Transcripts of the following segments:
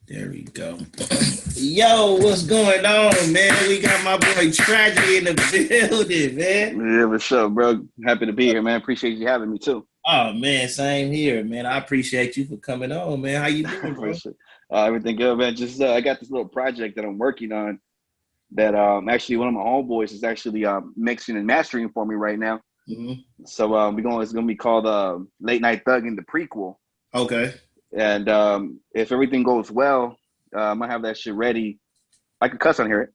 There we go. Yo, what's going on, man? We got my boy Tragedy in the building, man. Yeah, for sure, bro. Happy to be here, man. Appreciate you having me too. Oh man, same here, man. I appreciate you for coming on, man. How you doing, For bro? sure. Everything good, man. Just I got this little project that I'm working on that actually one of my homeboys is actually mixing and mastering for me right now. Hmm. So it's gonna be called Late Night Thug in the prequel. Okay. And if everything goes well, I'm gonna have that shit ready. I can cuss on here.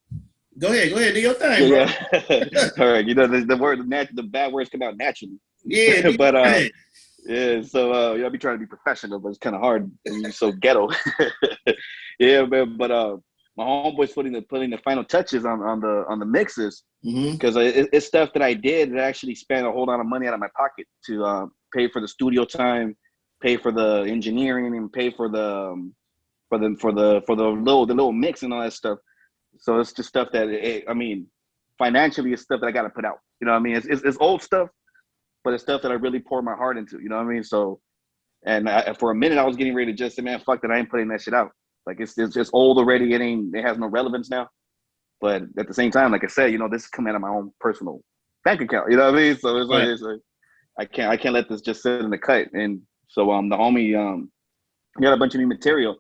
Go ahead, do your thing, bro. Yeah, yeah. All right. You know the bad words come out naturally. Yeah, do But your thing. yeah, so I'll be trying to be professional, but it's kind of hard when you're so ghetto. Yeah, man. But my homeboy's putting the final touches on the mixes Hmm. because it's stuff that I did that actually spent a whole lot of money out of my pocket to pay for the studio time, pay for the engineering, and pay for the little mix and all that stuff. So it's just stuff that I mean, financially, it's stuff that I got to put out. You know what I mean? It's old stuff, but it's stuff that I really pour my heart into. You know what I mean? So, and for a minute, I was getting ready to just say, man, fuck that, I ain't putting that shit out. Like it's just old already. It has no relevance now. But at the same time, like I said, this is coming out of my own personal bank account. You know what I mean? So Right. it's like I can't let this just sit in the cut. And so the homie got a bunch of new material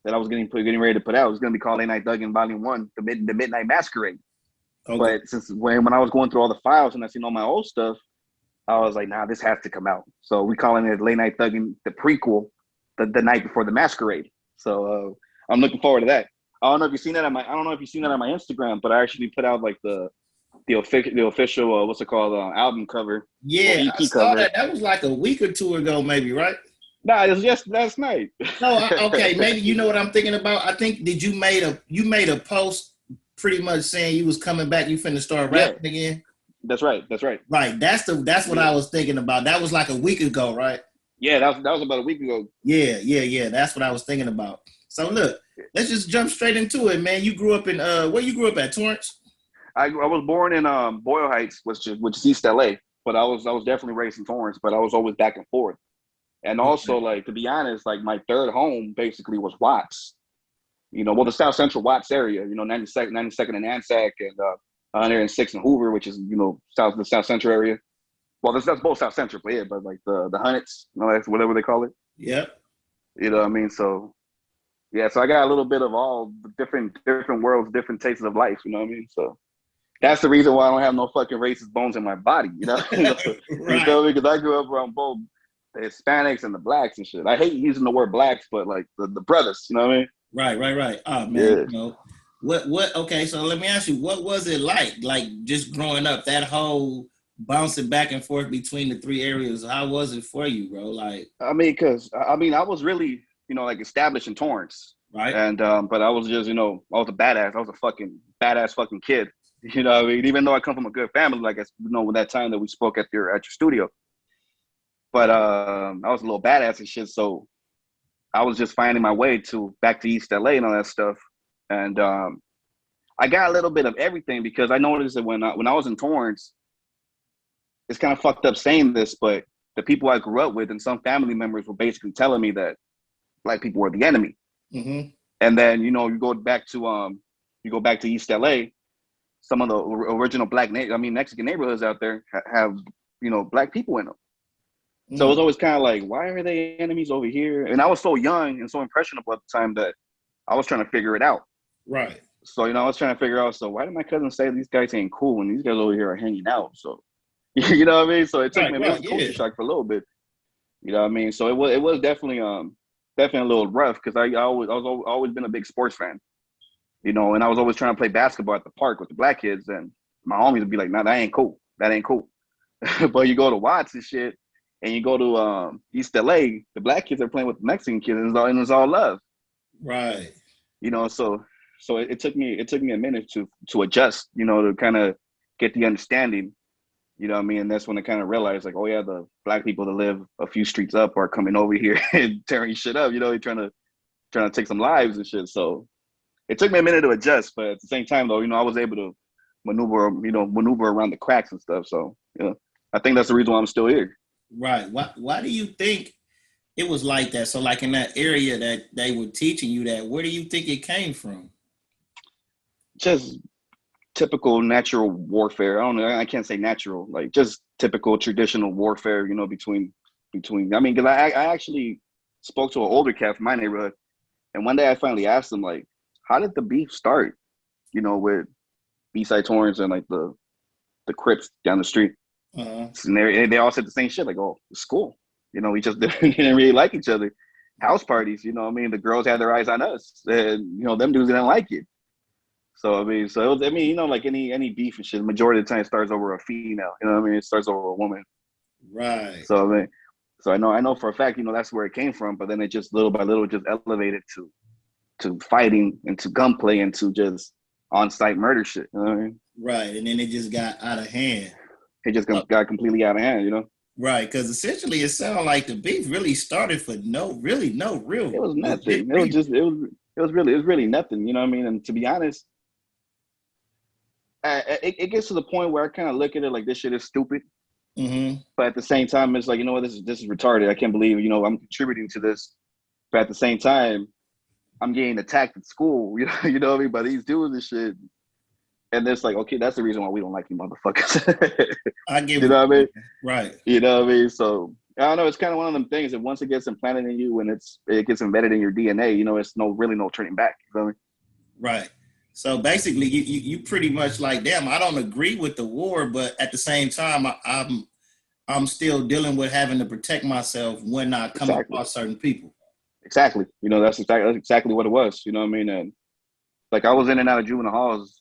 that I was getting ready to put out. It was gonna be called Late Night Duggan Volume One, the Midnight Masquerade. Okay. But since when I was going through all the files and I seen all my old stuff, I was like, nah, this has to come out. So we calling it Late Night Thuggin', the prequel, the night before the masquerade. So I'm looking forward to that. I don't know if you've seen that on my Instagram, but I actually put out like the official what's it called album cover or Yeah, I EP saw cover. that. That was like a week or two ago, maybe, right? Nah, it was just last night. No, okay, maybe you know what I'm thinking about. I think did you made a post pretty much saying you was coming back, you finna start Yeah, rapping again? that's right. That's right. Right. That's what Yeah, I was thinking about. That was like a week ago, right? yeah. That was about a week ago. Yeah. That's what I was thinking about. So look, let's just jump straight into it, man. You grew up in where you grew up at, Torrance? I was born in Boyle Heights, which is East LA, but I was definitely raised in Torrance, but I was always back and forth. And also, Okay. like to be honest, like my third home basically was Watts. The South Central Watts area. 92nd and Nansac, and 106 and Hoover, which is the South Central area. Well, that's both South Central, but yeah, but like the Hunnits, that's whatever they call it. Yep. You know what I mean? So yeah, so I got a little bit of all the different worlds, different tastes of life. You know what I mean? So that's the reason why I don't have no fucking racist bones in my body. You Right. feel me? Because I grew up around both the Hispanics and the blacks and shit. I hate using the word blacks, but like the brothers. You know what I mean? Right. Oh man, Yeah. what okay, so let me ask you, what was it like just growing up, that whole bouncing back and forth between the three areas? How was it for you, bro? Like, I mean, I was really, like established in Torrance, right? and but I was just, I was a badass. I was a fucking badass fucking kid. You know what I mean? Even though I come from a good family, like with that time that we spoke at your studio, but I was a little badass and shit. So I was just finding my way to back to East LA and all that stuff, and I got a little bit of everything because I noticed that when I was in Torrance, it's kind of fucked up saying this, but the people I grew up with and some family members were basically telling me that black people were the enemy. Mm-hmm. And then you go back to East LA, some of the original Mexican neighborhoods out there have black people in them. So it Mm. was always kind of like, why are they enemies over here? And I was so young and so impressionable at the time that I was trying to figure it out. Right. So I was trying to figure out. So why did my cousin say these guys ain't cool and these guys over here are hanging out? So you know what I mean. So it took me. I mean, it was Right, a yeah. culture shock for a little bit. You know what I mean? So it was definitely a little rough because I always been a big sports fan. And I was always trying to play basketball at the park with the black kids, and my homies would be like, "Nah, that ain't cool. That ain't cool." But you go to Watts and shit, and you go to East LA, the black kids are playing with the Mexican kids, and it's all love. Right. So it took me a minute to adjust, to kind of get the understanding. You know what I mean? And that's when I kind of realized, like, oh yeah, the black people that live a few streets up are coming over here and tearing shit up. They're trying to take some lives and shit. So it took me a minute to adjust, but at the same time, though, I was able to maneuver around the cracks and stuff. So I think that's the reason why I'm still here. Right. Why do you think it was like that. So like in that area that they were teaching you that, where do you think it came from? Just typical natural warfare. I don't know. I can't say natural, like just typical traditional warfare. Between. I mean, because I actually spoke to an older cat from my neighborhood, and one day I finally asked him like, how did the beef start? With Eastside Torrance and like the Crips down the street. Uh-huh. And they all said the same shit, like, oh, it's school. We just didn't really like each other. House parties, I mean, the girls had their eyes on us, and them dudes didn't like it. So I mean, so it was. I mean, like any beef and shit, the majority of the time it starts over a female. What I mean? It starts over a woman. Right. So I mean, so I know for a fact, that's where it came from. But then it just little by little just elevated to fighting and to gunplay and to just on-site murder shit. You know what I mean? Right. And then it just got out of hand. It just got completely out of hand. Right, because essentially it sounded like the beef really started for no real It was legit nothing. It was reason. just it was really nothing. You know what I mean? And to be honest, it gets to the point where I kind of look at it like this shit is stupid. Mm-hmm. But at the same time, it's like, you know what, this is retarded. I can't believe, I'm contributing to this. But at the same time, I'm getting attacked at school, you know what I mean, by these dudes and shit. And it's like, okay, that's the reason why we don't like you motherfuckers. I get You know what I mean? right. You know what I mean? So I don't know, it's kind of one of them things that once it gets implanted in you and it gets embedded in your DNA, it's really no turning back. You feel me? Right. So basically you pretty much like, damn, I don't agree with the war, but at the same time I'm still dealing with having to protect myself when I come Exactly. across certain people. Exactly. That's exactly what it was. You know what I mean? And like I was in and out of juvenile halls,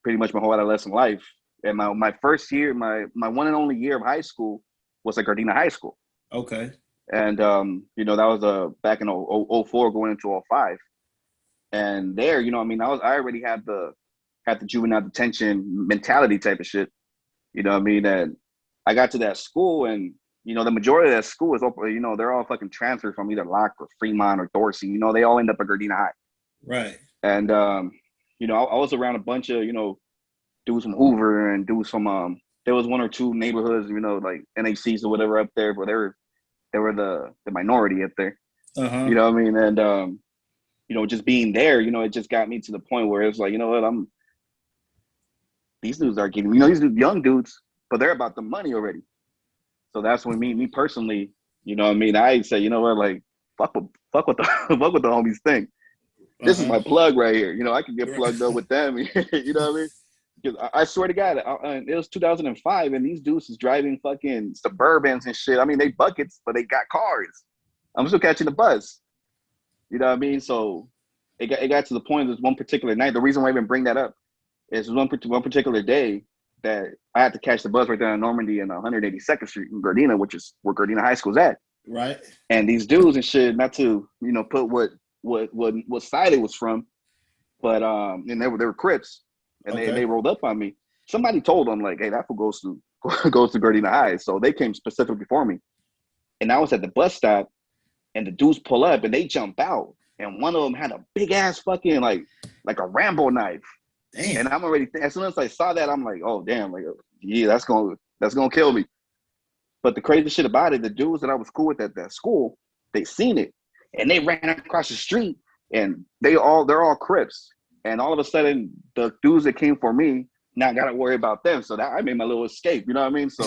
pretty much my whole adolescent life. And my first year, my one and only year of high school was at Gardena High School. Okay. And that was back in 04 going into 05. And there, I mean, I already had the juvenile detention mentality type of shit. You know what I mean? And I got to that school and the majority of that school is open, they're all fucking transferred from either Locke or Fremont or Dorsey. They all end up at Gardena High. Right. And I was around a bunch of, dudes from Hoover and dudes from there was one or two neighborhoods, like NHCs or whatever up there, but they were the minority up there. Uh-huh. You know what I mean? And just being there, it just got me to the point where it's like, you know what, these dudes are getting, these young dudes, but they're about the money already. So that's when me personally, what I mean, I say, you know what, like fuck with the fuck with the homies thing. This is my plug right here. I can get plugged up with them. You know what I mean? Because I swear to God, it was 2005, and these dudes is driving fucking Suburbans and shit. I mean, they buckets, but they got cars. I'm still catching the bus. You know what I mean? So it got to the point. There's one particular night. The reason why I even bring that up is one particular day that I had to catch the bus right there on Normandy and 182nd Street in Gardena, which is where Gardena High School's at. Right. And these dudes and shit, not to put what side it was from, but and they were Crips, and they rolled up on me. Somebody told them like, hey, that fool goes to Gardena High, so they came specifically for me. And I was at the bus stop, and the dudes pull up, and they jump out, and one of them had a big ass fucking like a Rambo knife. Damn. And I'm already as soon as I saw that, I'm like, oh damn, like yeah, that's gonna kill me. But the crazy shit about it, the dudes that I was cool with at that school, they seen it. And they ran across the street, and they're all Crips. And all of a sudden, the dudes that came for me now got to worry about them. So that I made my little escape. You know what I mean? So,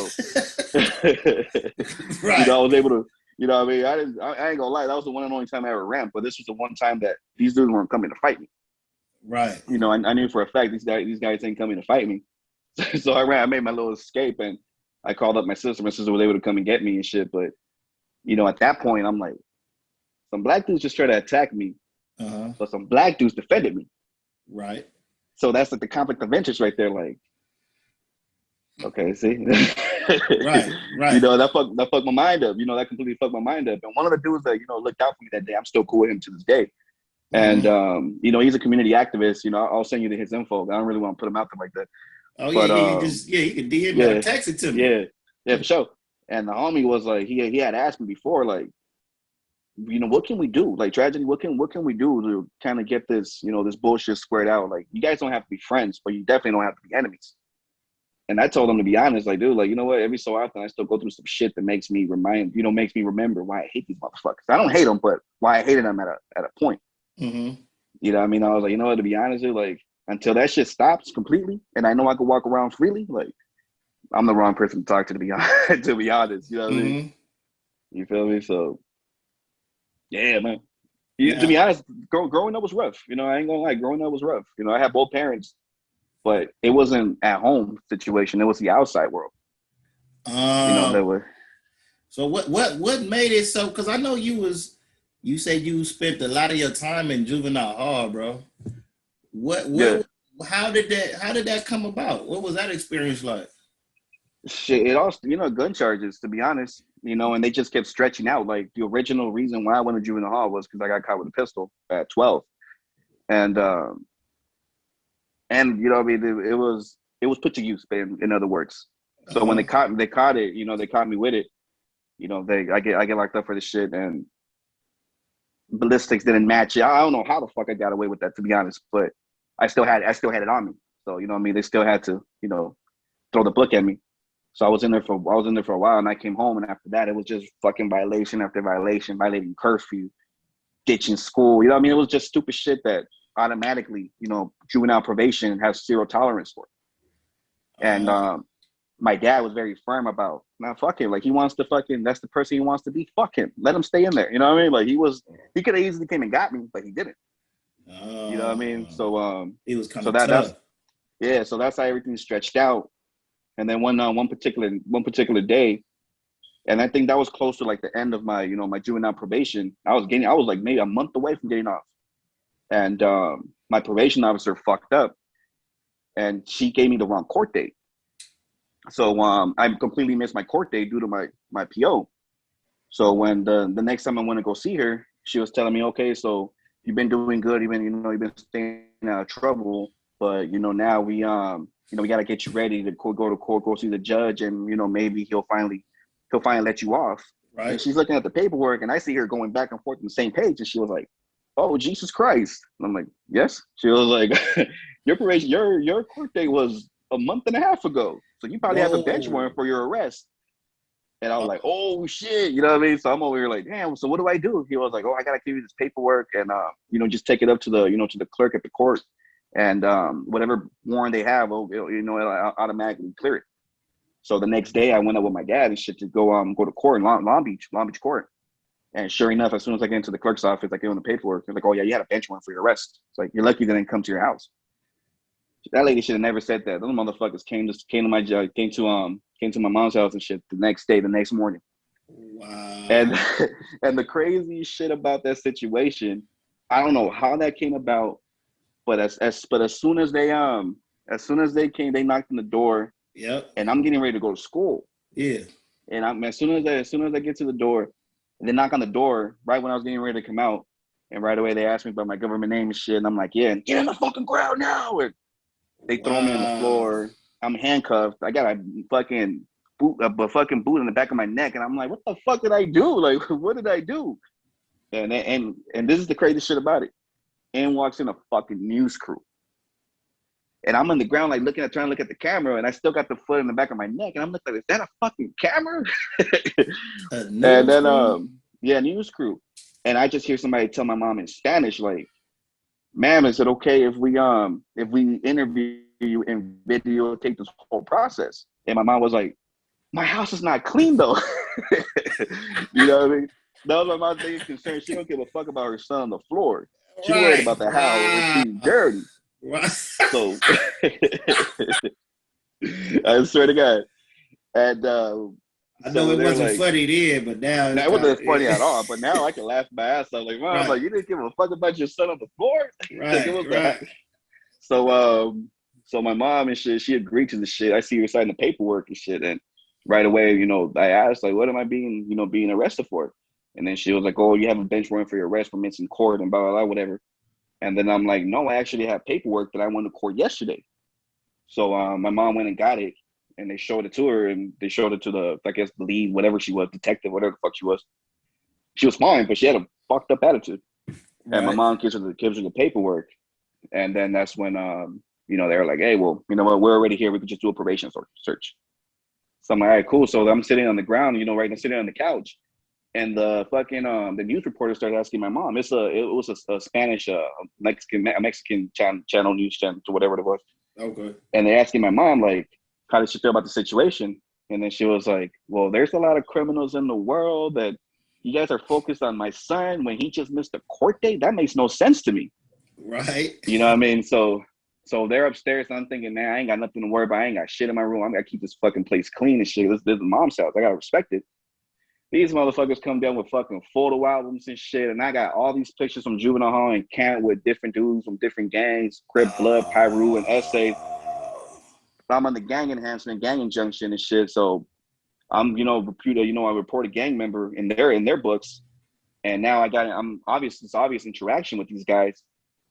right. I was able to. You know what I mean? I ain't gonna lie. That was the one and only time I ever ran. But this was the one time that these dudes weren't coming to fight me. Right. I knew for a fact these guys ain't coming to fight me. So I ran. I made my little escape, and I called up my sister. My sister was able to come and get me and shit. But at that point, I'm like, some black dudes just tried to attack me, but some black dudes defended me. Right. So that's like the conflict of interest right there. Like, okay, see, right. That fucked my mind up. That completely fucked my mind up. And one of the dudes that looked out for me that day, I'm still cool with him to this day. And he's a community activist. I'll send you his info. I don't really want to put him out there like that. Oh yeah, but, you can DM me or text it to me. Yeah, for sure. And the homie was like, he had asked me before, like, what can we do? Like tragedy, what can we do to kind of get this, this bullshit squared out? Like, you guys don't have to be friends, but you definitely don't have to be enemies. And I told him, to be honest, like, dude, like, you know what? Every so often, I still go through some shit that makes me makes me remember why I hate these motherfuckers. I don't hate them, but why I hated them at a point. Mm-hmm. You know what I mean? I was like, you know what? To be honest, dude, like, until that shit stops completely, and I know I can walk around freely, like, I'm the wrong person to talk to be honest. To be honest, you know what I mean? Mm-hmm. You feel me? So, yeah, man. To Now, be honest, growing up was rough. You know, I ain't gonna lie, growing up was rough. You know, I had both parents, but it wasn't at home situation. It was the outside world. You know, um, that were so what made it so? Because I know you said you spent a lot of your time in juvenile hall, bro. yeah. What how did that come about? What was that experience like? Shit, it also, gun charges, to be honest, and they just kept stretching out. Like, the original reason why I went to juvenile hall was because I got caught with a pistol at 12. And, I mean, it was put to use, in other words. So when Uh-huh. they caught it, they caught me with it. I get locked up for this shit, and ballistics didn't match it. I don't know how the fuck I got away with that, to be honest, but I still had it on me. So, you know what I mean? They still had to, throw the book at me. So I was in there for a while, and I came home, and after that, it was just fucking violation after violation, violating curfew, ditching school. You know what I mean? It was just stupid shit that automatically, juvenile probation has zero tolerance for. And Uh, my dad was very firm about, nah, fuck him. Like, he wants to fucking, that's the person he wants to be. Fuck him. Let him stay in there. You know what I mean? Like, he could have easily came and got me, but he didn't. You know what I mean? uh, So it was kind so of that's tough. yeah. So that's how everything stretched out. And then one particular day, and I think that was close to like the end of my juvenile probation. I was like maybe a month away from getting off, and my probation officer fucked up, and she gave me the wrong court date. So I completely missed my court date due to my PO. So when the next time I went to go see her, she was telling me, okay, so you've been doing good, you've been staying out of trouble, but now we got to get you ready to go to court, go see the judge, and maybe he'll finally let you off. And Right? she's looking at the paperwork, and I see her going back and forth on the same page, and she was like, "Oh, Jesus Christ!" And I'm like, "Yes." She was like, your court date was a month and a half ago, so you probably have a bench warrant Whoa. for your arrest. And I was Uh, like, "Oh shit," you know what I mean? So I'm over here like, "Damn, so what do I do?" He was like, "Oh, I gotta give you this paperwork, and just take it up to the clerk at the court, and whatever warrant they have, it'll automatically clear it." So the next day, I went up with my dad and shit to go to court in Long Beach Court. And sure enough, as soon as I get into the clerk's office, I give him the paperwork. They're like, "Oh yeah, you had a bench warrant for your arrest." It's like, you're lucky they didn't come to your house. That lady should have never said that. Those motherfuckers came to my mom's house and shit the next day, the next morning. wow. And and the crazy shit about that situation, I don't know how that came about, but as soon as they came, they knocked on the door, Yep. and I'm getting ready to go to school. Yeah. And I'm as soon as I get to the door, and they knock on the door right when I was getting ready to come out, and right away they asked me about my government name and shit, and I'm like, yeah, get on the fucking ground now. And they throw me on the Wow. floor. I'm handcuffed. I got a fucking boot in the back of my neck, and I'm like, what the fuck did I do? Like, what did I do? And this is the crazy shit about it. In walks in a fucking news crew, and I'm on the ground like trying to look at the camera, and I still got the foot in the back of my neck, and I'm looking like, is that a fucking camera? A And news then crew? yeah, news crew, and I just hear somebody tell my mom in Spanish like, "Ma'am, is it okay if we interview you and videotape this whole process?" And my mom was like, "My house is not clean though." You know what I mean? That was my mom's biggest concern. She don't give a fuck about her son on the floor. She worried Right. about the house Wow. being dirty. Wow. So I swear to God. And I know so it they're wasn't like, funny then, but now now it's it kind of wasn't funny at all, but now I can laugh my ass off. Like, mom, right, like, you didn't give a fuck about your son on the floor? Like, it right, was that. right. So so my mom and shit, she agreed to the shit. I see her signing the paperwork and shit. And right away, I asked, like, what am I being arrested for? And then she was like, "Oh, you have a bench warrant for your arrest for missing court and blah, blah, blah, whatever." And then I'm like, "No, I actually have paperwork that I went to court yesterday." So my mom went and got it, and they showed it to her, and they showed it to I guess, the lead, whatever she was, detective, whatever the fuck she was. She was fine, but she had a fucked up attitude. And my Right. mom gives her the paperwork, and then that's when you know, they were like, hey, well, you know what, we're already here. We could just do a probation search. So I'm like, all right, cool. So I'm sitting on the ground, you know, right now, sitting on the couch. And the fucking the news reporter started asking my mom. It was a Spanish Mexican channel news channel or whatever it was. Okay. And they asking my mom like, how did she feel about the situation? And then she was like, well, there's a lot of criminals in the world that you guys are focused on my son when he just missed a court date. That makes no sense to me. Right. You know what I mean? So they're upstairs. And I'm thinking, man, I ain't got nothing to worry about. I ain't got shit in my room. I gotta keep this fucking place clean and shit. This is mom's house. I gotta respect it. These motherfuckers come down with fucking photo albums and shit, and I got all these pictures from juvenile hall and camp with different dudes from different gangs, Crip, Blood, Pyru, and Essay. I'm on the gang enhancement, gang injunction and shit. So I'm, you know, reputed, you know, I report a gang member in their books, and now it's obvious interaction with these guys.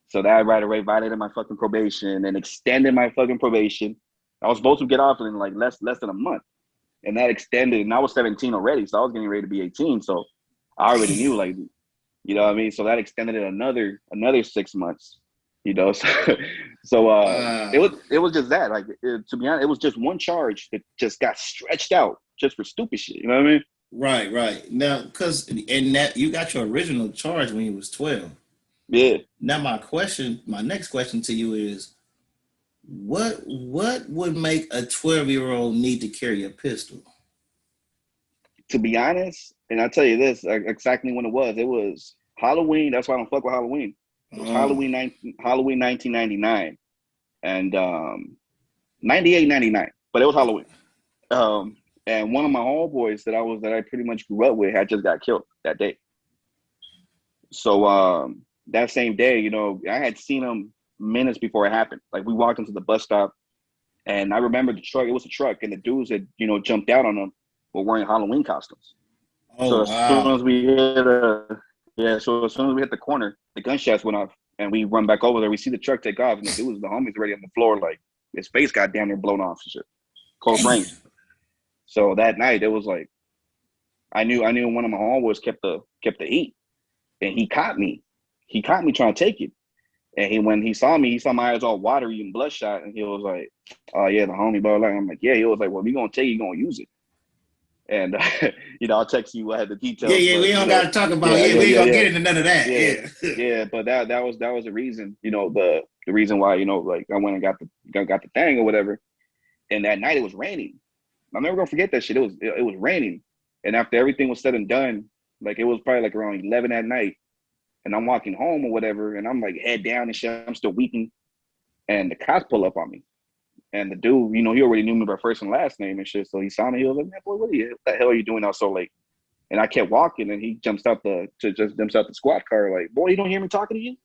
So that right away violated my fucking probation and extended my fucking probation. I was supposed to get off in like less than a month. And that extended, and I was 17 already, so I was getting ready to be 18. So I already knew, like, you know what I mean? So that extended it another 6 months, you know? It was just that. Like, to be honest, it was just one charge that just got stretched out just for stupid shit. You know what I mean? Right. Now, because in that you got your original charge when you was 12. Yeah. Now my next question to you is, what would make a 12-year-old need to carry a pistol? To be honest, and I'll tell you this, exactly when it was Halloween. That's why I don't fuck with Halloween. It was Halloween 1999 and 98, 99, but it was Halloween. And one of my homeboys that I pretty much grew up with had just got killed that day. So that same day, you know, I had seen him minutes before it happened. Like, we walked into the bus stop, and I remember the truck. It was a truck, and the dudes that, you know, jumped out on them were wearing Halloween costumes. Oh, So wow. so as soon as we hit the corner, the gunshots went off, and we run back over there. We see the truck take off, and the homies already on the floor, like, his face got damn near blown off and shit. Close range. So that night, it was like, I knew one of my homeboys kept the heat, and he caught me. He caught me trying to take it. And when he saw me, he saw my eyes all watery and bloodshot, and he was like, "Oh yeah, the homie, blah blah." I'm like, "Yeah." He was like, "Well, if you gonna take it, you gonna use it." And you know, I'll text you. I had the details. Yeah. But, we don't got to talk about. we ain't gonna get into none of that. Yeah. But that was the reason. You know, the reason why, you know, like, I went and got the thing or whatever. And that night it was raining. I'm never gonna forget that shit. It was raining, and after everything was said and done, like, it was probably like around 11 at night. And I'm walking home or whatever, and I'm like head down and shit. I'm still weeping, and the cops pull up on me. And the dude, you know, he already knew me by first and last name and shit. So he saw me. He was like, "Man, boy, what the hell are you doing out so late?" And I kept walking, and he jumps out the squad car, like, "Boy, you don't hear me talking to you?"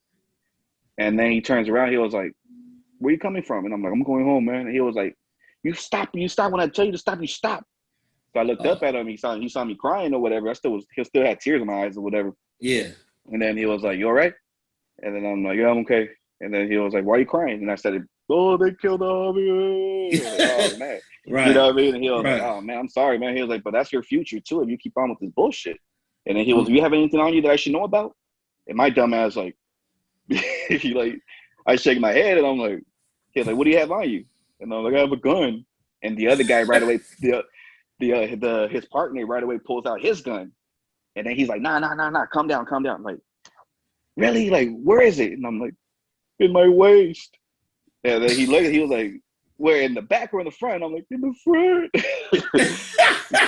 And then he turns around. He was like, "Where you coming from?" And I'm like, "I'm going home, man." And he was like, You stop when I tell you to stop. You stop." So I looked up at him. He saw me crying or whatever. He still had tears in my eyes or whatever. Yeah. And then he was like, "You all right?" And then I'm like, "Yeah, I'm okay." And then he was like, "Why are you crying?" And I said, "Oh, they killed the homie." Like, oh man, Right. You know what I mean? And he was like, "Oh man, I'm sorry, man." He was like, "But that's your future too if you keep on with this bullshit." And then he was, "Do you have anything on you that I should know about?" And my dumb ass like, I shake my head, and I'm like, he's like, "What do you have on you?" And I'm like, "I have a gun." And the other guy right away, his partner right away pulls out his gun. And then he's like, nah, calm down. I'm like, really? Like, where is it? And I'm like, in my waist. And then he was like, where, in the back or in the front? I'm like, in the front.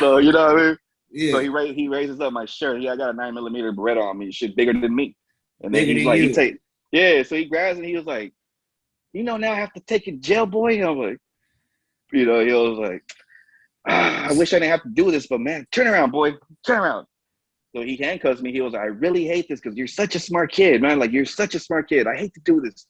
So, you know what I mean? Yeah. So he raises up my shirt. I got a 9mm Beretta on me, shit bigger than me. And then he's like, so he grabs it and he was like, "You know, now I have to take you to jail, boy." And I'm like, you know, he was like, "I wish I didn't have to do this, but man, turn around, boy, turn around." So he handcuffs me. He was like, "I really hate this because you're such a smart kid, man. Like, you're such a smart kid. I hate to do this.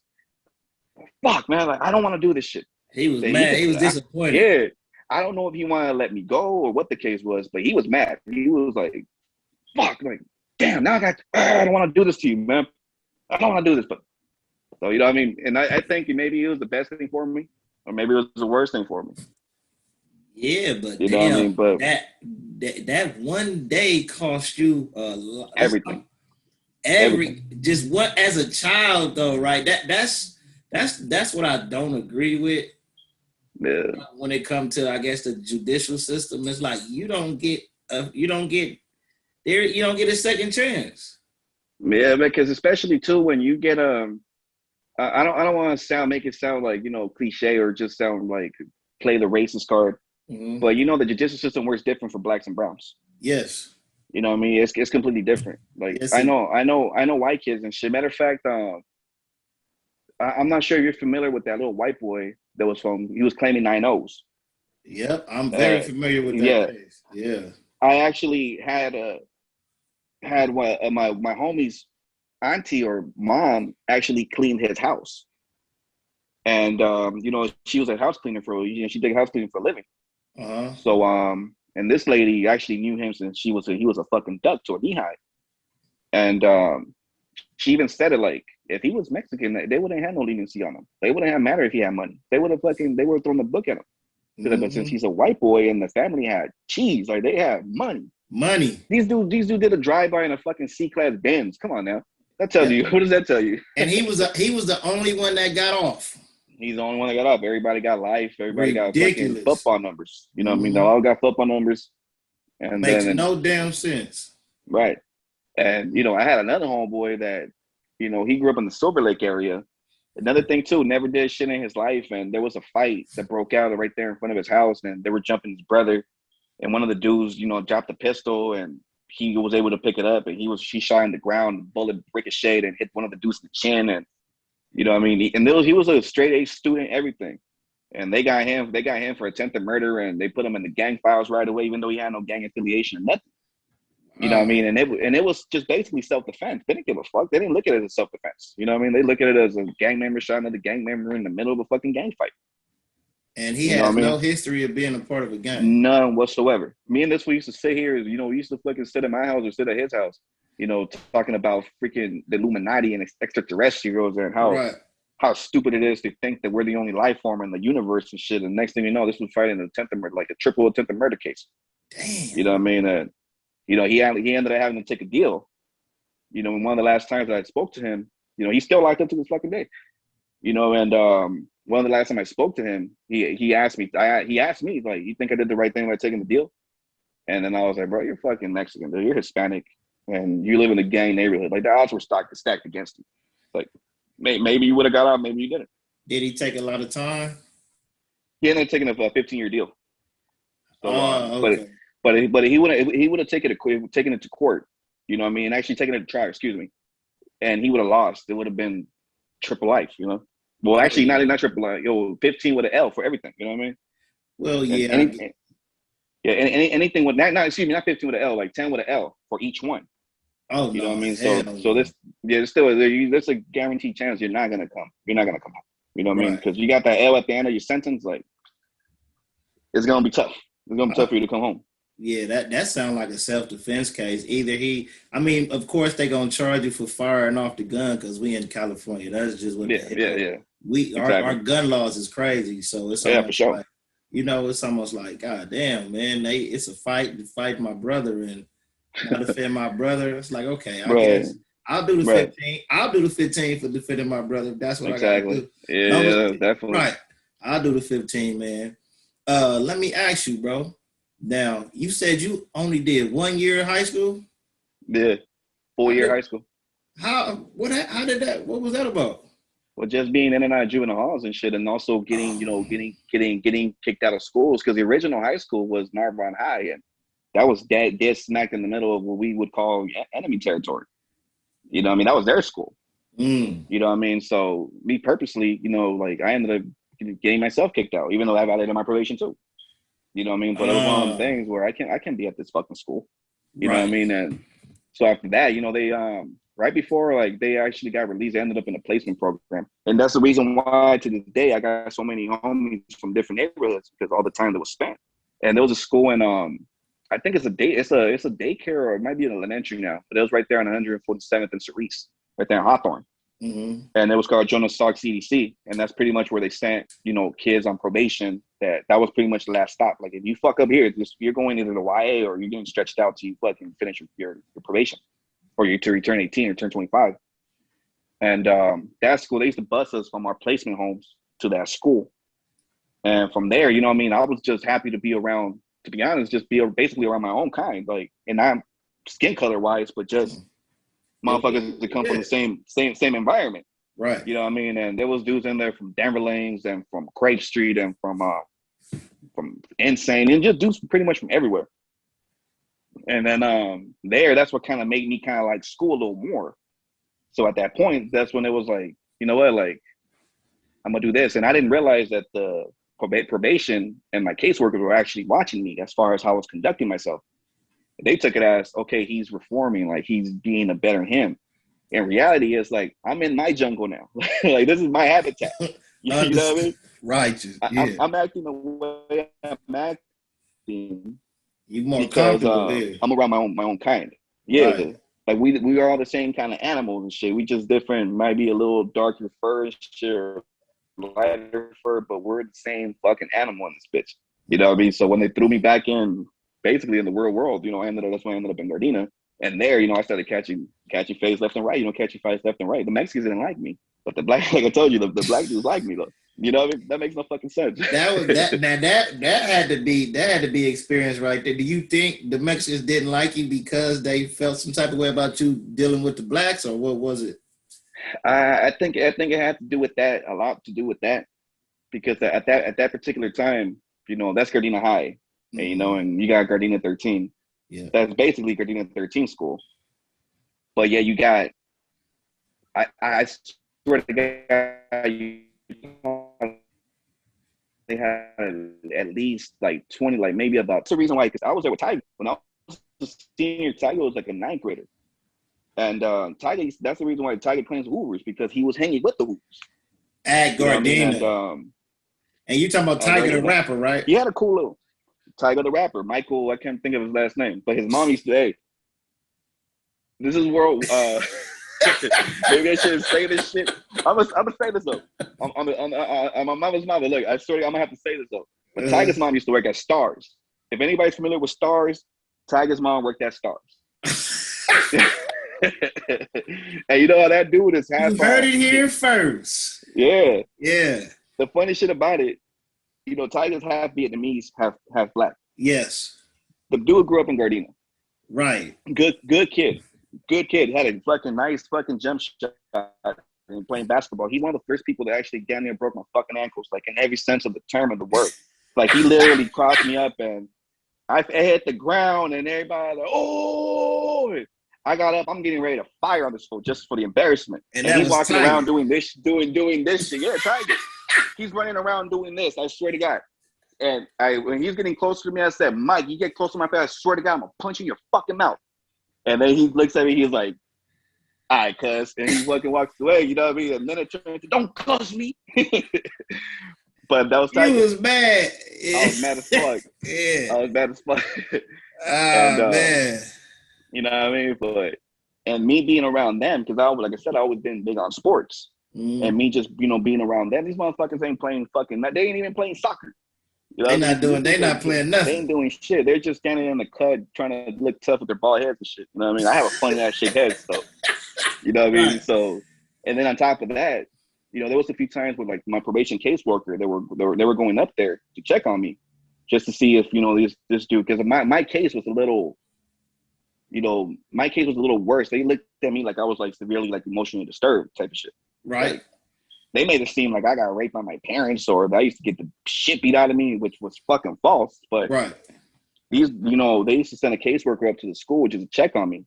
Fuck, man. Like, I don't want to do this shit." He was mad. He was disappointed. Yeah. I don't know if he wanted to let me go or what the case was, but he was mad. He was like, "Fuck, like, damn, now I don't want to do this to you, man. I don't want to do this." But so, you know what I mean? And I think maybe it was the best thing for me, or maybe it was the worst thing for me. Yeah, but you know what I mean? But that one day cost you everything. Just what, as a child though, right? That's That's what I don't agree with Yeah, when it comes to, I guess, the judicial system. It's like you don't get there, you don't get a second chance. yeah, because especially too when you get I don't want to make it sound like cliche or just sound like play the racist card, Mm-hmm. but the judicial system works different for blacks and browns. Yes. You know what I mean? It's completely different. Like Yes, it. I know white kids and shit. Matter of fact, I'm not sure if you're familiar with that little white boy that was he was claiming 9 O's. Yep, I'm very Uh, familiar with that yeah, case. Yeah. I actually had one my homie's auntie or mom actually cleaned his house, and she was a house cleaner she did house cleaning for a living. Uh-huh. So and this lady actually knew him since he was a fucking duck to a knee high, and she even said it like if he was Mexican, they wouldn't have no leniency on him. They wouldn't have mattered if he had money. They would have thrown the book at him. But since Mm-hmm. he's a white boy and the family had cheese, like they had money. Money. These dudes did a drive by in a fucking C-class Benz. Come on now, that tells Yeah. you. What does that tell you? And he was the only one that got off. He's the only one that got up. Everybody got life. Everybody got fucking Ridiculous. football numbers. You know what I mean? They Mm-hmm. all got football numbers. And Makes then no damn sense. right. And I had another homeboy that, he grew up in the Silver Lake area. Another thing too, never did shit in his life, and there was a fight that broke out right there in front of his house, and they were jumping his brother, and one of the dudes, dropped a pistol, and he was able to pick it up, and she shot in the ground, the bullet ricocheted and hit one of the dudes in the chin, and what I mean, he was a straight A student, everything, and they got him for attempted murder, and they put him in the gang files right away, even though he had no gang affiliation or nothing. You know what I mean? And it was just basically self-defense. They didn't give a fuck. They didn't look at it as self-defense. You know what I mean? They look at it as a gang member shot another gang member in the middle of a fucking gang fight. And he You know what has I no mean? history of being a part of a gang. None whatsoever. Me and this we used to sit here, we used to fucking sit at my house or sit at his house, talking about freaking the Illuminati and extraterrestrials and Right. how stupid it is to think that we're the only life form in the universe and shit. And next thing you know, this was fighting an attempted murder, like a triple attempted murder case. You Damn. know what I mean? He ended up having to take a deal. And one of the last times that I spoke to him, he's still locked up to this fucking day. And one of the last time I spoke to him, he asked me, like, you think I did the right thing by taking the deal? And then I was like, bro, you're fucking Mexican, dude. You're Hispanic, and you live in a gang neighborhood. Like the odds were stacked against you. Like maybe you would have got out, maybe you didn't. Did he take a lot of time? He ended up taking a 15-year deal. So, Okay. but he would have taken it to court. You know what I mean? Actually taken it to trial. Excuse me. And he would have lost. It would have been triple life. Well, Oh, actually, yeah. not triple life. 15 with an L for everything. You know what I mean? Well, And yeah. anything with not excuse me, not 15 with an L, like 10 with an L for each one. Oh You know no, what I mean? hell So no. this, there's still there's a guaranteed chance you're not gonna come. You're not gonna come home. You know what I mean? Right. Because you got that L at the end of your sentence. Like it's gonna be tough. It's gonna be tough Uh, for you to come home. yeah, that sounds like a self-defense case. I mean, of course they're gonna charge you for firing off the gun because we in California. That's just what the hell. Yeah. Our Exactly. gun laws is crazy. So it's Yeah, for almost sure. like, it's almost like, God damn, man, it's a fight to fight my brother and now defend my brother. It's like, okay, I Right. guess I'll do the Right. 15. I'll do the 15 for defending my brother. If that's what I gotta Exactly. do. Long as, Yeah, definitely. right. I'll do the 15, man. Let me ask you, bro. Now, you said you only did 1 year in high school. Yeah. Full How year did high school. how did that what was that about? Well, just being in and out of juvenile halls and shit, and also getting, Oh, getting kicked out of schools because the original high school was Narbonne High, and that was dead smack in the middle of what we would call enemy territory. You know what I mean? That was their school. mm, You know what I mean? So me purposely, like I ended up getting myself kicked out, even though I violated my probation too. You know what I mean? But it was one of them uh, things where I can't be at this fucking school. You know what I right. mean? And so after that, they right before like they actually got released, they ended up in a placement program. And that's the reason why to this day I got so many homies from different neighborhoods because all the time that was spent. And there was a school in I think it's a daycare or it might be an elementary now, but it was right there on 147th and Cerise, right there in Hawthorne. Mm-hmm. And it was called Jonas Salk CDC, and that's pretty much where they sent kids on probation. That was pretty much the last stop. Like if you fuck up here, you're going into the YA or you're getting stretched out till you fucking finish your probation, or you to return 18 or turn 25. And that school, they used to bus us from our placement homes to that school. And from there, you know what I mean? I was just happy to be around, to be honest, just be basically around my own kind. Like, and I'm skin color wise, but just motherfuckers that come from the same environment. Right. You know what I mean? And there was dudes in there from Denver Lanes and from Craig Street and from Insane, and just dudes pretty much from everywhere. And then that's what kind of made me kind of like school a little more. So at that point, that's when it was like, you know what, like, I'm gonna do this. And I didn't realize that the probation and my caseworkers were actually watching me as far as how I was conducting myself. They took it as, okay, he's reforming, like he's being a better him. In reality, it's like, I'm in my jungle now. Like, this is my habitat. You know what I mean? Righteous. Yeah. I'm acting the way I'm acting. You more because comfortable I'm around my own kind. Yeah. Right. Like we are all the same kind of animals and shit. We just different, might be a little darker fur and shit, or lighter fur, but we're the same fucking animal in this bitch. You know what I mean? So when they threw me back in, basically in the real world, you know, that's when I ended up in Gardena. And there, you know, I started catching phase left and right, you know, catching fights left and right. The Mexicans didn't like me, but the black, like I told you, the black dudes like me though. You know what I mean? That makes no fucking sense. That had to be experience right there. Do you think the Mexicans didn't like you because they felt some type of way about you dealing with the blacks, or what was it? I think it had to do with that, a lot to do with that, because at that particular time, you know, that's Gardena High, and, you know, and you got Gardena 13. Yeah, that's basically Gardena 13 school. But yeah, you got, I swear to God, they had at least like 20, like maybe about. That's the reason why, because I was there with Tiger when I was a senior. Tiger was like a 9th grader. And Tiger, that's the reason why Tiger claims Hoovers, because he was hanging with the Hoovers at Gardena. You know, and you talking about Tiger the rapper, right? He had a cool little Tiger the rapper, Michael. I can't think of his last name, but his mom used to. Hey, this is world. Maybe I shouldn't say this shit. I'm gonna say this though. On my mother's mother. Look, I swear I'm gonna have to say this though. But Tiger's mom used to work at Stars. If anybody's familiar with Stars, Tiger's mom worked at Stars. And you know how that dude is half. You heard it here first. Yeah. Yeah. The funny shit about it, you know, Tiger's half Vietnamese, half black. Yes. The dude grew up in Gardena. Right. Good kid. Good kid. Had a fucking nice fucking jump shot and playing basketball. He one of the first people that actually down there broke my fucking ankles, like in every sense of the term of the word. Like he literally crossed me up and I hit the ground and everybody like, oh, I got up. I'm getting ready to fire on this fool just for the embarrassment. And he's walking around doing this shit. Yeah, Tiger. He's running around doing this. I swear to God. And when he's getting closer to me, I said, Mike, you get close to my face, I swear to God, I'm going to punch you in your fucking mouth. And then he looks at me, he's like, all right, cuz. And he fucking walks away, you know what I mean? And then it turned into, don't cuss me. But that was Tiger. You was mad. I was mad as fuck. Yeah. I was mad as fuck. Man. You know what I mean? But, and me being around them, because like I said, I always been big on sports. And me just, you know, being around them, these motherfuckers ain't playing they ain't even playing soccer. You know they not playing nothing. They ain't doing shit. They're just standing in the cut trying to look tough with their bald heads and shit. You know what I mean? I have a funny ass shit head, so you know what I mean? Right. So, and then on top of that, you know, there was a few times with like my probation caseworker, they were going up there to check on me just to see if, you know, this dude, because my case was a little, you know, my case was a little worse. They looked at me like I was like severely like emotionally disturbed type of shit. Right. Like, they made it seem like I got raped by my parents or that I used to get the shit beat out of me, which was fucking false. But right. These, you know, they used to send a caseworker up to the school just to check on me.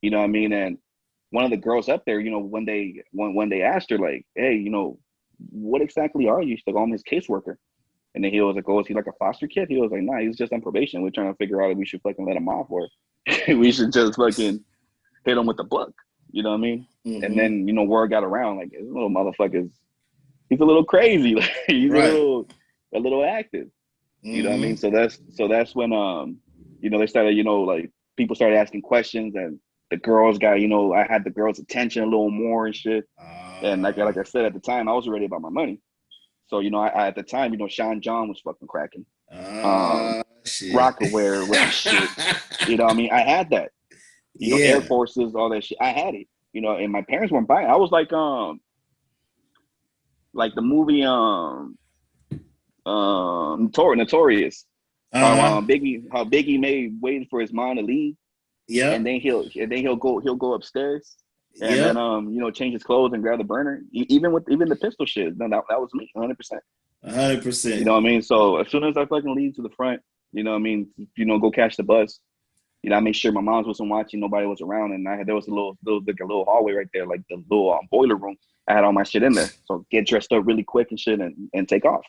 You know what I mean? And one of the girls up there, you know, when they asked her, like, hey, you know, what exactly are you? She's like, oh, I'm his caseworker. And then he was like, oh, is he like a foster kid? He was like, nah, he's just on probation. We're trying to figure out if we should fucking let him off or we should just fucking hit him with the book. You know what I mean? Mm-hmm. And then, you know, word got around, like, this little motherfucker's, he's a little crazy. He's right. a little active. Mm-hmm. You know what I mean? So that's when, you know, they started, you know, like, people started asking questions and the girls got, you know, I had the girls' attention a little more and shit. And like I said, at the time, I was already about my money. So, you know, I at the time, you know, Sean John was fucking cracking. Rockaware with shit. You know what I mean? I had that. You know, Air Forces, all that shit. I had it. you know, and my parents weren't buying. I was like the movie Notorious. Uh-huh. How Biggie made waiting for his mom to leave, and Yep. then he'll go upstairs, and then Yep. you know, change his clothes and grab the burner. Even the pistol shit. No, that was me, 100%. You 100%. know what I mean? So as soon as I fucking leave to the front, you know what I mean, you know, go catch the bus. You know, I made sure my mom wasn't watching, nobody was around, and there was like a little hallway right there, like the little boiler room. I had all my shit in there, so get dressed up really quick and shit, and take off.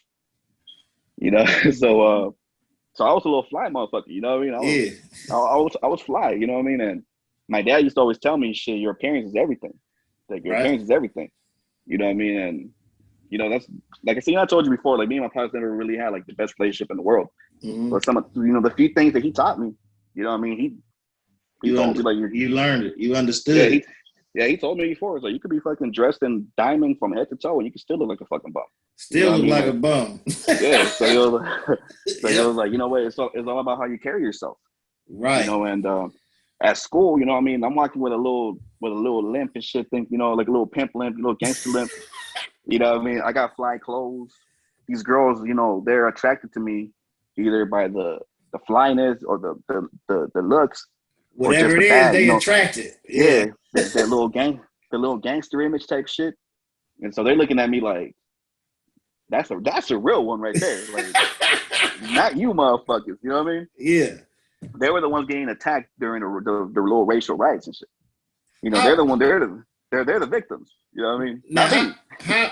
You know, so I was a little fly motherfucker. You know what I mean? Yeah. I was fly. You know what I mean? And my dad used to always tell me, "Shit, your appearance is everything. Like your Right. appearance is everything." You know what I mean? And you know, that's like I said, I told you before. Like me and my pops never really had like the best relationship in the world. Mm-hmm. But some of the few things that he taught me, you know what I mean? He told me like You learned it. You yeah, understood it. he told me before. It's like you could be fucking dressed in diamond from head to toe, and you can still look like a fucking bum. You know Still what I look mean? like a Like bum. yeah. So he was Yep. like, you know what? It's all about how you carry yourself. You Right. know, and at school, you know what I mean? I'm walking with a little limp and shit. Think you know, like a little pimp limp, a little gangster limp. You know what I mean? I got fly clothes. These girls, you know, they're attracted to me either by the flyness or the looks or just Whatever the it is, bad, you they know, attracted. Yeah. yeah, the little gangster image type shit. And so they're looking at me like that's a real one right there. Like not you motherfuckers. You know what I mean? Yeah. They were the ones getting attacked during the little racial riots and shit. You know, they're How the one. They're the victims. You know what I mean? now? Not me. How?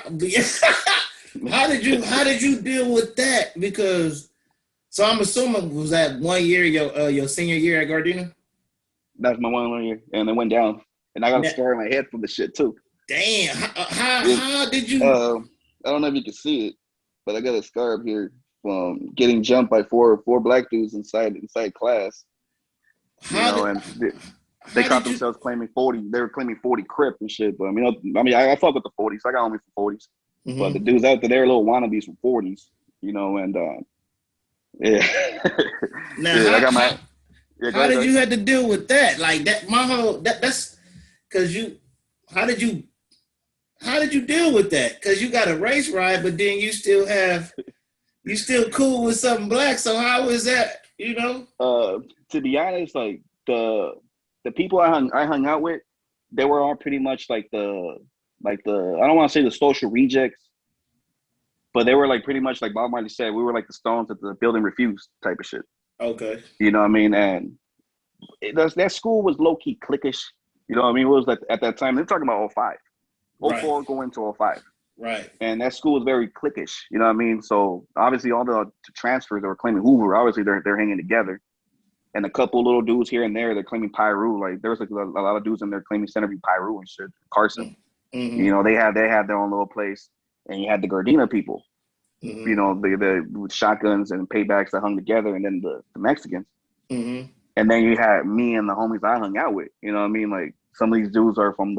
How did you deal with that? Because so I'm assuming was that 1 year your senior year at Gardena? That's my 1 year, and it went down. And I got a Now, scar in my head from the shit too. damn. It, How did you? uh, I don't know if you can see it, but I got a scar up here from getting jumped by four black dudes inside class. You How know, did? and they How caught did you? themselves claiming 40. They were claiming 40 Crip and shit. But I fuck with the 40s. I got only for 40s. But the Mm-hmm. dudes out there, they're little wannabes from 40s. You know, and yeah, Now yeah. I got my yeah. Go how ahead, did go you have to deal with that? Like that, my whole that's because you. How did you? How did you deal with that? Because you got a race ride, but then you still cool with something black. So how is that? You know? To be honest, like the people I hung out with, they were all pretty much like the I don't want to say the social rejects, but they were like pretty much like Bob Marley said, we were like the stones that the building refused type of shit. Okay. You know what I mean? And that school was low key cliquish. You know what I mean? It was like at that time they're talking about '05, Right. '04 going to '05. Right. And that school was very cliquish, you know what I mean? So obviously all the transfers that were claiming Hoover, obviously they're hanging together. And a couple little dudes here and there, they're claiming Pyru. Like there was like a lot of dudes in there claiming Centerview Pyru and shit. Carson, you Mm-hmm. know, they had their own little place. And you had the Gardena people, you Mm-hmm. know, the with shotguns and paybacks that hung together, and then the Mexicans. Mm-hmm. And then you had me and the homies I hung out with. You know what I mean? Like some of these dudes are from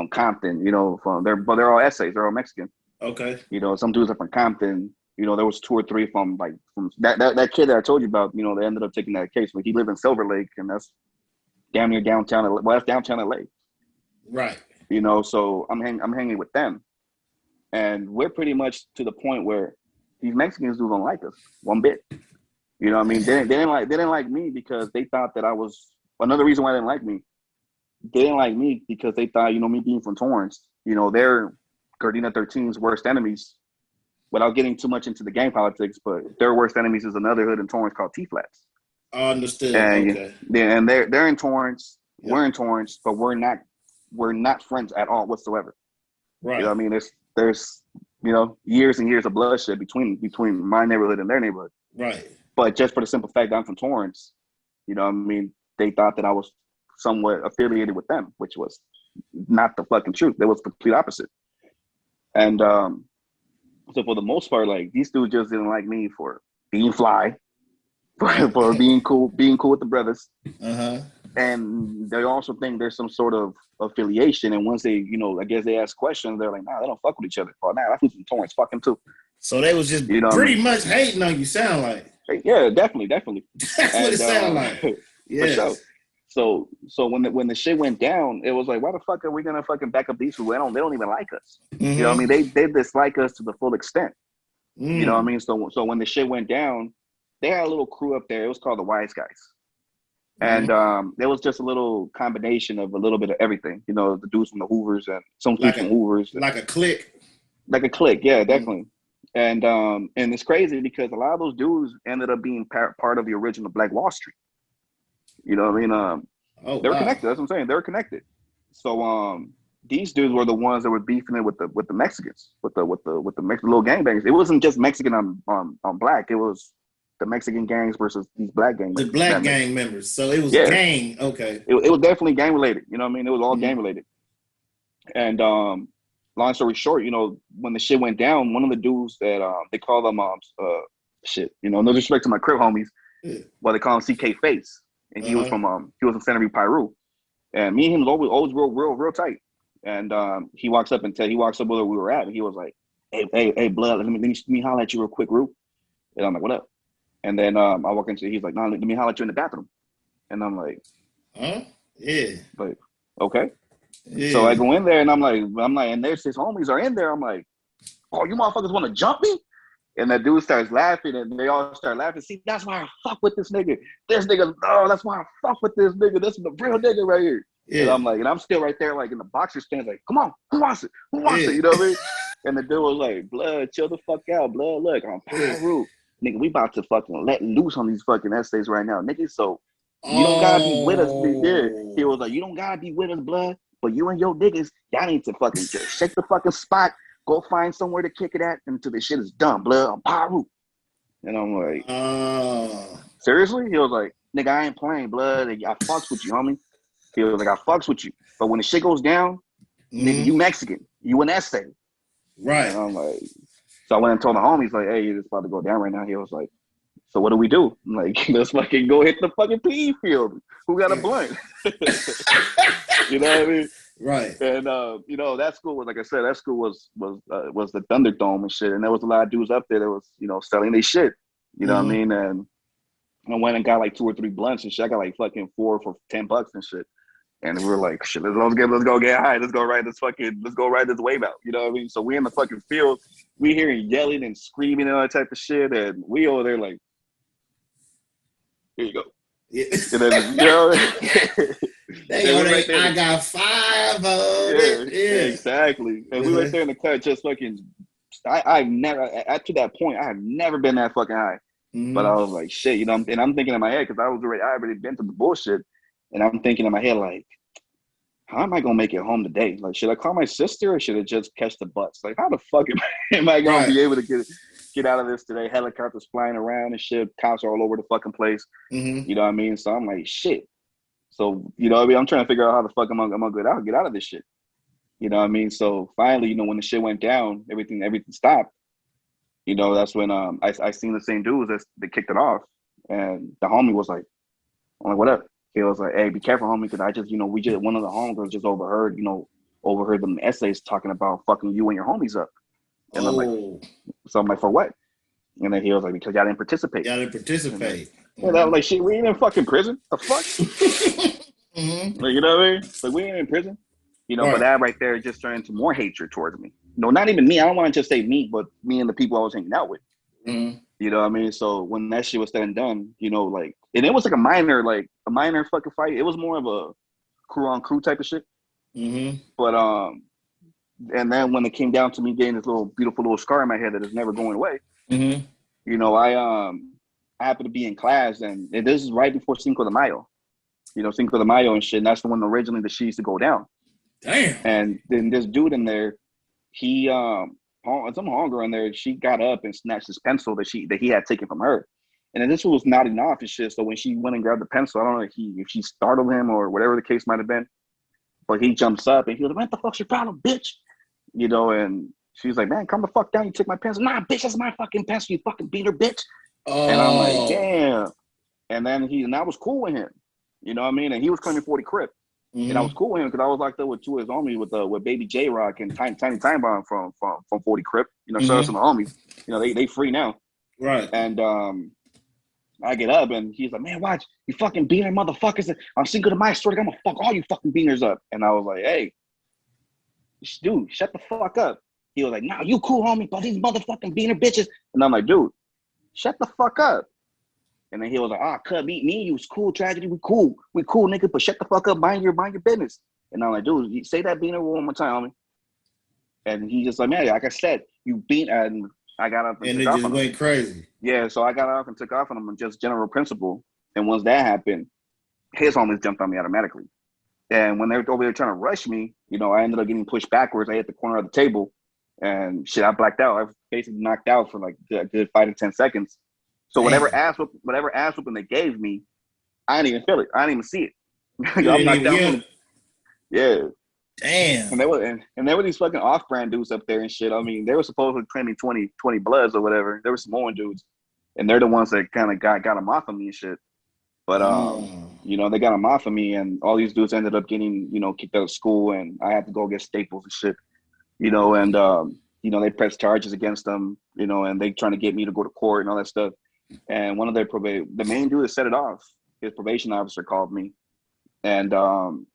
Compton, you know, but they're all essays, they're all Mexican. Okay. You know, some dudes are from Compton. You know, there was two or three from that kid that I told you about. You know, they ended up taking that case, but he lived in Silver Lake, and that's damn near downtown. Well, that's downtown LA. Right. You know, so I'm hanging with them, and we're pretty much to the point where these Mexicans dudes don't like us one bit. You know what I mean? They didn't like me because they thought that I was another reason why they didn't like me. They didn't like me because they thought, you know, me being from Torrance, you know, they're Gardena 13's worst enemies without getting too much into the gang politics, but their worst enemies is another hood in Torrance called T Flats. Understood. And Okay. and they're in Torrance, we're Yep. in Torrance, but we're not friends at all whatsoever. You know Right. what I mean? There's you know, years and years of bloodshed between my neighborhood and their neighborhood. Right. But just for the simple fact that I'm from Torrance, you know what I mean, they thought that I was somewhat affiliated with them, which was not the fucking truth. That was the complete opposite. And so for the most part, like these dudes just didn't like me for being fly, Right. for being cool with the brothers, Uh-huh. and they also think there's some sort of affiliation. And once they, you know, I guess they ask questions, they're like, nah, they don't fuck with each other. Oh, nah, that's from Torrance, fuck him too. So they was just You know what I pretty mean? much hating on you, sound like. Yeah, definitely. That's what it And sound like. for Yes. sure. So when the shit went down, it was like, why the fuck are we gonna fucking back up these people? They don't even like us. You know what I mean? They dislike us to the full extent. You know what I mean? So when the shit went down, they had a little crew up there. It was called the Wise Guys. And there was just a little combination of a little bit of everything. You know, the dudes from the Hoovers and some dudes from Hoovers. Like a clique. Like a clique, yeah, definitely. And it's crazy because a lot of those dudes ended up being part of the original Black Wall Street. You know what I mean? They were connected. That's what I'm saying. They were connected. So these dudes were the ones that were beefing it with the Mexicans, with the Mexican little gangbangers. It wasn't just Mexican on black. It was the Mexican gangs versus these black gang members. The black gang members. So it was gang. Okay. It was definitely gang related. You know what I mean? It was all gang related. And long story short, you know, when the shit went down, one of the dudes that they call them you know, no disrespect to my crib homies, but they call him CK Face. And he was from Centerville, Peru, and me and him was always real tight. And he walks up where we were at, and he was like, "Hey, blood, let me holler at you real quick, Rue." And I'm like, "What up?" And then I walk into, he's like, "No, let me holler at you in the bathroom." And I'm like, "Huh? Yeah." Like, okay. Yeah. So I go in there, and I'm like, and there's his homies are in there. I'm like, "Oh, you motherfuckers want to jump me?" And that dude starts laughing, and they all start laughing. See, that's why I fuck with this nigga. This nigga, that's why I fuck with this nigga. This is the real nigga right here. Yeah. And I'm like, and I'm still right there, like in the boxer stands, like, come on, who wants it? Who wants it? You know what I mean? And the dude was like, blood, chill the fuck out, blood. Look, I'm Peru. Nigga, we about to fucking let loose on these fucking essays right now, nigga. So you don't gotta be with us. Yeah. He was like, you don't gotta be with us, blood. But you and your niggas, y'all need to fucking just shake the fucking spot. Go find somewhere to kick it at until this shit is done, blood. I'm Peru. And I'm like, seriously? He was like, nigga, I ain't playing, blood. I fucks with you, homie. He was like, I fucks with you. But when the shit goes down, nigga, you Mexican. You an essay. Right. And I'm like, so I went and told the homies, like, hey, it's about to go down right now. He was like, so what do we do? I'm like, let's fucking go hit the fucking PE field. Who got a blunt? You know what I mean? Right. And you know, that school was, like I said, that school was the Thunderdome and shit. And there was a lot of dudes up there that was, you know, selling their shit. You know what I mean? And I went and got like 2 or 3 blunts and shit. I got like fucking 4 for $10 and shit. And we were like, shit, let's go get high. Let's go ride this wave out. You know what I mean? So we in the fucking field, we hearing yelling and screaming and all that type of shit. And we over there like, here you go. Yeah. And then, you know, I got 5 of it. Yeah, exactly. And we were there in the cut just fucking, I've never, up to that point, I have never been that fucking high. But I was like, shit, you know, and I'm thinking in my head, because I already been through the bullshit. And I'm thinking in my head, like, how am I going to make it home today? Like, should I call my sister or should I just catch the bus? Like, how the fuck am I going to be able to get out of this today? Helicopters flying around and shit. Cops are all over the fucking place. You know what I mean? So I'm like, shit. So, you know what I mean? I'm trying to figure out how the fuck I'm gonna get out of this shit. You know what I mean? So finally, you know, when the shit went down, everything stopped. You know, that's when I seen the same dudes that kicked it off. And the homie was like, I'm like, what up? He was like, hey, be careful, homie, because I just, you know, one of the homegirls just overheard them essays talking about fucking you and your homies up. And I'm like, for what? And then he was like, because y'all didn't participate. And I was like, shit, we ain't in fucking prison. The fuck? Like, you know what I mean? Like, we ain't in prison. You know, but that right there just turned into more hatred towards me. No, not even me. I don't want to just say me, but me and the people I was hanging out with. You know what I mean? So when that shit was said and done, you know, like, and it was like a minor fucking fight. It was more of a crew on crew type of shit. But and then when it came down to me getting this beautiful little scar in my head that is never going away, you know, I happened to be in class, and this is right before Cinco de Mayo. You know, Cinco de Mayo and shit. And that's the one originally the shit used to go down. Damn. And then this dude in there, he some homegirl in there, she got up and snatched his pencil that he had taken from her. And then this one was nodding off and shit. So when she went and grabbed the pencil, I don't know if she startled him or whatever the case might have been. But he jumps up and he was like, what the fuck's your problem, bitch? You know, and she's like, man, calm the fuck down. You took my pencil. Nah, bitch, that's my fucking pencil. You fucking beat her, bitch. And I'm like, damn. And then I was cool with him. You know what I mean? And he was claiming 40 Crip. And I was cool with him because I was locked up with 2 of his homies with Baby J Rock and Tiny Time Bomb from 40 Crip. You know, shout out to the homies. You know, they free now. Right. And I get up and he's like, man, watch, you fucking beaner motherfuckers. I'm single to my story. I'm gonna fuck all you fucking beaners up. And I was like, hey, dude, shut the fuck up. He was like, nah, you cool, homie, but these motherfucking beaner bitches. And I'm like, dude, shut the fuck up. And then he was like, cuz, me and you was cool, tragedy, we cool, nigga, but shut the fuck up, mind your business. And I'm like, dude, say that beaner one more time, homie. And he just like, man, like I said, you beat, and I got up and it just went crazy. Yeah, so I got off and took off on him and just general principle. And once that happened, his homies jumped on me automatically. And when they were over there trying to rush me, you know, I ended up getting pushed backwards. I hit the corner of the table and shit, I blacked out. I was basically knocked out for like a good 5 to 10 seconds. So whatever ass whooping they gave me, I didn't even feel it. I didn't even see it. I'm knocked out. Yeah. Damn. And there were these fucking off-brand dudes up there and shit. I mean, they were supposedly claiming 20 Bloods or whatever. There were Samoan dudes, and they're the ones that kind of got them off of me and shit. But you know, they got them off of me, and all these dudes ended up getting, you know, kicked out of school, and I had to go get staples and shit. You know, and you know, they pressed charges against them. You know, and they trying to get me to go to court and all that stuff. And one of their the main dude that set it off, his probation officer called me. And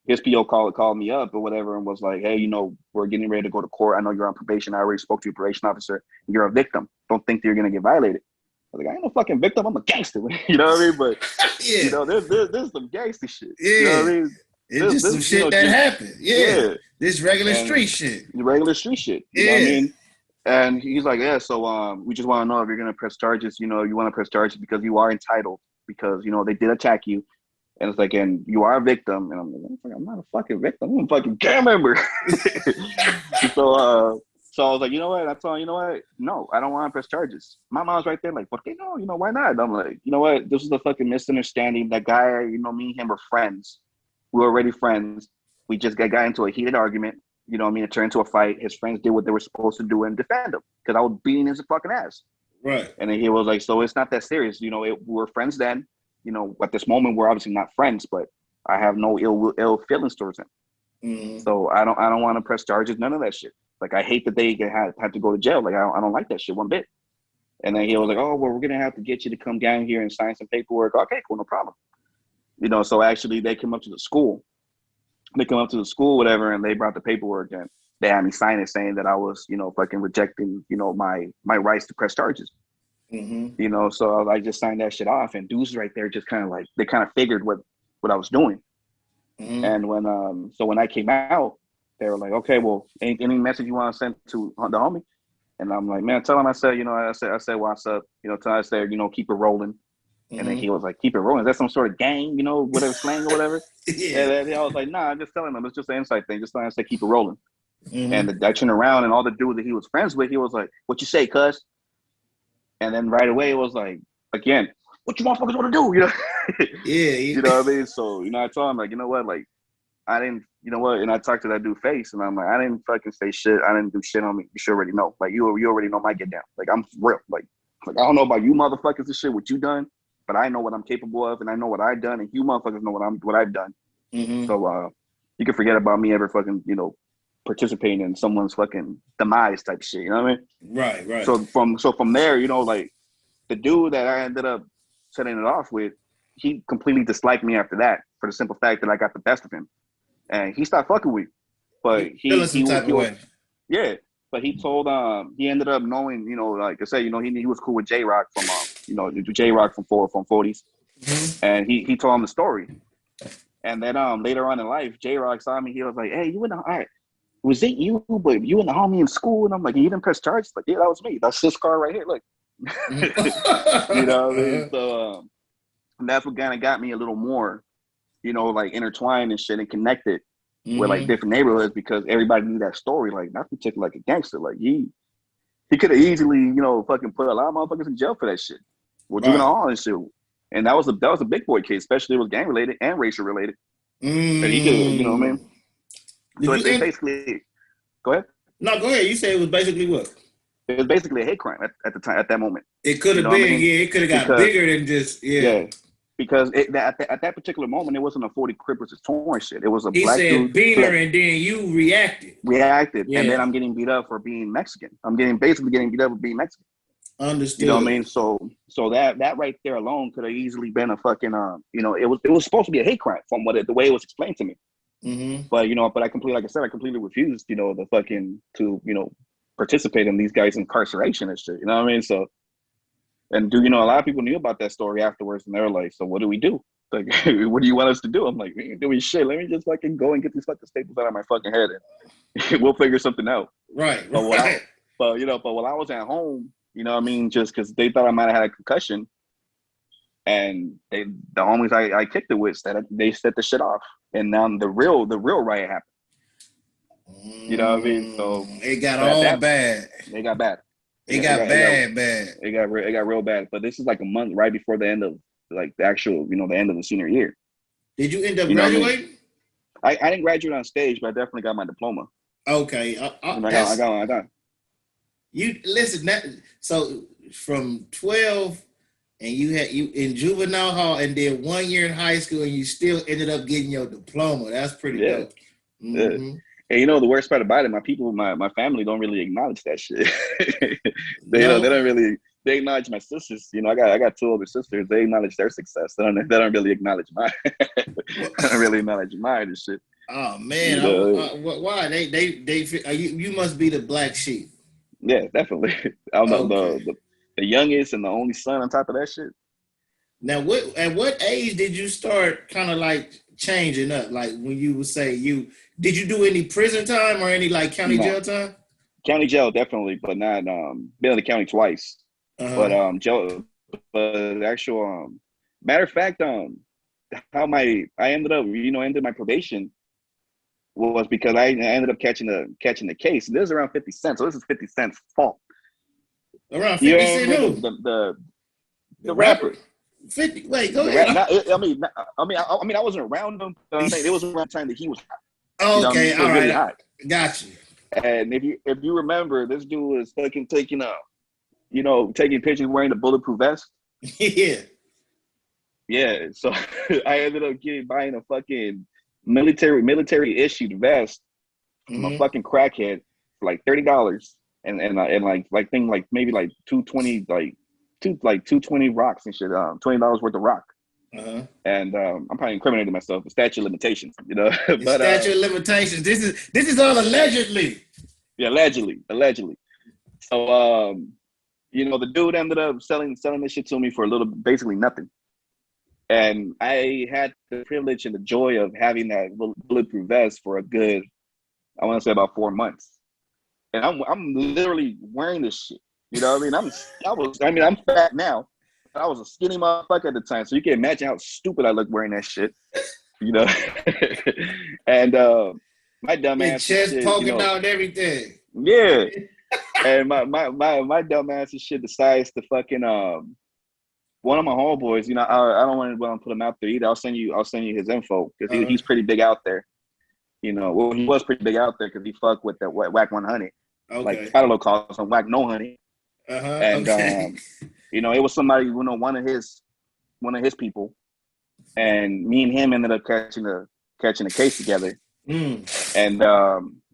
his PO called me up or whatever and was like, hey, you know, we're getting ready to go to court. I know you're on probation. I already spoke to your probation officer. You're a victim. Don't think that you're going to get violated. I was like, I ain't no fucking victim. I'm a gangster. You know what I mean? But, yeah. You know, there's some gangster shit. Yeah. You know what I mean? It's just some shit that happened. Yeah. This regular street shit. Regular street shit. You know what I mean? And he's like, yeah, so we just want to know if you're going to press charges. You know, you want to press charges because you are entitled because, you know, they did attack you. And it's like, and you are a victim. And I'm like, I'm not a fucking victim. I'm a fucking gang member. So I was like, you know what? I told him, you know what? No, I don't want to press charges. My mom's right there like, okay, no, you know, why not? And I'm like, you know what? This is a fucking misunderstanding. That guy, you know, me and him were friends. We were already friends. We just got into a heated argument. You know what I mean? It turned into a fight. His friends did what they were supposed to do and defend him because I was beating his fucking ass. Right. And then he was like, so it's not that serious. You know, we were friends then. You know, at this moment, we're obviously not friends, but I have no ill feelings towards him. Mm-hmm. So I don't want to press charges, none of that shit. Like, I hate that they have to go to jail. Like, I don't like that shit one bit. And then he was like, oh, well, we're going to have to get you to come down here and sign some paperwork. Okay, cool, no problem. You know, so actually they came up to the school. Whatever, and they brought the paperwork and they had me sign it saying that I was, you know, fucking rejecting, you know, my rights to press charges. Mm-hmm. You know, so I just signed that shit off, and dudes right there just kind of like, they kind of figured what I was doing. Mm-hmm. And when I came out, they were like, okay, well, any message you want to send to the homie? And I'm like, man, tell him I said, you know, I said, what's up? You know, tell him I said, you know, keep it rolling. Mm-hmm. And then he was like, keep it rolling. Is that some sort of gang, you know, whatever slang or whatever? Yeah. And then I was like, nah, I'm just telling him. It's just an inside thing. Just telling him I said, keep it rolling. Mm-hmm. And I turned around, and all the dude that he was friends with, he was like, what you say, cuz? And then right away, it was like, again, what you motherfuckers want to do? You know? Yeah. You know what I mean? So, you know, I told him, like, you know what? Like, I didn't, you know what? And I talked to that dude face, and I'm like, I didn't fucking say shit. I didn't do shit on me. You should already know. Like, you already know my get down. Like, I'm real. Like, I don't know about you motherfuckers and shit, what you done, but I know what I'm capable of, and I know what I've done, and you motherfuckers know what I've done. Mm-hmm. So, you can forget about me ever fucking, you know, participating in someone's fucking demise type shit. You know what I mean? Right. So from there, you know, like, the dude that I ended up setting it off with, he completely disliked me after that for the simple fact that I got the best of him, and he stopped fucking with me. But he was, yeah. But he told he ended up knowing, you know, like I said, you know, he was cool with J-Rock from you know, J-Rock from 40s, mm-hmm. And he told him the story, and then later on in life, J-Rock saw me. He was like, hey, you in the all right? Was it you? But you and the homie in school? And I'm like, you didn't press charges? Like, yeah, that was me. That's this car right here. Look. You know what I mean? So that's what kind of got me a little more, you know, like intertwined and shit and connected mm-hmm. with like different neighborhoods because everybody knew that story. Like, not particularly like a gangster. Like, he could have easily, you know, fucking put a lot of motherfuckers in jail for that shit. Or juvenile hall and shit. And that was a big boy case, especially it was gang related and racial related. Mm. But he could, you know what I mean? So it's basically, go ahead. No, go ahead. You say it was basically what? It was basically a hate crime at the time, at that moment. It could have been, I mean? Yeah. It could have got bigger than just, yeah. Because at that particular moment, it wasn't a 40 Crip versus Torrance shit. It was a he black dude. He said Beaner, and then you reacted. And then I'm getting beat up for being Mexican. I'm basically getting beat up for being Mexican. Understood. You know what I mean? So that right there alone could have easily been a fucking it was supposed to be a hate crime from the way it was explained to me. Mm-hmm. But I completely, like I said, I completely refused, the fucking to participate in these guys' incarceration and shit. You know what I mean? So, and a lot of people knew about that story afterwards, and they were like, "So what do we do? Like, what do you want us to do?" I'm like, "We ain't doing shit. Let me just fucking go and get these fucking staples out of my fucking head, and we'll figure something out." Right. But while I was at home, you know what I mean, just because they thought I might have had a concussion, and the homies I kicked it with they set the shit off, and now the real riot happened. You know what I mean? So it got all bad. It got bad. It got bad. It got real bad. But this is like a month right before the end of like the actual, the end of the senior year. Did you end up graduating? I didn't graduate on stage, but I definitely got my diploma. Okay, I got. You listen. So from 12, and you in juvenile hall, and then 1 year in high school, and you still ended up getting your diploma. That's pretty dope. Mm-hmm. And the worst part about it, my family don't really acknowledge that shit. They don't really. They acknowledge my sisters. I got two older sisters. They acknowledge their success. They don't really acknowledge mine. They don't really acknowledge mine and shit. Oh man, why they you must be the black sheep. Yeah, definitely. I'm the youngest and the only son on top of that shit. Now, at what age did you start kind of like changing up? Like when you would say did you do any prison time or any like county jail time? County jail definitely, but not been in the county twice. Uh-huh. But actual matter of fact, how I ended up ended my probation was because I ended up catching the case. This is around 50 Cent, so this is 50 Cent's fault. Around 50 Cent who? The rapper. 50. Wait, go ahead. I wasn't around him. I'm saying it was around the time that he was hot. Oh, okay, all right. Really hot. Got you. And if you remember, this dude was fucking taking pictures wearing a bulletproof vest. Yeah. Yeah. So I ended up buying a fucking military issued vest from a fucking crackhead for like $30, and like thing like maybe like 220 220 rocks and shit. $20 worth of rock. Uh-huh. And I'm probably incriminating myself. The statute of limitations, but statute of limitations. This is all allegedly. Yeah, allegedly. So the dude ended up selling this shit to me for basically nothing. And I had the privilege and the joy of having that bulletproof vest for a good, I want to say about 4 months. And I'm literally wearing this shit. You know what I mean? I'm fat now. I was a skinny motherfucker at the time, so you can imagine how stupid I look wearing that shit. And my dumb ass chest shit, poking out and everything. Yeah. And my dumb ass and shit decides to fucking one of my homeboys, I don't want to put him out there either. I'll send you his info because he's pretty big out there. He was pretty big out there because he fucked with that Whack 100. Okay. Like Fadalo calls him Whack No Honey. Uh-huh. And it was somebody, one of his people, and me and him ended up catching a case together. And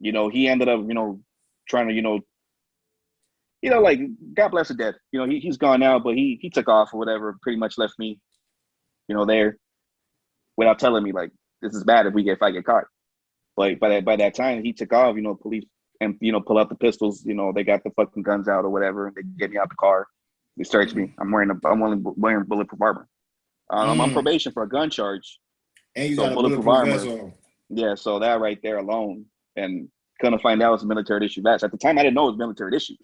he ended up trying to like, God bless the dead. He's gone now, but he took off or whatever. Pretty much left me, there, without telling me like this is bad if I get caught. But by that time he took off. Police and pull out the pistols. They got the fucking guns out or whatever. They get me out the car. They search me. I'm wearing bulletproof armor. I'm on probation for a gun charge. And you got a bulletproof vest on. Yeah, so that right there alone, and couldn't find out it was a military issue vest. At the time, I didn't know it was military issue.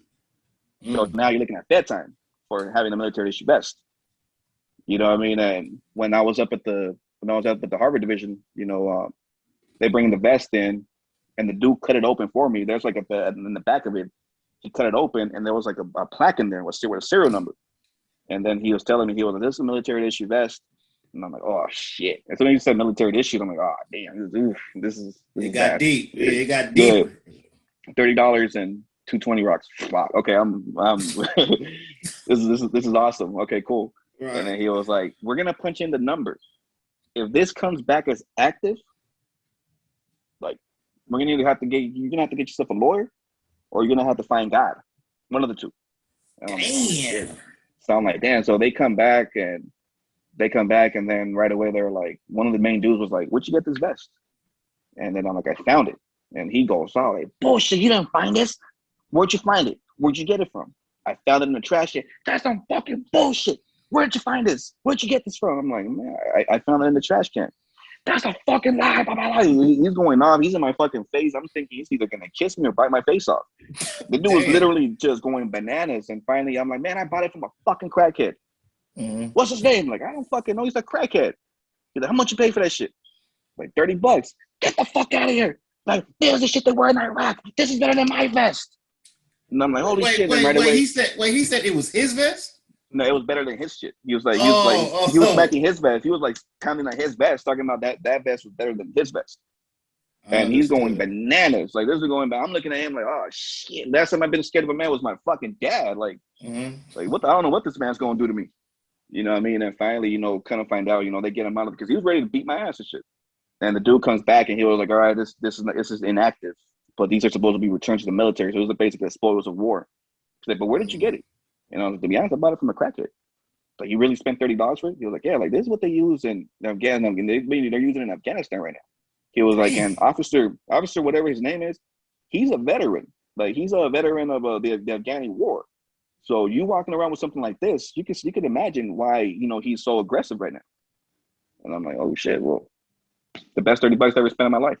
So now you're looking at that time for having a military issue vest. You know what I mean? And when I was up at the Harvard division, they bring the vest in, and the dude cut it open for me. There's like in the back of it, he cut it open, and there was like a plaque in there with a serial number. And then he was telling me, this is a military issue vest. And I'm like, oh shit. And so when he said military issue, I'm like, oh damn, this is it got bad. deep. It got deeper. $30 and 220 rocks. Wow. Okay, I'm this is awesome. Okay, cool. Right. And then he was like, we're gonna punch in the numbers. If this comes back as active, like you're gonna have to get yourself a lawyer, or you're gonna have to find God. One of the two. And I'm like, oh, shit. Damn. So I'm like, damn. So they come back and then right away they're like, one of the main dudes was like, where'd you get this vest? And then I'm like, I found it. And he goes, oh, like, bullshit, you didn't find this? Where'd you find it? Where'd you get it from? I found it in the trash can. That's some fucking bullshit. Where'd you find this? Where'd you get this from? I'm like, man, I found it in the trash can. That's a fucking lie. Blah, blah, blah. He's going off. He's in my fucking face. I'm thinking he's either going to kiss me or bite my face off. The dude was literally just going bananas. And finally, I'm like, man, I bought it from a fucking crackhead. Mm-hmm. What's his name? Like, I don't fucking know. He's a crackhead. He's like, how much you pay for that shit? Like, $30. Get the fuck out of here. Like, there's the shit they wear in Iraq. This is better than my vest. And I'm like, holy shit. And right away, he said it was his vest? No, it was better than his shit. He was smacking his vest. He was like counting on his vest, talking about that vest was better than his vest. And he's going bananas. Like, this is going back. I'm looking at him like, oh shit. Last time I've been scared of a man was my fucking dad. Like, like what I don't know what this man's gonna do to me. You know what I mean? And finally, you know, kind of find out, you know, they get him out of it because he was ready to beat my ass and shit. And the dude comes back and he was like, all right, this is inactive, but these are supposed to be returned to the military. So it was basically the spoils of war. He's like, but where did you get it? And I was like, to be honest, I bought it from a crackhead. Like, you really spent $30 for it? He was like, yeah, like this is what they use in Afghanistan. They're using it in Afghanistan right now. He was like, and officer, whatever his name is, he's a veteran. Like, he's a veteran of the Afghani war. So you walking around with something like this, you can imagine why, you know, he's so aggressive right now. And I'm like, oh shit, well, the best $30 I ever spent in my life.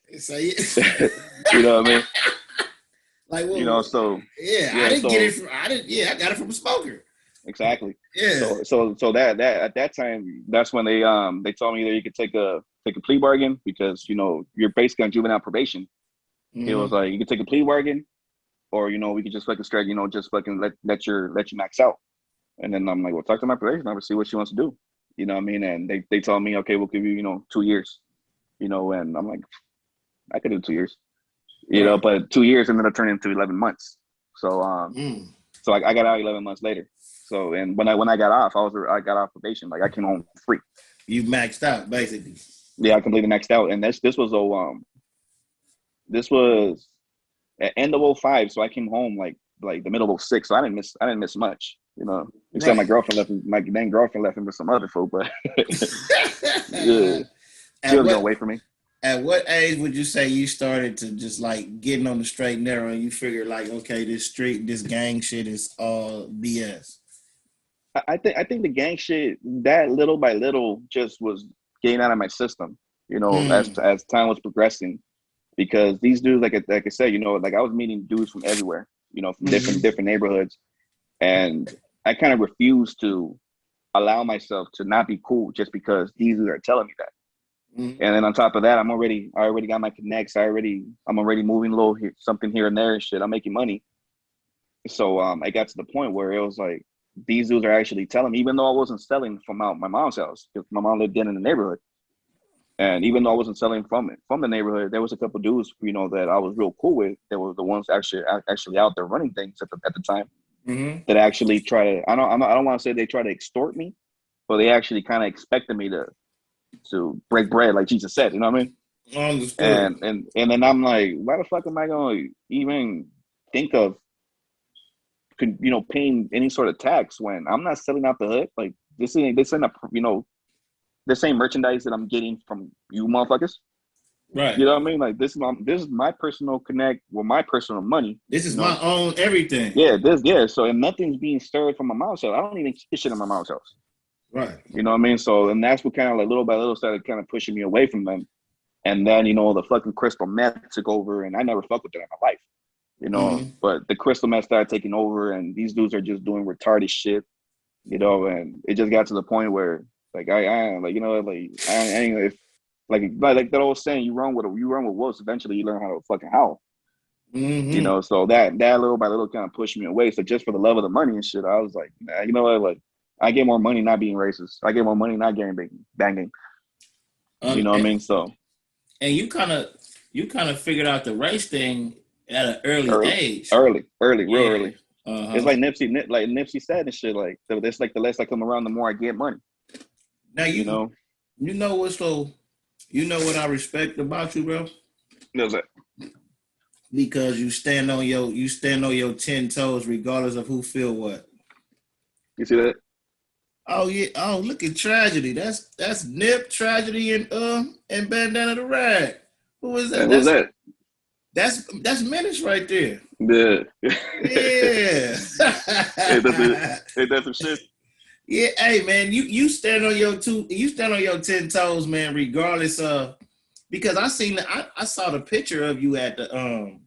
You know what I mean? Like, well, you know, so yeah, I didn't get it from. I got it from a smoker. Exactly. Yeah. So that at that time, that's when they told me that you could take a plea bargain because, you know, you're basically on juvenile probation. Mm-hmm. It was like you could take a plea bargain, or, you know, we could just fucking straight, you know, just fucking let you max out. And then I'm like, well, talk to my probation officer, see what she wants to do. You know what I mean? And they told me, okay, we'll give you, you know, 2 years. You know, and I'm like, I could do 2 years. You know, but 2 years and then it turned into 11 months. So so I got out 11 months later. So, and when I got off, I got off probation. Like, I came home free. You maxed out basically. Yeah, I completely maxed out. And this was at end of 05. So I came home like the middle of 06. So I didn't miss much, you know, except my girlfriend left me, my then girlfriend left me with some other folk, but yeah. She was gonna wait for me. At what age would you say you started to just like getting on the straight and narrow and you figured like, okay, this gang shit is all BS? I think the gang shit, that little by little just was getting out of my system, you know, as time was progressing, because these dudes, like I said, you know, like I was meeting dudes from everywhere, you know, from different neighborhoods, and I kind of refused to allow myself to not be cool just because these dudes are telling me that. And then on top of that, I already got my connects. I'm already moving a little something here and there and shit. I'm making money. So I got to the point where it was like, these dudes are actually telling me, even though I wasn't selling from my mom's house, because my mom lived in the neighborhood. And even though I wasn't selling from the neighborhood, there was a couple of dudes, you know, that I was real cool with. They were the ones actually out there running things at the time. That actually try to, I don't want to say they try to extort me, but they actually kind of expected me to break bread, like Jesus said, you know what I mean? And then I'm like, why the fuck am I going to even think of, you know, paying any sort of tax when I'm not selling out the hood? Like, this ain't you know, this ain't merchandise that I'm getting from you motherfuckers, right? You know what I mean? Like, this is my personal connect with my personal money. This is my own everything. Yeah. So, and nothing's being stirred from my mom's house. I don't even keep shit in my mom's house. Right. You know what I mean? So, and that's what kind of like little by little started kind of pushing me away from them. And then, you know, the fucking crystal meth took over, and I never fucked with them in my life, you know, but the crystal meth started taking over, and these dudes are just doing retarded shit, you know, and it just got to the point where like, I like, you know, like, I ain't, if like that old saying, you run with wolves, eventually you learn how to fucking howl. You know, so that little by little kind of pushed me away. So just for the love of the money and shit, I was like, nah, you know what, like, I get more money not being racist. I get more money not getting banging. You know what I mean? So, and you kind of figured out the race thing at an early age. Real early. It's like Nipsey said and shit. Like, it's like the less I come around, the more I get money. Now you know what I respect about you, bro? What's that? Because you stand on your 10 toes regardless of who feel what. You see that? Oh yeah. Oh, look at Tragedy. That's Nip, Tragedy, and Bandana the Rag. Who is that? And who's that? That's Menace right there. Yeah. Yeah. Ain't that some shit? Yeah, hey man, you stand on your 10 toes, man, regardless of because I saw the picture of you at the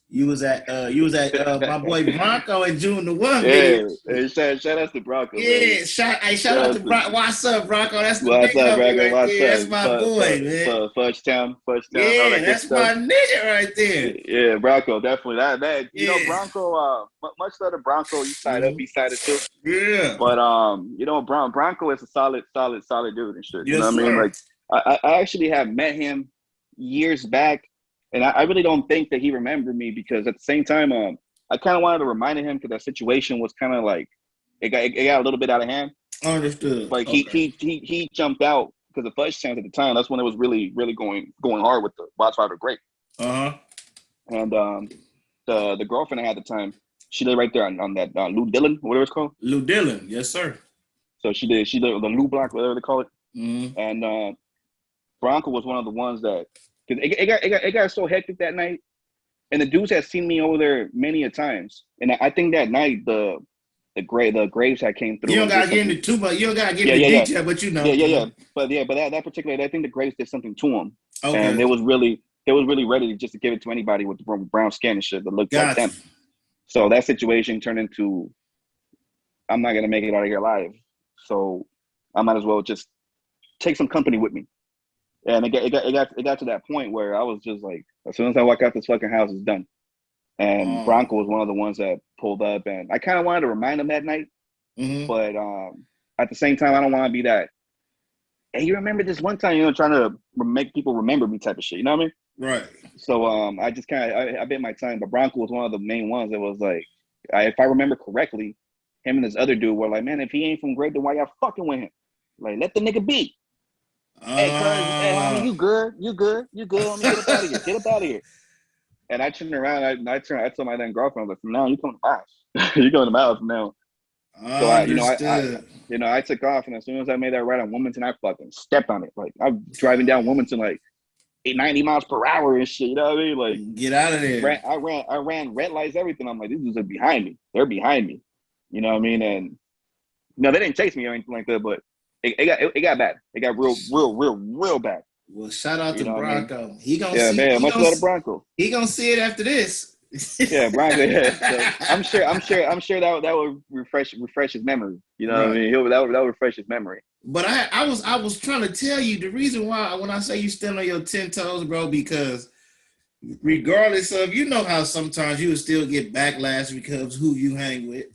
you was at my boy Bronco in June the One video. Yeah. Hey, shout out to Bronco, man. Yeah, shout Shout out out to to Bronco. What's up, Bronco? That's the what's big up, homie Bronco? right What's there. That's up? my boy, man. Fudge Town, all Yeah, that good that's stuff. my nigga right there. Yeah, Bronco, definitely. That Yeah. Bronco, much love to Bronco, East Side too. Yeah. But Bronco is a solid dude and shit. You know Yes, what I mean? sir. Like I actually have met him years back, and I really don't think that he remembered me because at the same time, I kind of wanted to remind him because that situation was kind of like it got a little bit out of hand. Understood. Like Okay. he jumped out because the Fudge Towns at the time. That's when it was really going hard with the Watch Rider Great. Uh-huh. And the girlfriend I had at the time, she lived right there on that Lou Dillon, whatever it's called. Lou Dillon, yes, sir. So she lived the Lou block, whatever they call it. Mm-hmm. And Bronco was one of the ones that because it got so hectic that night, and the dudes had seen me over there many a times, and I think that night the Graves had came You through don't and did gotta get something. into too much. You don't gotta get Yeah, into yeah, yeah, detail, but you yeah, know. yeah, yeah. But that particular, I think the Graves did something to him, and Okay. they was really ready to just to give it to anybody with the brown skin and shit that looked like Got you. them. So that situation turned into I'm not gonna make it out of here alive, so I might as well just take some company with me. And it got to that point where I was just like, as soon as I walk out this fucking house, it's done. And Bronco was one of the ones that pulled up, and I kind of wanted to remind him that night, Mm-hmm. but at the same time, I don't want to be that. Hey, you remember this one time? Trying to make people remember me type of shit. You know what I mean? Right. So I just kind of I bit my time. But Bronco was one of the main ones that was like, if I remember correctly, him and this other dude were like, man, if he ain't from Great, then why y'all fucking with him? Like, let the nigga be. Hey, cuz, hey, homie, you good, homie, get up out of here, And I turned around, I told my then girlfriend, like, from now, you come to my house. You come to my house from now. So Understood. I took off, and as soon as I made that right on Wilmington, I fucking stepped on it. Like, I'm driving down Wilmington like 90 miles per hour and shit. You know what I mean? Like, Get out of there. I ran red lights, everything. I'm like, these dudes are behind me. They're behind me. You know what I mean? And no, they didn't chase me or anything like that, but it got bad. It got real bad. Well, shout out You to know what I mean? Bronco. He gonna Yeah, see. man. Much love to Bronco. He gonna see it after this. Yeah, Bronco. Yeah. So I'm sure that would refresh his memory. You know what I Right. mean? That would refresh his memory. But I was trying to tell you the reason why when I say you stand on your 10 toes, bro, because regardless of how sometimes you will still get backlash because who you hang with.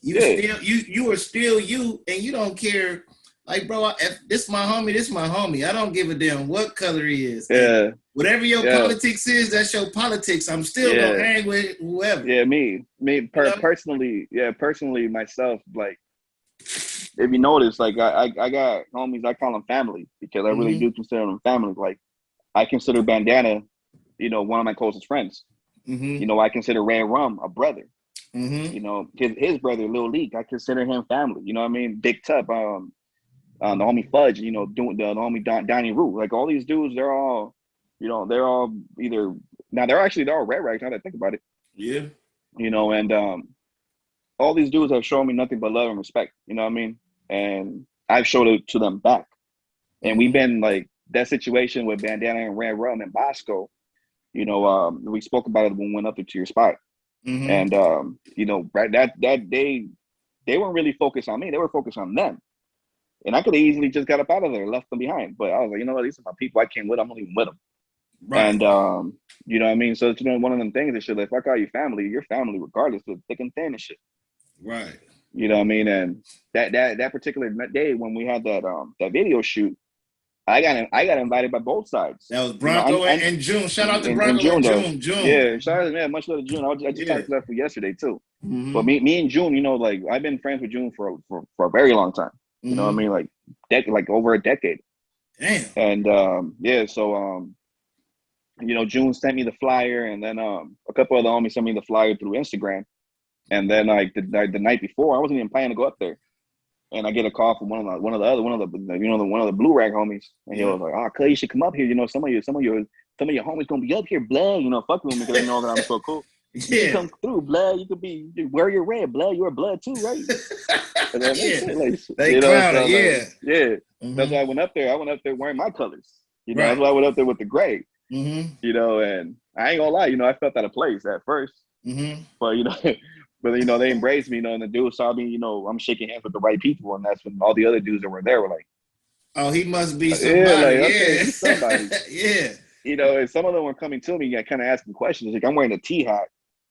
You are still you and you don't care. Like, bro, if this my homie. I don't give a damn what color he is. Yeah. And whatever your politics is, that's your politics. I'm still gonna hang with whoever. Yeah, personally myself, like if you notice, like I got homies, I call them family because I really do consider them family. Like I consider Bandana, one of my closest friends. Mm-hmm. I consider Red Rum a brother. Mm-hmm. His brother Lil Leak, I consider him family. You know what I mean? Big Tub, the homie Fudge, doing the homie Donnie Roo. Like all these dudes, they're all either now they're all red rags. Now that I think about it, Yeah. And all these dudes have shown me nothing but love and respect. You know what I mean? And I've showed it to them back. And we've been like that situation with Bandana and Red Rum and Bosco. We spoke about it when we went up there to your spot. Mm-hmm. And right that they weren't really focused on me. They were focused on them. And I could have easily just got up out of there, left them behind. But I was like, you know what? These are my people. I came with them. I'm leaving with them. Right. And you know what I mean? So it's one of them things that shit. Like, if I call you family, you're family regardless of thick and thin and shit. Right. You know what I mean? And that particular day when we had that video shoot, I got invited by both sides. That was Bronco and June. Shout out to Bronco and June. Yeah, shout out, man. Much love to June. I just talked to that for yesterday too. Mm-hmm. But me and June, like I've been friends with June for a very long time. You know what I mean? Like over a decade. Damn. And so June sent me the flyer, and then a couple of the homies sent me the flyer through Instagram. And then like the night before, I wasn't even planning to go up there. And I get a call from one of the blue rag homies, and he was like, "Oh, cuz you should come up here. You know, some of your homies gonna be up here, blood. You know, fucking with me because they know that I'm so cool. You should come through, blood. You wear your red, blood. You're a blood too, right?" And then they clouded, That's why I went up there. I went up there wearing my colors. You know, right. that's why I went up there with the gray. Mm-hmm. You know, and I ain't gonna lie. You know, I felt out of place at first, but you know. But you know, they embraced me, you know, and the dude saw me, you know, I'm shaking hands with the right people, and that's when all the other dudes that were there were like, "Oh, he must be somebody." Yeah, like, okay, he's somebody. Yeah. You know, and some of them were coming to me, kind of asking questions. Like, I'm wearing a T hat,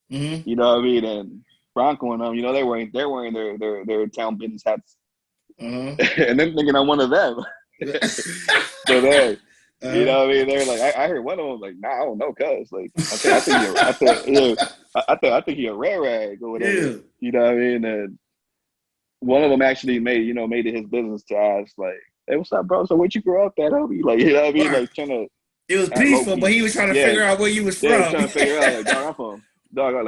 you know what I mean? And Bronco and them, you know, they're wearing their town business hats, and them thinking I'm one of them. So they, you know what I mean? They're like, I heard one of them like, "Nah, I don't know, cuz like, okay, I think you're a rare rag or whatever." Yeah. You know what I mean? And one of them actually made it his business to ask like, "Hey, what's up, bro? So where'd you grow up at, homie?" Like, you know what I mean? Right. Like trying to. It was peaceful, but he was trying to figure out where you was from. Yeah, trying to figure out like,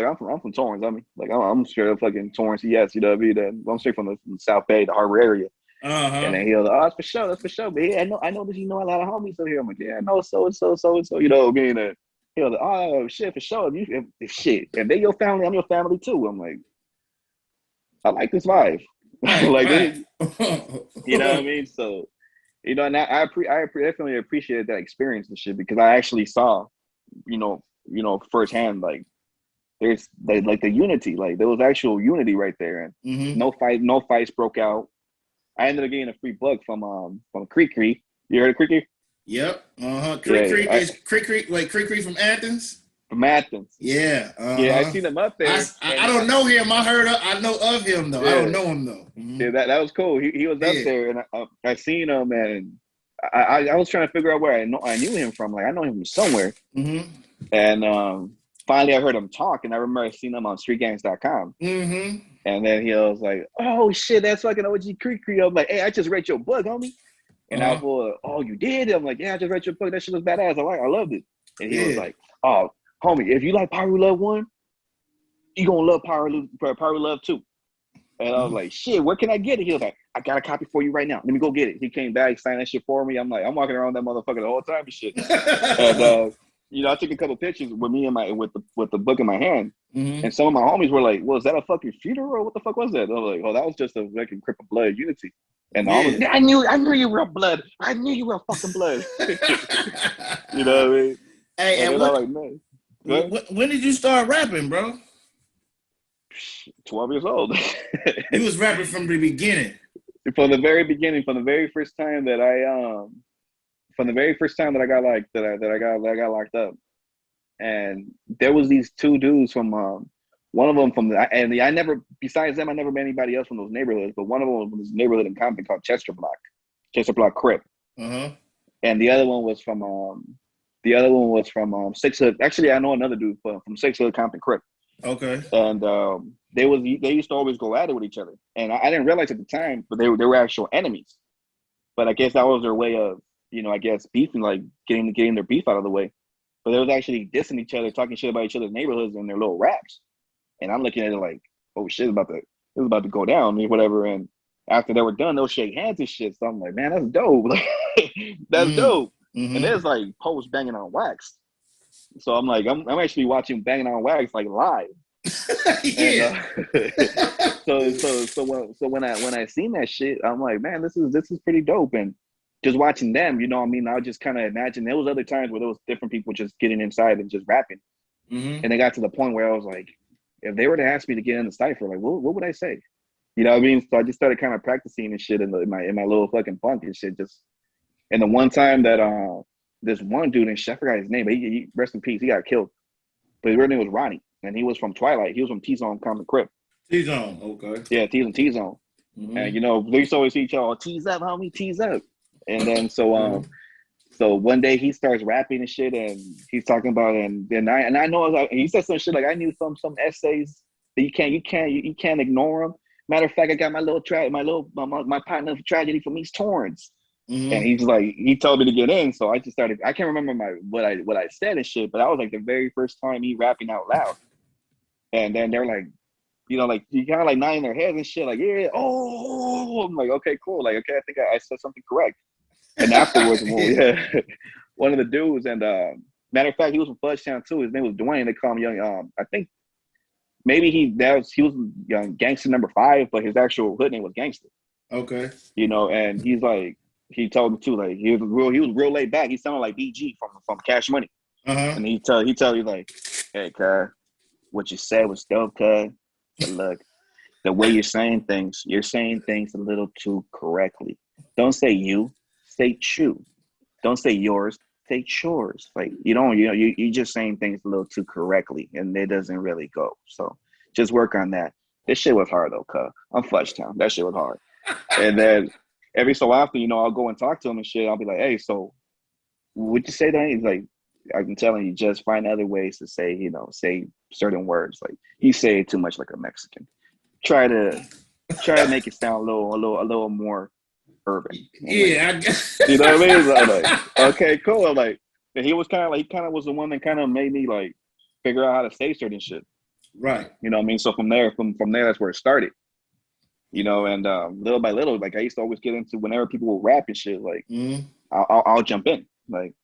I'm from Torrance. I mean, like I'm straight up fucking Torrance. Yes, you know what I mean? I'm straight from the South Bay, the Harbor area. And then he was like, "Oh, that's for sure. But yeah, I know that you know a lot of homies over here." I'm like, "Yeah, I know so and so. You know what I mean?" And he was like, "Oh shit, for sure. If they your family, I'm your family too." I'm like, I like this vibe. Like right. You know what I mean? So, you know, and I definitely appreciated that experience and shit because I actually saw, you know, firsthand like there's like the unity, like there was actual unity right there, and no fights broke out. I ended up getting a free book from Creek Creek. You heard of Creek Creek? Yep. Creek is Creek Creek. Wait, Creek Creek from Athens. From Athens. Yeah. Yeah, I seen him up there. I don't know him. I know of him though. Yeah. I don't know him though. Yeah, that was cool. He was up there, and I seen him, and I was trying to figure out where I knew him from. Like I know him from somewhere. And finally, I heard him talk, and I remember seeing him on StreetGangs.com. And then he was like, "Oh shit, that's fucking OG Creek Creek." I'm like, "Hey, I just read your book, homie." And I was like, "Oh, you did?" I'm like, "Yeah, I just read your book. That shit was badass. I loved it." And he was like, "Oh, homie, if you like Power Love 1, you gonna love Power Love 2. And I was like, "Shit, where can I get it?" He was like, "I got a copy for you right now. Let me go get it." He came back, signed that shit for me. I'm like, I'm walking around that motherfucker the whole time and shit. And you know, I took a couple pictures with me and with the book in my hand. And some of my homies were like, "Was that a fucking funeral? What the fuck was that?" And I was like, "Oh, that was just a fucking Crip of Blood unity." And the homies, "I knew you were blood. I knew you were fucking blood." You know what I mean? Hey, and what, like, man, when did you start rapping, bro? 12 years old. You was rapping from the beginning. From the very beginning, from the very first time that I got locked up. And there was these two dudes from one of them I never, besides them, I never met anybody else from those neighborhoods, but one of them was from this neighborhood in Compton called Chester Block Crip. And the other one was from 6 Hood. Actually, I know another dude from 6 Hood Compton Crip. Okay. And they used to always go at it with each other. And I didn't realize at the time, but they were actual enemies. But I guess that was their way of, you know, I guess beefing, like getting their beef out of the way. But they was actually dissing each other, talking shit about each other's neighborhoods and their little raps. And I'm looking at it like, oh shit, this is about to go down or whatever. And after they were done, they'll shake hands and shit. So I'm like, man, that's dope. That's dope. And there's like posts banging on wax. So I'm like, I'm actually watching banging on wax like live. Yeah. And, so when I seen that shit, I'm like, man, this is pretty dope. And just watching them, you know what I mean? I just kind of imagine there was other times where there was different people just getting inside and just rapping. And they got to the point where I was like, if they were to ask me to get in the cipher, like, what would I say? You know what I mean? So I just started kind of practicing and shit in my little fucking funk and shit. Just, and the one time that this one dude, and I forgot his name, but he rest in peace, he got killed. But his real name was Ronnie, and he was from Twilight. He was from T-Zone Common Crip. T-Zone, okay. Yeah, T-Zone. And you know, they used to always see each other, tease up, homie, tease up. And then so one day he starts rapping and shit, and he's talking about and I know he said some shit like, I knew some essays that you can't ignore them. Matter of fact, I got my partner of tragedy from East Torrance. And he's like, he told me to get in, so I just started. I can't remember what I said and shit, but that was like the very first time he rapping out loud. And then they're like, like you kind of like nodding their heads and shit, like yeah, oh, I'm like okay, cool, like okay, I think I said something correct. And afterwards, well, yeah, one of the dudes, and matter of fact, he was from Fudgetown too. His name was Dwayne. They call him Young. I think maybe he was Young Gangster number 5, but his actual hood name was Gangster. Okay. And he's like, he told me too, like he was real laid back. He sounded like BG from Cash Money. And he tell you like, hey, cuz, what you said was dope, cuz. But look, the way you're saying things a little too correctly. Don't say you, say chew. Don't say yours, say chores. Like you're just saying things a little too correctly, and it doesn't really go. So just work on that. This shit was hard though, cuz. I'm Fudgetown. That shit was hard. And then every so often, I'll go and talk to him and shit. I'll be like, hey, so would you say that? He's like, I'm telling you, just find other ways to say, say certain words. Like you say it too much like a Mexican. Try to make it sound a little more urban. Yeah, like, you know what I mean? So I'm like, okay, cool. I'm like, and he was kind of was the one that kind of made me like figure out how to say certain shit. right. You know what I mean? So from there, that's where it started. And little by little, like I used to always get into whenever people would rap and shit, like I'll jump in, like.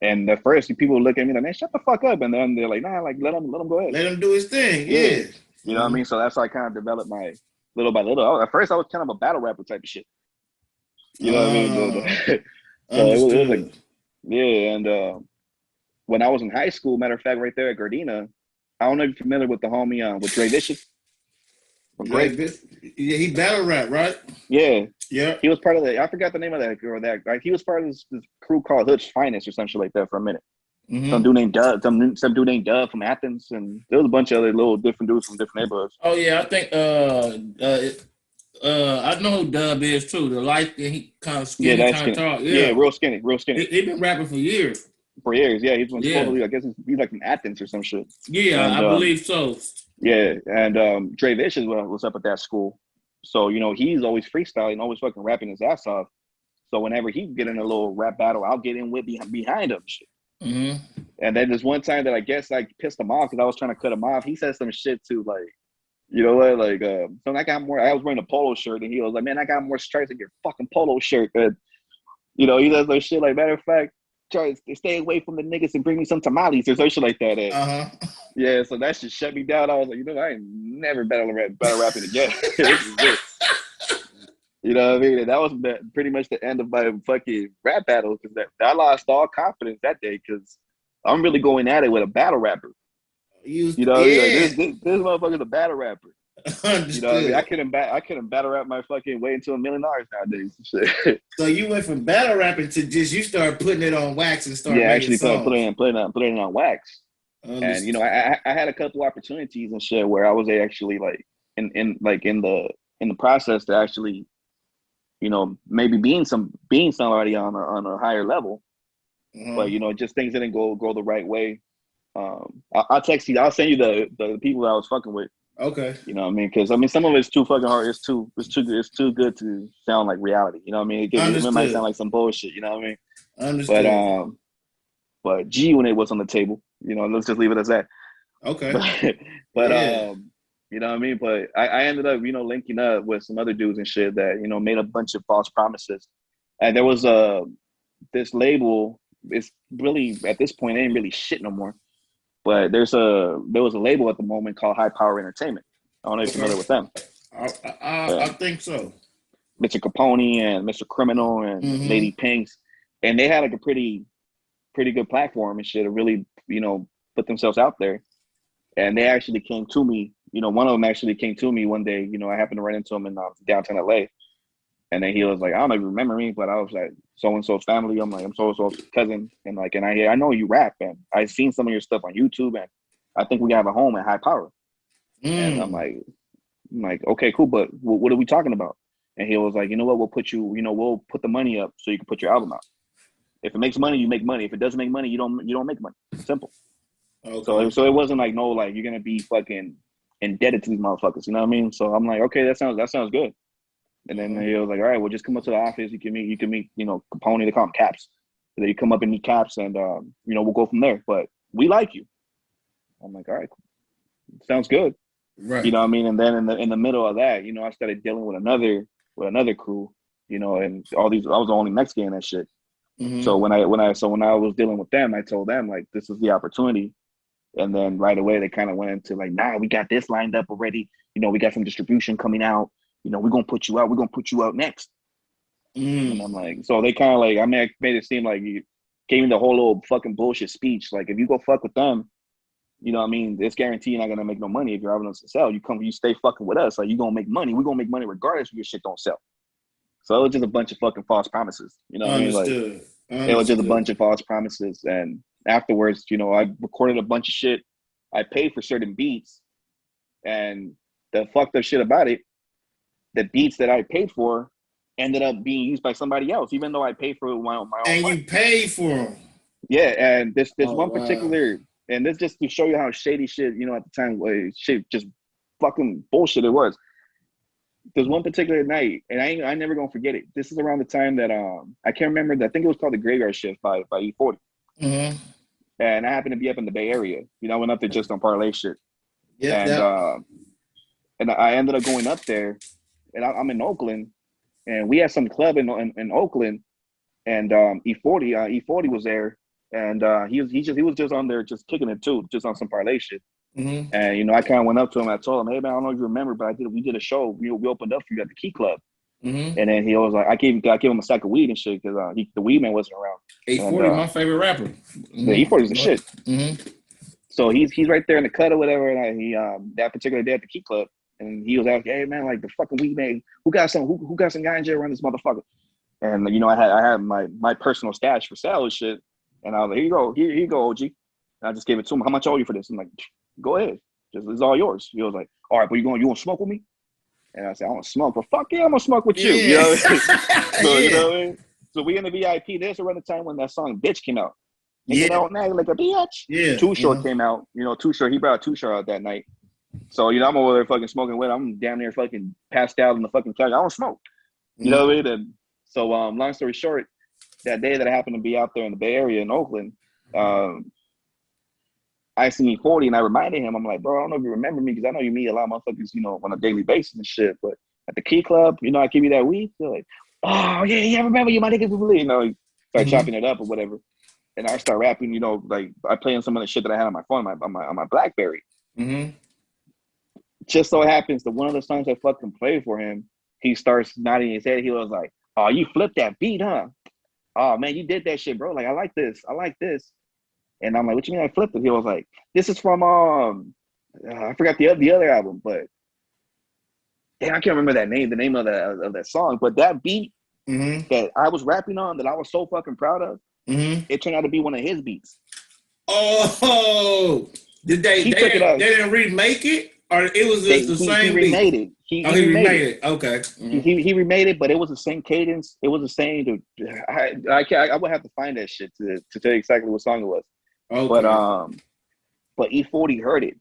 And at first, people would look at me like, "Man, shut the fuck up," and then they're like, "Nah, like let him go ahead, Let him do his thing." Yeah. You know what I mean? So that's how I kind of developed my little by little. At first, I was kind of a battle rapper type of shit. You know what I mean? So it was like, yeah. And when I was in high school, matter of fact, right there at Gardena, I don't know if you're familiar with the homie with Dre Vicious. Yeah, he battle rap, right? Yeah. Yeah. He was part of I forgot the name of that girl. Like he was part of this crew called Hood's Finest or some shit like that for a minute. Some dude named Dub, some dude named Dub from Athens, and there was a bunch of other little different dudes from different neighborhoods. Oh yeah, I think I know who Dub is too. The light, he kind of skinny, kind of tall. Yeah, Yeah, real skinny. He been rapping for years. For years, yeah. He's supposedly, I guess he's like from Athens or some shit. Yeah, And, I believe so. Yeah, and Dre Vicious was up at that school, so he's always freestyling, always fucking rapping his ass off. So whenever he get in a little rap battle, I'll get in with behind him. Shit. And then there's one time that I guess I pissed him off because I was trying to cut him off. He said some shit to like, you know what, like, so I got more. I was wearing a polo shirt, and he was like, "Man, I got more stripes than your fucking polo shirt." And he does like shit. Like matter of fact, try to stay away from the niggas and bring me some tamales or some shit like that. And, yeah, so that shit shut me down. I was like, I ain't never battle rapping again. This is it. You know what I mean? And that was pretty much the end of my fucking rap battle because I lost all confidence that day because I'm really going at it with a battle rapper. This motherfucker's a battle rapper. Understood. You know what I mean? I couldn't battle rap my fucking way into $1 million nowadays. So you went from battle rapping to just you started putting it on wax and started making songs. putting it on wax. Understood. And I had a couple opportunities and shit where I was actually like in the process to actually, maybe being somebody on a higher level, but just things didn't go the right way. I'll text you. I'll send you the people that I was fucking with. Okay. You know what I mean? Because some of it's too fucking hard. It's too good to sound like reality. You know what I mean? It might sound like some bullshit. You know what I mean? Understood. But G Unit was on the table. Let's just leave it as that. Okay. But you know what I mean? But I ended up, linking up with some other dudes and shit that, made a bunch of false promises. And there was this label, it's really, at this point, it ain't really shit no more. But there was a label at the moment called High Power Entertainment. I don't know if you're familiar with them. I think so. Mr. Capone and Mr. Criminal and Lady Pinks. And they had like a pretty good platform and shit to really, put themselves out there. And they actually came to me, one of them actually came to me one day, I happened to run into him in downtown LA. And then he was like, I don't know if you remember me, but I was like, so-and-so's family. I'm like, I'm so-and-so's cousin. And like, and I know you rap, and I've seen some of your stuff on YouTube, and I think we have a home at High Power. And I'm like, okay, cool, but what are we talking about? And he was like, you know what, we'll put the money up so you can put your album out. If it makes money, you make money. If it doesn't make money, you don't make money. Simple. Okay. So it wasn't like, no, like you're gonna be fucking indebted to these motherfuckers. You know what I mean? So I'm like, okay, that sounds good. And then he was like, all right, well, just come up to the office. You can meet, Capone. They call him Caps. And then you come up and meet Caps, and we'll go from there. But we like you. I'm like, all right, sounds good. Right. You know what I mean? And then in the middle of that, you know, I started dealing with another crew, you know, and all these I was the only Mexican in that shit. So Mm-hmm. when I was dealing with them, I told them like this is the opportunity. And then right away they kind of went into like, nah, we got this lined up already. You know, we got some distribution coming out. You know, we're gonna put you out. We're gonna put you out next. And I'm Mm. like, so they kind of like, I mean, I made it seem like you gave me the whole little fucking bullshit speech. Like, if you go fuck with them, you know what I mean? It's guaranteed you're not gonna make no money if you're having us to sell. You stay fucking with us. Like, you gonna make money. We're gonna make money regardless if your shit don't sell. So it was just a bunch of fucking false promises. You know what I mean? Like, Understood. it was just a Understood. bunch of false promises. And afterwards, you know, I recorded a bunch of shit. I paid for certain beats. And the fucked up shit about it, the beats that I paid for ended up being used by somebody else, even though I paid for it with my own And money. you paid for them. Yeah, and this Oh one wow. particular, and this just to show you how shady shit, you know, at the time, shit just fucking bullshit it was. There's one particular night, and I never gonna forget it. This is around the time that I can't remember. I think it was called the Graveyard Shift by E40, Mm-hmm. and I happened to be up in the Bay Area. You know, I went up there just on parlay shit, Yep. and Yep. I ended up going up there, and I'm in Oakland, and we had some club in Oakland, and E40 was there, and he was just on there just kicking it too, just on some parlay shit. Mm-hmm. And you know, I kind of went up to him. I told him, "Hey man, I don't know if you remember, but we did a show. We opened up for you at the Key Club." Mm-hmm. And then he was like, I gave him a sack of weed and shit because the weed man wasn't around. And 840, my favorite rapper. the E40 is Mm-hmm. the shit. Mm-hmm. So he's right there in the cut or whatever. And he that particular day at the Key Club, and he was like, "Hey man, like the fucking weed man, who got some ganja around this motherfucker?" And you know, I had my personal stash for sale and shit. And I was like, here you go, OG. And I just gave it to him. How much I owe you for this? I'm like, go ahead. It's all yours. He was like, all right, but you want to smoke with me? And I said, I want to smoke. But fuck yeah, I'm gonna smoke with you. You Yeah. know what I mean? So you Yeah. know what I mean? So we in the VIP. There's around the time when that song "Bitch" came out. Yeah. Nigga don't nag like a bitch. Yeah. Too Short Mm-hmm. came out. You know, Too Short. He brought Too Short out that night. So you know, I'm over there fucking smoking with. I'm damn near fucking passed out in the fucking couch. I don't smoke. You know Mm-hmm. what I mean? And so long story short, that day that I happened to be out there in the Bay Area in Oakland, I seen E40 and I reminded him, I'm like, bro, I don't know if you remember me because I know you meet a lot of motherfuckers, you know, on a daily basis and shit. But at the Key Club, you know, I give you that weed. They're like, oh yeah, I remember you, my nigga. You know, start Mm-hmm. chopping it up or whatever. And I start rapping, you know, like I play on some of the shit that I had on my phone, on my BlackBerry. Mm-hmm. Just so happens that one of the songs I fucking played for him, he starts nodding his head. He was like, oh, you flipped that beat, huh? Oh man, you did that shit, bro. Like I like this. And I'm like, what you mean I flipped it? He was like, this is from I forgot the other album, but damn, I can't remember the name of that song. But that beat Mm-hmm. that I was rapping on that I was so fucking proud of, Mm-hmm. it turned out to be one of his beats. Oh, did they He took it out. they didn't remake it, or it was just the He same beat? remade it. Oh, He he remade remade it. it. Okay. Mm-hmm. He remade it, but it was the same cadence. It was the same. I would have to find that shit to tell you exactly what song it was. But Okay. E40 heard it,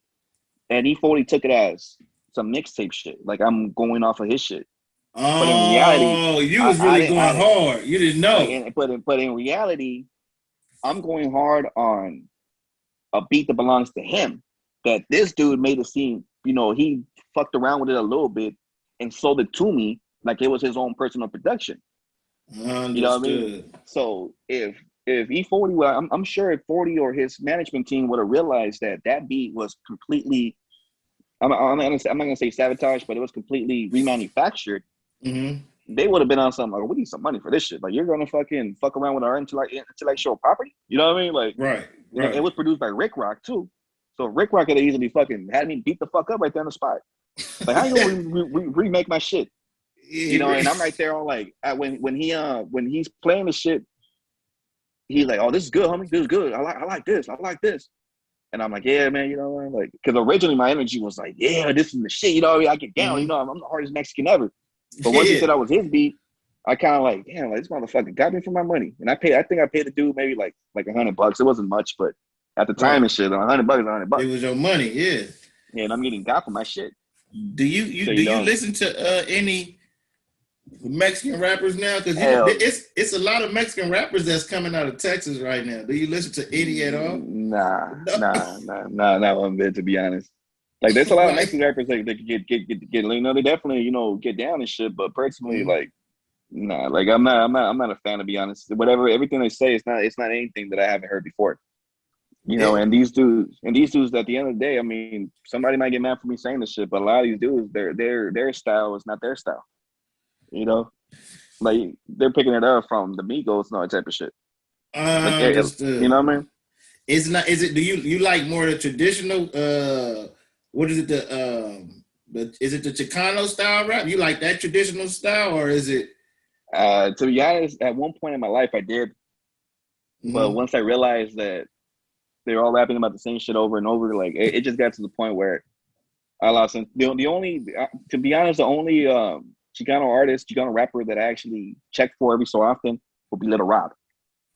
and E40 took it as some mixtape shit. Like I'm going off of his shit. But in reality, Oh, you was really I going didn't hard. You didn't like. know. But in reality, I'm going hard on a beat that belongs to him. That this dude made it seem, you know, he fucked around with it a little bit and sold it to me like it was his own personal production. You know what I mean? Understood. So if E40, well, I'm sure if 40 or his management team would have realized that that beat was completely, I'm not gonna say sabotage, but it was completely remanufactured. Mm-hmm. They would have been on something like, we need some money for this shit. Like you're gonna fucking fuck around with our intellectual property. You know what I mean? Like, Right. you know, it Right. was produced by Rick Rock too. So Rick Rock could have easily fucking had me beat the fuck up right there on the spot. Like, how you gonna remake my shit? You know, and I'm right there on like when he's playing the shit, he's like, "Oh, this is good, homie. This is good. I like this. I like this." And I'm like, "Yeah, man. You know, like, because originally my energy was like, yeah, this is the shit. You know, I get down. You Mm-hmm. know, I'm the hardest Mexican ever." But once he Yeah. said I was his beat, I kind of like, damn, like this motherfucker got me for my money. And I think I paid the dude maybe like $100. It wasn't much, but at the time Right. and shit, $100 is It $100. was your money. Yeah. Yeah, and I'm getting got for my shit. So Do you you know, listen to any Mexican rappers now? Because you know hell, it's a lot of Mexican rappers that's coming out of Texas right now. Do you listen to any at all? nah, No. not one bit, to be honest. Like there's a lot of Right. Mexican rappers that get you know, they definitely, you know, get down and shit. But personally, like, nah, like I'm not a fan, to be honest. Whatever, everything they say, it's not anything that I haven't heard before. You know, It, and these dudes at the end of the day, I mean, somebody might get mad for me saying this shit, but a lot of these dudes, their style is not their style. You know, like they're picking it up from the Migos and all that type of shit. Like, you know understood. what I mean? It's not. Is it? Do you like more the traditional? What is it? Is it the Chicano style rap? You like that traditional style, or is it? To be honest, at one point in my life, I did, but Mm-hmm. once I realized that they're all rapping about the same shit over and over, like it just got to the point where I lost. The only, to be honest, the only Chicano artist, Chicano rapper that I actually check for every so often will be Little Rob.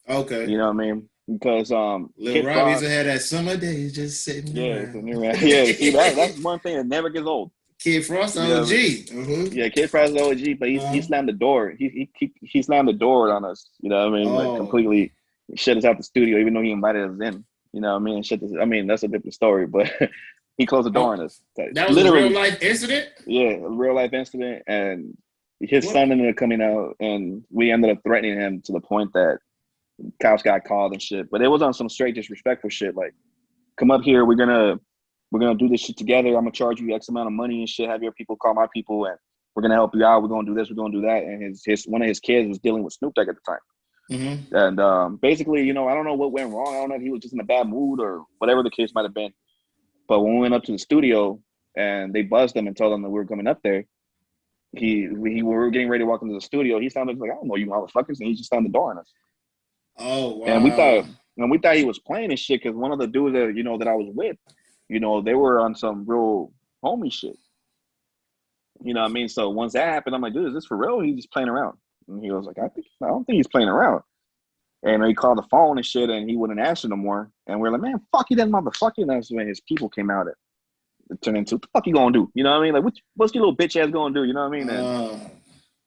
Okay. You know what I mean? Because Lil Kid Rob used to Frost, have that summer days just sitting yeah, around. yeah. See, that's one thing that never gets old. Kid Frost You know what I mean? OG. Uh-huh. Yeah, Kid Frost is OG, but he slammed the door. He slammed the door on us. You know what I mean? Like Oh. completely shut us out the studio, even though he invited us in. You know what I mean? Shut this, I mean, that's a different story, but he closed the door Oh. on us. Like, That was a real literally, life incident? yeah, a real life incident. And his What? son ended up coming out, and we ended up threatening him to the point that cops got called and shit. But it was on some straight disrespectful shit. Like, come up here, we're gonna do this shit together. I'm gonna charge you X amount of money and shit. Have your people call my people, and we're gonna help you out. We're gonna do this. We're gonna do that. And his one of his kids was dealing with Snoop Dogg at the time. Mm-hmm. And basically, you know, I don't know what went wrong. I don't know if he was just in a bad mood or whatever the case might have been. But when we went up to the studio and they buzzed him and told him that we were coming up there, we were getting ready to walk into the studio. He sounded like, I don't know you motherfuckers, and he just slammed the door on us. Oh And we wow. thought he was playing and shit because one of the dudes that that I was with, they were on some real homie shit. You know what I mean? So once that happened, I'm like, dude, is this for real? He's just playing around. And he was like, I don't think he's playing around. And he called the phone and shit, and he wouldn't answer no more. And we're like, man, fuck you, that motherfucker. And that's when his people came out. It turned into, what the fuck you gonna do? You know what I mean? Like, what's your little bitch ass gonna do? You know what I mean? And Uh,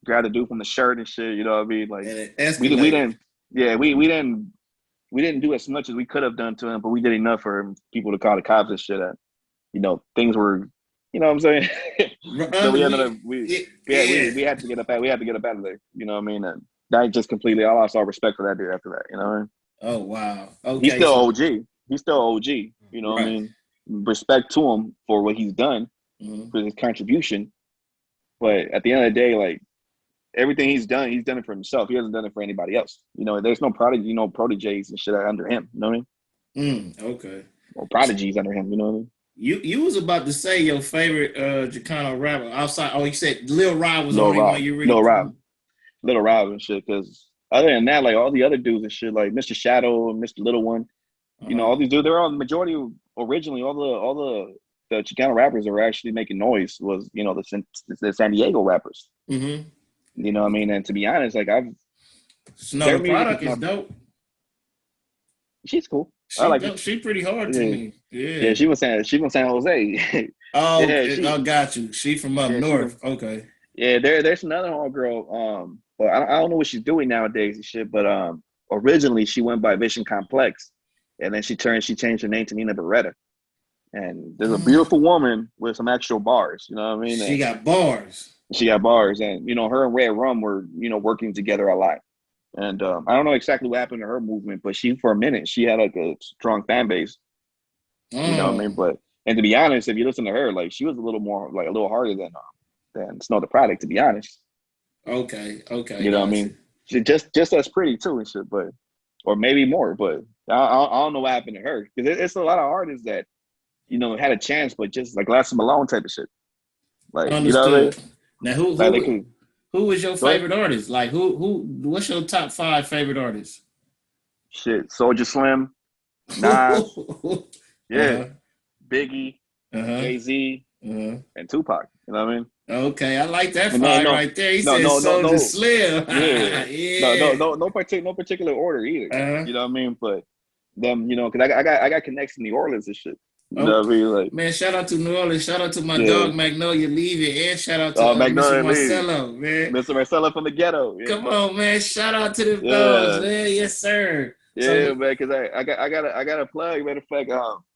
grab the dude from the shirt and shit. You know what I mean? Like, and it we escalated. didn't, yeah, we didn't do as much as we could have done to him, but we did enough for him, people to call the cops and shit. And things were, you know what I'm saying? So we ended up we had to get up out of there. You know what I mean? And I just completely I lost all respect for that dude after that. You know what I mean? Oh wow. He's Okay, still so OG. He's still OG. You know what I right. mean? Respect to him for what he's done, Mm-hmm. for his contribution. But at the end of the day, like everything he's done it for himself. He hasn't done it for anybody else. There's no prodigy, proteges and shit under him. You know what I mean? Okay. Or prodigies under him. You know what I mean? You was about to say your favorite Chicano rapper outside. Oh, you said Lil Rob was the Lil only one Rob, you really Lil cool. Rob, Little Rob and shit. Because other than that, like all the other dudes and shit, like Mr. Shadow and Mr. Little One, Uh-huh. all these dudes, they were all majority originally all the Chicano rappers that were actually making noise was the San Diego rappers. Mm-hmm. You know what I mean? And to be honest, like Snow their the music is product is my dope. she's cool. I She like her. dope. She pretty hard to Yeah, me. yeah. Yeah. She from San Jose. Oh, Yeah, okay. I got you. She from up she from north. Okay. yeah. There's another homegirl. But I don't know what she's doing nowadays and shit. But originally she went by Vision Complex, and then she changed her name to Nina Beretta. And there's a beautiful woman with some actual bars. You know what I mean? She And got bars. she got bars, and her and Red Rum were working together a lot. And I don't know exactly what happened to her movement, but for a minute she had like a strong fan base. You know what I Oh, mean? But and to be honest, if you listen to her, like she was a little more like a little harder than Snow the Product. To be honest, okay. Okay. you know what I Got mean? you. She just as pretty too and shit, but or maybe more. But I don't know what happened to her because it's a lot of artists that had a chance, but just like left them alone type of shit. Like you know what I mean? Understood. Now, who Like they who could who is your go ahead. favorite artist? Like who? What's your top five favorite artists? Shit, Soldier Slim, Nas, yeah, Uh-huh. Biggie, Uh-huh. Jay Z, Uh-huh. and Tupac. You know what I mean? Okay, I like that And then five right there. He no, said no, no, Soldier no, Slim. yeah, Yeah. no particular order either. Uh-huh. You know what I mean? But them, because I got connects in New Orleans and shit. You know Oh, what I mean? Like, man, shout out to New Orleans. Shout out to my yeah, dog Magnolia Levy. And shout out to Mr. Magnolia Lee, Marcelo, man. Mr. Marcella from the ghetto. Yeah, Come on, man. Shout out to the dogs, yeah, man. Yes, sir. yeah, So man. Because I got a plug. Matter of fact,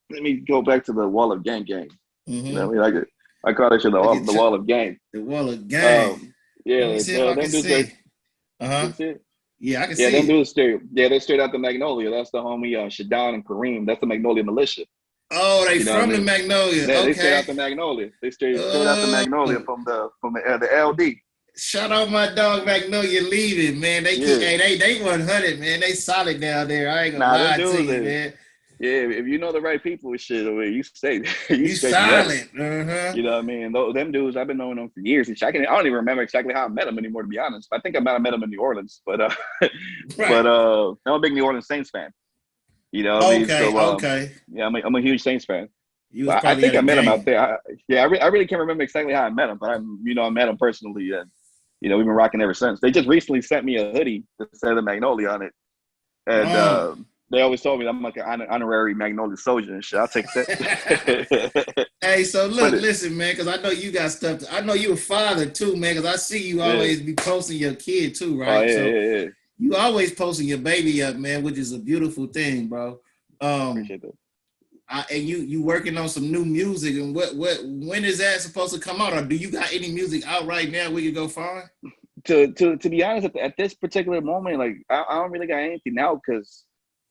let me go back to the Wall of Gang Gang. You know what I mean? I call that shit the wall of gang. The wall of gang. Um, Let me yeah, see if I can them dudes see. are. Uh-huh. You see it? Yeah, I can Yeah, see them it. dudes straight. Yeah, they're straight out the Magnolia. That's the homie Shadon and Kareem. That's the Magnolia militia. Oh, they You know what I from the mean? Magnolia. They straight Okay. out the Magnolia. They straight out the Oh, Magnolia from the LD. shout out my dog Magnolia leaving, man. They keep Yeah. hey, they 100, man. They solid down there. I ain't gonna Nah, them lie to dudes. you, man. Yeah, if you know the right people and shit, I mean, you stay, you You straight right. solid. Uh-huh. You know what I mean? Them dudes, I've been knowing them for years. And I don't even remember exactly how I met them anymore, to be honest. I think I might have met them in New Orleans, but Right. I'm a big New Orleans Saints fan. You know what I mean? Okay, So okay. yeah, I'm a huge Saints fan. You was But I probably think at a I met him out game. there. I really can't remember exactly how I met him, but I met him personally, and we've been rocking ever since. They just recently sent me a hoodie that said the Magnolia on it, and Oh. they always told me I'm like an honorary Magnolia soldier and shit. I'll take that. Hey, so but look, listen, man, because I know you got stuff. I know you a father too, man, because I see you yeah, always be posting your kid too, oh right? yeah, So yeah, yeah. you always posting your baby up, man, which is a beautiful thing, bro. Appreciate that. And you working on some new music, and what when is that supposed to come out, or do you got any music out right now we can go find? To be honest, at this particular moment, like I don't really got anything now because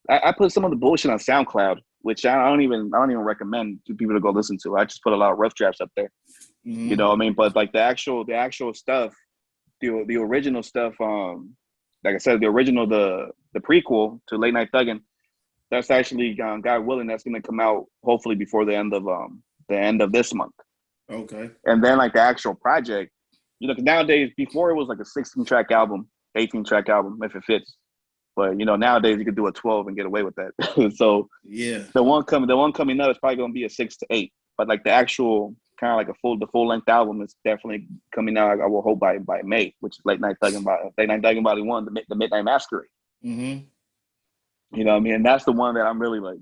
I put some of the bullshit on SoundCloud, which I don't even recommend to people to go listen to. I just put a lot of rough drafts up there. You Mm-hmm. know what I mean? But like the actual stuff, the original stuff, like I said, the prequel to Late Night Thuggin', that's actually God willing, that's gonna come out hopefully before the end of this month. Okay. And then like the actual project, 'cause nowadays before it was like a 16-track album, 18-track album if it fits. But nowadays you could do a 12 and get away with that. So Yeah. the one coming up is probably gonna be a 6 to 8. But like the actual kind of like the full length album is definitely coming out. I will hope by May, which is Late Night Thuggin' Volume 1, the Midnight Masquerade. Mm-hmm. You know what I mean? And that's the one that I'm really like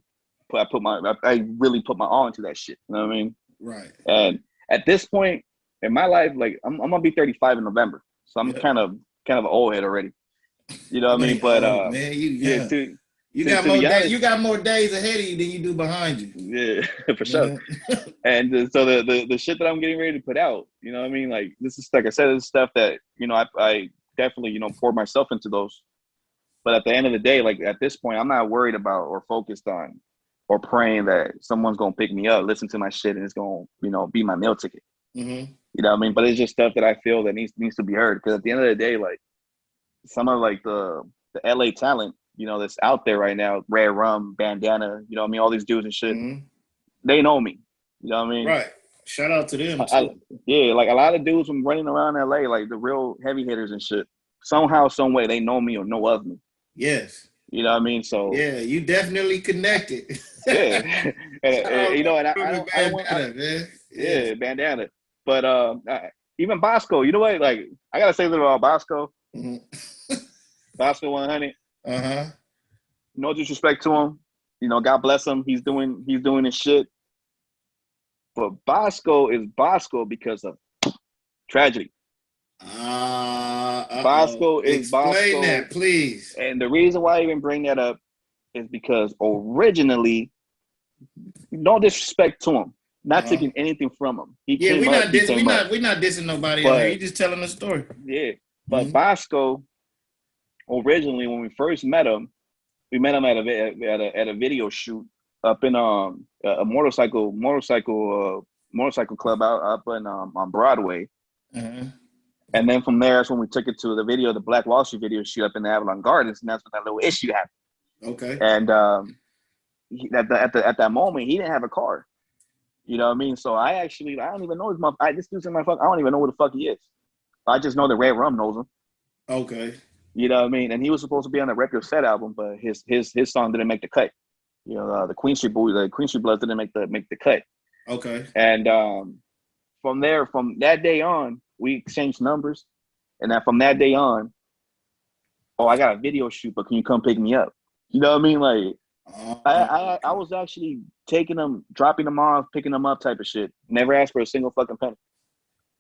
I really put my all into that shit. You know what I mean? Right. And at this point in my life, like I'm gonna be 35 in November, so I'm Yep. kind of an old head already. You know what I You mean? ain't But old, man. You yeah, young. You to got to more be days. You honest, got more days ahead of you than you do behind you. yeah, for sure. Yeah. And so the shit that I'm getting ready to put out, you know what I mean? Like this is, like I said, this is stuff that I definitely pour myself into those. But at the end of the day, like at this point, I'm not worried about or focused on or praying that someone's gonna pick me up, listen to my shit, and it's gonna be my meal ticket. Mm-hmm. You know what I mean? But it's just stuff that I feel that needs to be heard. Because at the end of the day, like some of like the LA talent, that's out there right now, Red Rum, Bandana, you know what I mean, all these dudes and shit, Mm-hmm. they know me. You know what I mean? Right. Shout out to them I, too. yeah, like a lot of dudes from running around LA, like the real heavy hitters and shit. Somehow, some way, they know me or know of me. Yes. You know what I mean? So Yeah, you definitely connected. yeah, Shout out and to I Ruben don't want, Bandana, man. Yeah. yeah, Bandana. But even Bosco, you know what? Like I gotta say a little about Bosco. Mm-hmm. Bosco 100. Uh-huh. No disrespect to him. God bless him. He's doing his shit. But Bosco is Bosco because of tragedy. Uh-oh. Bosco is Explain Bosco. that, please. And the reason why I even bring that up is because originally, no disrespect to him, not Uh-huh. taking anything from him. He Yeah, came up. we not dissing nobody on here. You But just telling a story. yeah, but Mm-hmm. Bosco originally, when we first met him, we met him at a video shoot up in a motorcycle club out up in on Broadway. Uh-huh. And then from there, that's when we took it to the Black Wall Street video shoot up in the Avalon Gardens, and that's when that little issue happened. Okay. And at that moment, he didn't have a car. You know what I mean? So I don't even know his mom. This dude's in my fuck. I don't even know who the fuck he is. I just know that Red Rum knows him. Okay. You know what I mean? And he was supposed to be on the Rep Your Set album, but his song didn't make the cut. The Queen Street Boys, the Queen Street Bloods didn't make the cut. Okay. And from that day on, we exchanged numbers. And then from that day on, oh, I got a video shoot, but can you come pick me up? You know what I mean? Like I was actually taking them, dropping them off, picking them up type of shit. Never asked for a single fucking penny.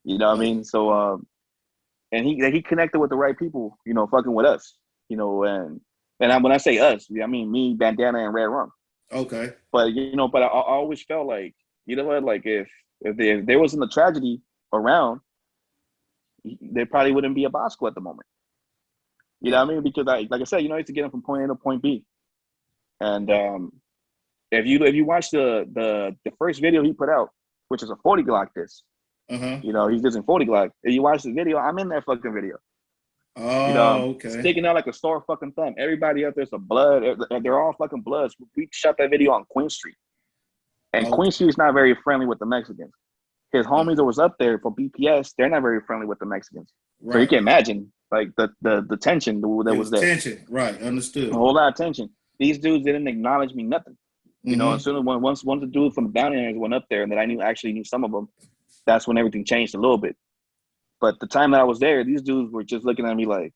You know what I mean? So and he connected with the right people, fucking with us. When I say us, I mean me, Bandana, and Red Rum. Okay. But but I always felt like you know what? Like if there wasn't a tragedy around, there probably wouldn't be a Bosco at the moment. You know what I mean? Because like I said, you know, I used to get him from point A to point B. And if you watch the first video he put out, which is a 40 Glock disc, you know, he's using 40 Glock. If you watch the video, I'm in that fucking video. Oh, you know, okay. Sticking out like a sore fucking thumb. Everybody out there's a blood. They're all fucking bloods. We shot that video on Queen Street. And Queen Street is not very friendly with the Mexicans. His homies that was up there for BPS, they're not very friendly with the Mexicans. Right. So you can imagine like the tension that was there. Tension, right? Understood. A whole lot of tension. These dudes didn't acknowledge me nothing. You know, as soon as once the dude from the down areas went up there, and that I actually knew some of them, that's when everything changed a little bit. But the time that I was there, these dudes were just looking at me like,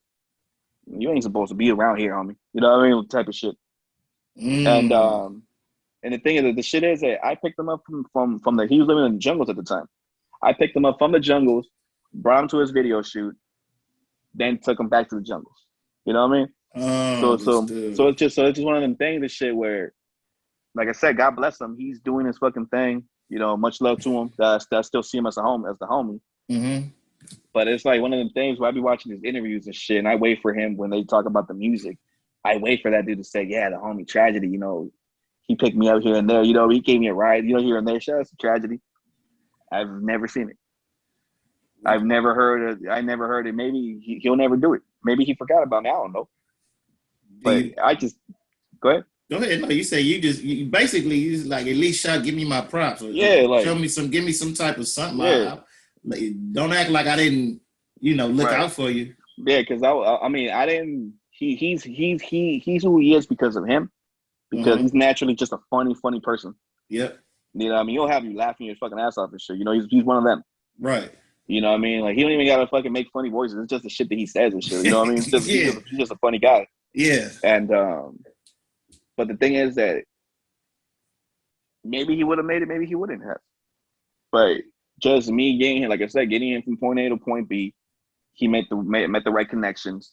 "You ain't supposed to be around here, homie." You know what I mean? Type of shit. And the thing is that the shit is that I picked them up from he was living in the jungles at the time. I picked him up from the jungles, brought him to his video shoot, then took him back to the jungles. You know what I mean? So it's just one of them things, this shit where, like I said, God bless him. He's doing his fucking thing. You know, much love to him. I still see him as the homie. But it's like one of them things where I be watching his interviews and shit, and I wait for him when they talk about the music. I wait for that dude to say, "Yeah, the homie Tragedy. You know, he picked me up here and there. You know, he gave me a ride. You know, here and there. Shout out to Tragedy." I've never seen it. I've never heard it. I never heard it. Maybe he'll never do it. Maybe he forgot about me. I don't know. But I just go ahead. Go ahead. No, you say you basically you just like at least give me my props. Or like give me some type of something. Yeah. Don't act like I didn't, look out for you. Yeah, because I mean I didn't. He's who he is because of him. Because he's naturally just a funny person. Yep. You know what I mean? He'll have you laughing your fucking ass off and shit. You know, he's one of them. Right. You know what I mean? Like, he don't even gotta fucking make funny voices. It's just the shit that he says and shit. You know what I mean? He's just a funny guy. Yeah. And but the thing is that maybe he would have made it, maybe he wouldn't have. But just me getting him, like I said, getting him from point A to point B, he met the right connections.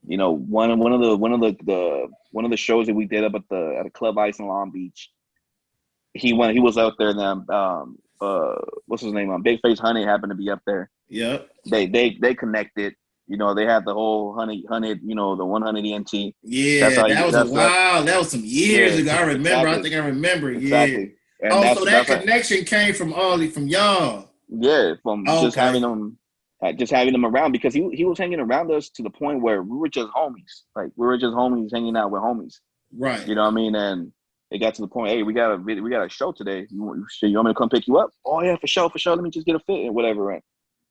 You know, one of the shows that we did up at the Club Ice in Long Beach. He was out there, and what's his name? Big Face Honey happened to be up there. Yep. They connected. You know, they had the whole honey, you know, the 100 ENT. Yeah, that was some years ago. I remember. Exactly. I think I remember. Exactly. Yeah. And so that connection came from y'all. Yeah, from just having them around, because he was hanging around us to the point where we were just homies. Like, we were just homies hanging out with homies. Right. You know what I mean? And it got to the point, hey, we got a show today. You want me to come pick you up? Oh yeah, for sure. Let me just get a fit and whatever. And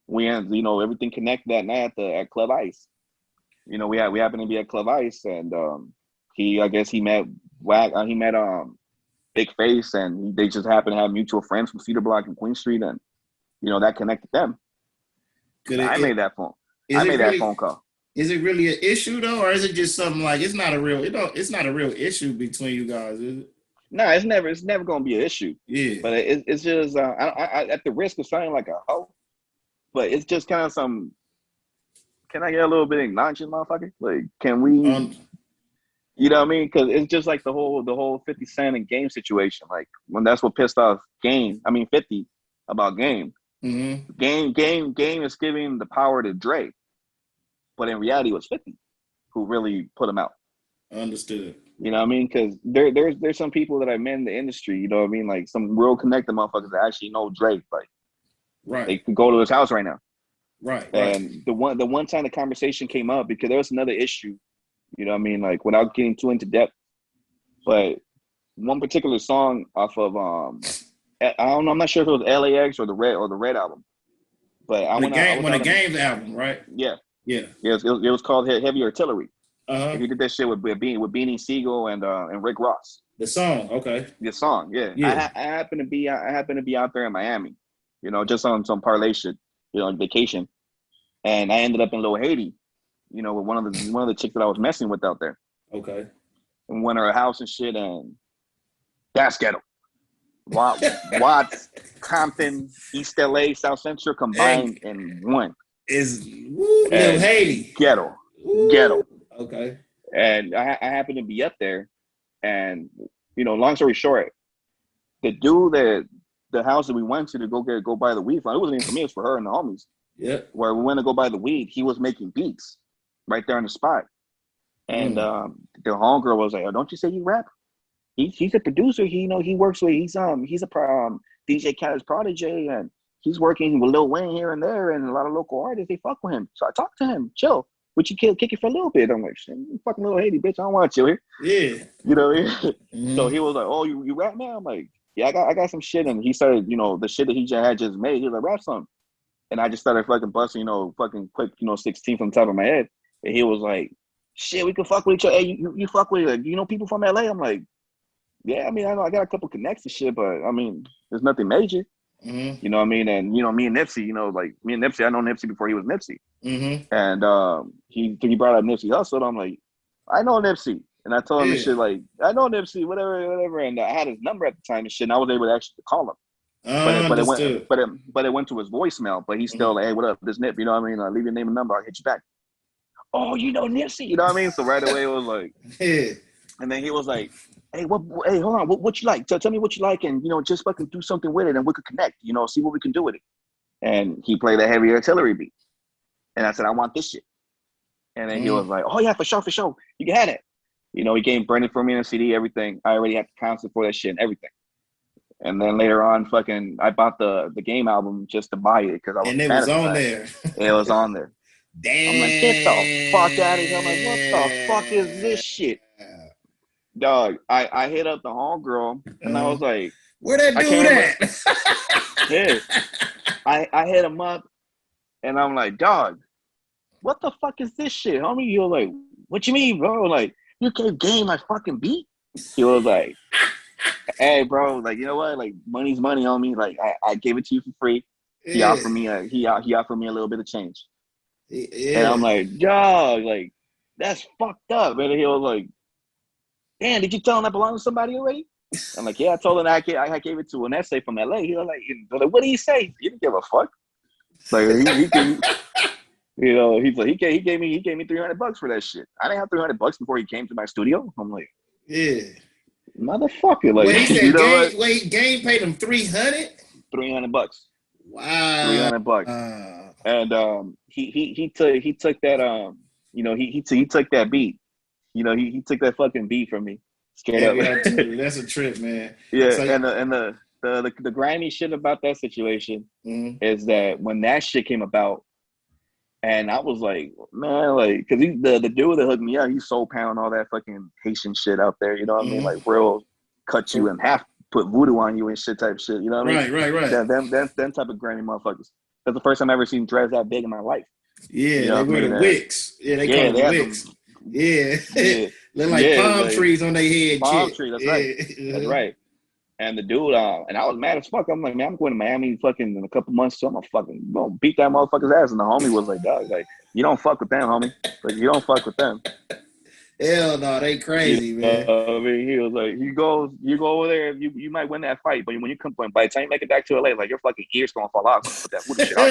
we had, you know, everything connected that night at Club Ice. You know, we happened to be at Club Ice, and he met Big Face, and they just happened to have mutual friends from Cedar Block and Queen Street, and you know that connected them. I made that phone call. Is it really an issue though, or is it just something like it's not a real issue between you guys, is it? No, it's never gonna be an issue. Yeah, but it's just I at the risk of sounding like a hoe, but it's just kind of some. Can I get a little bit of nonchalant, motherfucker? Like, can we? You know what I mean? Because it's just like the whole 50 Cent and Game situation. Like, when that's what pissed off 50 about Game. Game is giving the power to Dre. But in reality, it was 50 who really put him out. Understood. You know what I mean? Because there's some people that I met in the industry, you know what I mean? Like, some real connected motherfuckers that actually know Drake. Like, right. They could go to his house right now. Right. And the one time the conversation came up, because there was another issue, you know what I mean? Like, without getting too into depth. But one particular song off of, I don't know, I'm not sure if it was LAX or the Red album. But the Game's album, right? Yeah. Yeah. It was called Heavy Artillery. He did that shit with Beanie Siegel and Rick Ross. The song, okay. The song, yeah. I happened to be out there in Miami, you know, just on some parlay shit, you know, on vacation, and I ended up in Little Haiti, you know, with one of the chicks that I was messing with out there. Okay. And went to her house and shit, and that's ghetto. Watts, Compton, East LA, South Central combined in one. Little Haiti. Ghetto. Okay. And I happened to be up there, and, you know, long story short, the dude that the house that we went to go buy the weed. It wasn't even for me; it was for her and the homies. Yeah. Where we went to go buy the weed, he was making beats right there on the spot, and the homegirl was like, "Oh, don't you say you rap?" He's a producer. He works with he's a DJ Khaled's protege, and he's working with Lil Wayne here and there, and a lot of local artists they fuck with him. So I talked to him, chill. Would you kick it for a little bit? I'm like, shit, you fucking little Haiti bitch. I don't want to chill here. Yeah. You know. So he was like, oh, you rap now? I'm like, yeah, I got some shit, and he started, the shit that he just made. He was like, rap something, and I just started fucking busting, fucking quick, 16 from the top of my head, and he was like, shit, we can fuck with each other. Hey, you fuck with like, people from LA? I'm like. Yeah, I mean, I know I got a couple connects and shit, but I mean, there's nothing major. Mm-hmm. You know what I mean? And me and Nipsey, like me and Nipsey, I know Nipsey before he was Nipsey. Mm-hmm. And he brought up Nipsey Hussle. I'm like, I know Nipsey, and I told him and shit like, I know Nipsey, whatever. And I had his number at the time and shit, and I was able to actually call him. But it went to his voicemail. But he's still like, hey, what up, this Nip? You know what I mean? Leave your name and number. I'll hit you back. Oh, you know Nipsey? You know what I mean? So right away it was like, yeah. And then he was like, hey, hey, hold on, what you like? Tell me what you like, and just fucking do something with it, and we could connect. See what we can do with it. And he played a heavy artillery beat, and I said, I want this shit. And then he was like, oh yeah, for sure, you can have it. He came burning for me in a CD, everything. I already had the concert for that shit and everything. And then later on, I bought the Game album just to buy it because I was. And it was on there. It was on there. Damn. I'm like, get the fuck out of here. I'm like, what the fuck is this shit? Dog, I hit up the homegirl and I was like, where that dude at? Yeah. I hit him up and I'm like, dog, what the fuck is this shit, homie? You're like, what you mean, bro? Like, you gave Game my fucking beat? He was like, hey, bro, like, you know what? Like, money's money, homie. Like, I gave it to you for free. He offered me he offered me a little bit of change. Yeah. And I'm like, dog, like, that's fucked up. And he was like, damn, did you tell him that belonged to somebody already? I'm like, yeah, I told him I gave it to an essay from LA. He was like, what did he say? He didn't give a fuck. Like he's like he gave me $300 for that shit. I didn't have $300 before he came to my studio. I'm like, yeah, motherfucker. Like, wait, he said Game paid him $300. $300. Wow. $300. And he took that he took that beat. He took that fucking beat from me. Straight up. That's a trip, man. Yeah, so, and the grimy shit about that situation is that when that shit came about, and I was like, man, like, because the dude that hooked me up, he's soul pound all that fucking Haitian shit out there. You know what I mean? Like, real cut you in half, put voodoo on you and shit type shit. You know what I mean? Right. Them type of grimy motherfuckers. That's the first time I ever seen dreads that big in my life. Yeah, they wear the wicks. Yeah, they call them wicks. Yeah. Look like palm trees on their head. Palm tree, that's right. That's right. And the dude, and I was mad as fuck. I'm like, man, I'm going to Miami fucking in a couple months, so I'm gonna beat that motherfucker's ass. And the homie was like, dog, like, you don't fuck with them, homie. Like, you don't fuck with them. Hell no, they crazy, man. I mean, he was like, you go over there, you might win that fight, but when you come, by the time you make it back to LA, like, your fucking ears gonna fall off with that voodoo shit on.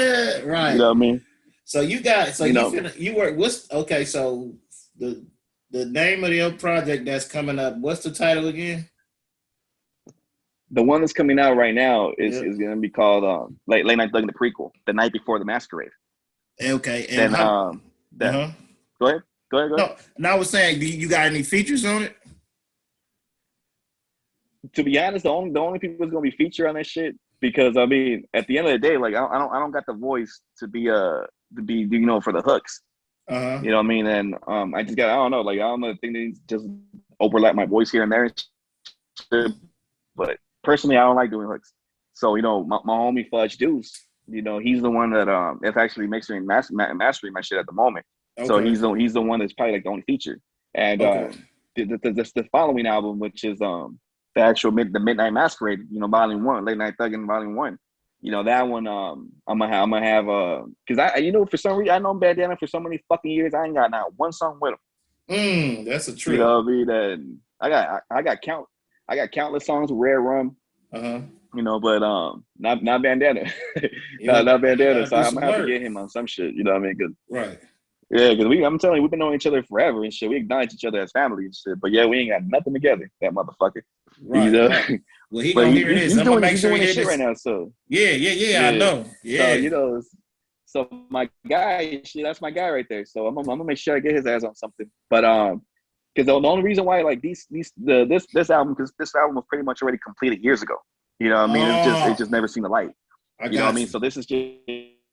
Right. You know what I mean? So you got, so you work. Okay? So the name of your project that's coming up, what's the title again? The one that's coming out right now is going to be called Late Night Thuggin' the Prequel, The Night Before the Masquerade. Okay. And Go ahead. No, I was saying, do you got any features on it? To be honest, the only people that's going to be featured on that shit, because I mean, at the end of the day, like, I don't got the voice to be for the hooks. Uh-huh. You know what I mean? And I just got, I don't know, like, I don't know, I think they just overlap my voice here and there and shit. But personally, I don't like doing hooks. So, my homie Fudge Deuce, he's the one that is actually mixing and mastering my shit at the moment. Okay. So he's the one that's probably like the only feature. And the following album, which is the Midnight Masquerade, Volume 1, Late Night Thuggin' Volume 1. That one I'm gonna have because for some reason I know Bandana for so many fucking years, I ain't got not one song with him. That's a trip. You know what I mean? And I got countless songs with Rare Rum. Uh-huh. But not Bandana. not Bandana. So I'm gonna have to get him on some shit. You know what I mean? Right. Yeah, because I'm telling you, we've been knowing each other forever and shit. We acknowledge each other as family and shit. But yeah, we ain't got nothing together, that motherfucker. Right. Well, he But gonna hear this. he's I'm gonna doing make sure he his hear shit this. right now. So Yeah. I yeah. know. So Yeah. so my guy, that's my guy right there. So I'm gonna make sure I get his ass on something. But because the only reason why like this album, because this album was pretty much already completed years ago. You know what I mean? It Oh, just never seen the light. I You know what I got mean? you. So this is just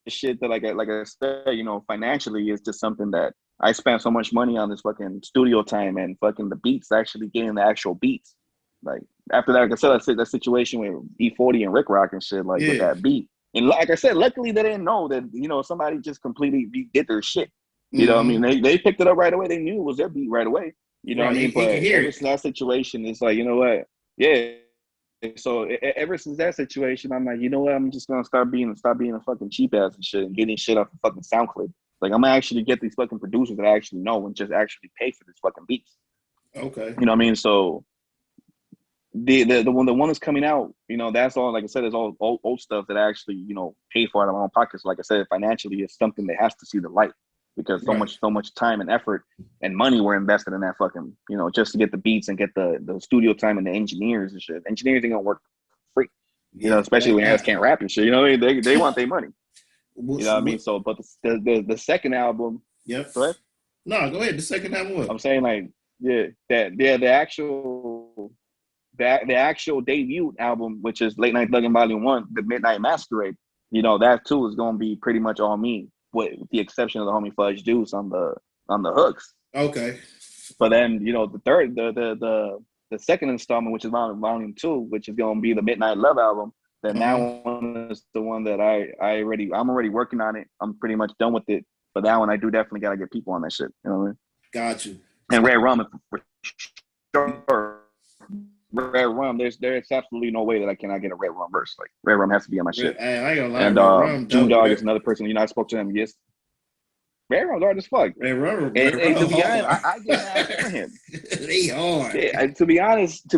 shit that like I said, financially is just something that I spent so much money on this fucking studio time and fucking the beats, actually getting the actual beats. Like after that, like I said, that situation with E40 and Rick Rock and shit, like with Yeah. that beat. And like I said, luckily they didn't know that, somebody just completely did their shit. You know what I mean? They picked it up right away. They knew it was their beat right away. You know what I Right. mean? He can But hear ever it. since that situation, it's like, you know what? Yeah. So ever since that situation, I'm like, you know what? I'm just gonna stop being a fucking cheap ass and shit and getting shit off the fucking SoundCloud. Like I'm gonna actually get these fucking producers that I actually know and just actually pay for this fucking beats. Okay. You know what I mean? So the one that's coming out, that's all. Like I said, it's all old stuff that I actually pay for out of my own pockets. Like I said, financially, it's something that has to see the light because Right. so much time and effort and money were invested in that fucking just to get the beats and get the studio time and the engineers and shit. Engineers ain't gonna work free, Yeah. especially when ass can't rap and shit. You know what I mean? They want their money. You know what I mean? What? So, but the second album, Yep. go ahead. No, go ahead. The second album. What? I'm saying like the actual debut album, which is Late Night Thuggin' Volume 1, The Midnight Masquerade, that too is gonna be pretty much all me, with the exception of the homie Fudge Deuce on the hooks. Okay. But then, the third the second installment, which is volume 2, which is gonna be the Midnight Love album, then that one is the one that I'm already working on it. I'm pretty much done with it. But that one I do definitely gotta get people on that shit. You know what I mean? Got you. And Red Rum for sure. Red Rum, there's absolutely no way that I cannot get a Red Rum verse. Like Red Rum has to be on my shit. I ain't gonna lie. And Red Rum, June dope. Dog is another person. I spoke to him. Yes, Red Rum's hard as fuck. Red Rum, And to be honest, hard. I get mad for him. They hard. Yeah, to be honest,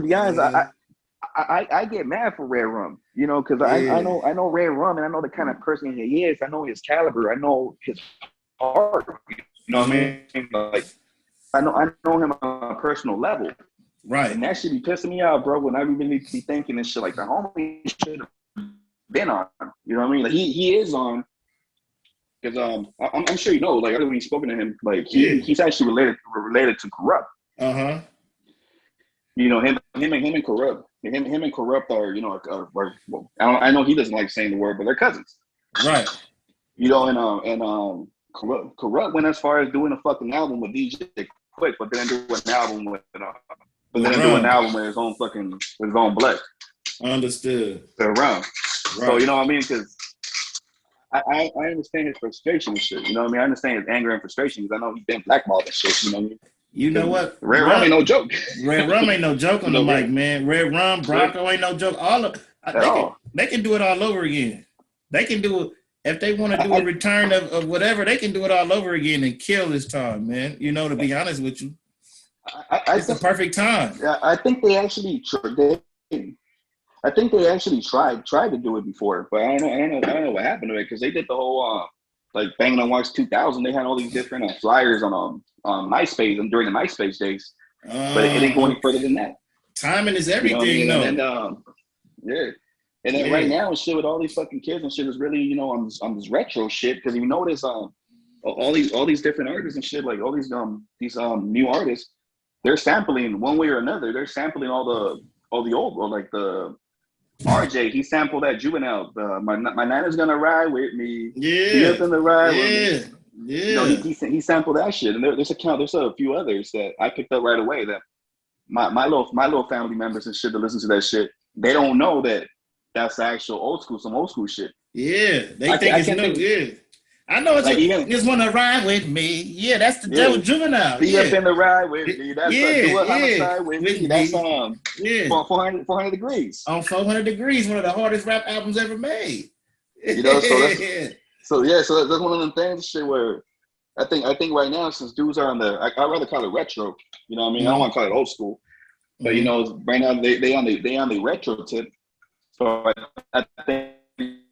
I get mad for Red Rum. Because I know Red Rum, and I know the kind of person he is. I know his caliber. I know his heart. You know what I mean? Like I know him on a personal level. Right. And that should be pissing me off, bro, when I really be thinking and shit like the homie should have been on. You know what I mean? Like he is on, because I'm sure like earlier when you spoken to him, like he's actually related to Corrupt. Uh-huh. Him and Corrupt. Him and Corrupt are, well, I know he doesn't like saying the word, but they're cousins. Right. And Corrupt went as far as doing a fucking album with DJ Quick, but then do an album with his own blood. Understood. Around. Right. So, you know what I mean? Because I understand his frustration and shit. You know what I mean? I understand his anger and frustration because I know he's been blackballed and shit. You know what I mean? You know what? Red Rum ain't no joke. Red Rum ain't no joke on the mic, man. Red Rum, Bronco ain't no joke. They can do it all over again. They can do it. If they want to do a return of whatever, they can do it all over again and kill this time, man. To be honest with you. It's the perfect time. I think they actually tried to do it before, but I don't know what happened to it, because they did the whole like Banging on Wax 2000. They had all these different flyers on MySpace and during the MySpace days, but it didn't go any further than that. Timing is everything, though. And then, and then right now and shit with all these fucking kids and shit is really on this retro shit, because you notice all these different artists and shit, like all these new artists, they're sampling one way or another. They're sampling all the old, or like the RJ, he sampled that Juvenile. My Nana's gonna ride with me. Yeah, up in the ride with me. Yeah. He sampled that shit, and there's a few others that I picked up right away. That my little family members and shit that listen to that shit, they don't know that that's actual some old school shit. Yeah, they think it's new. Yeah. I know it's like just want to ride with me. Yeah, that's the devil Juvenile. Be up in the ride with me. That's do a homicide with me. That's 400 degrees. On 400 Degrees, one of the hardest rap albums ever made. So that's one of them things shit where I think right now, since dudes are on I'd rather call it retro. You know what I mean? I don't want to call it old school. But right now they on the retro tip. So I think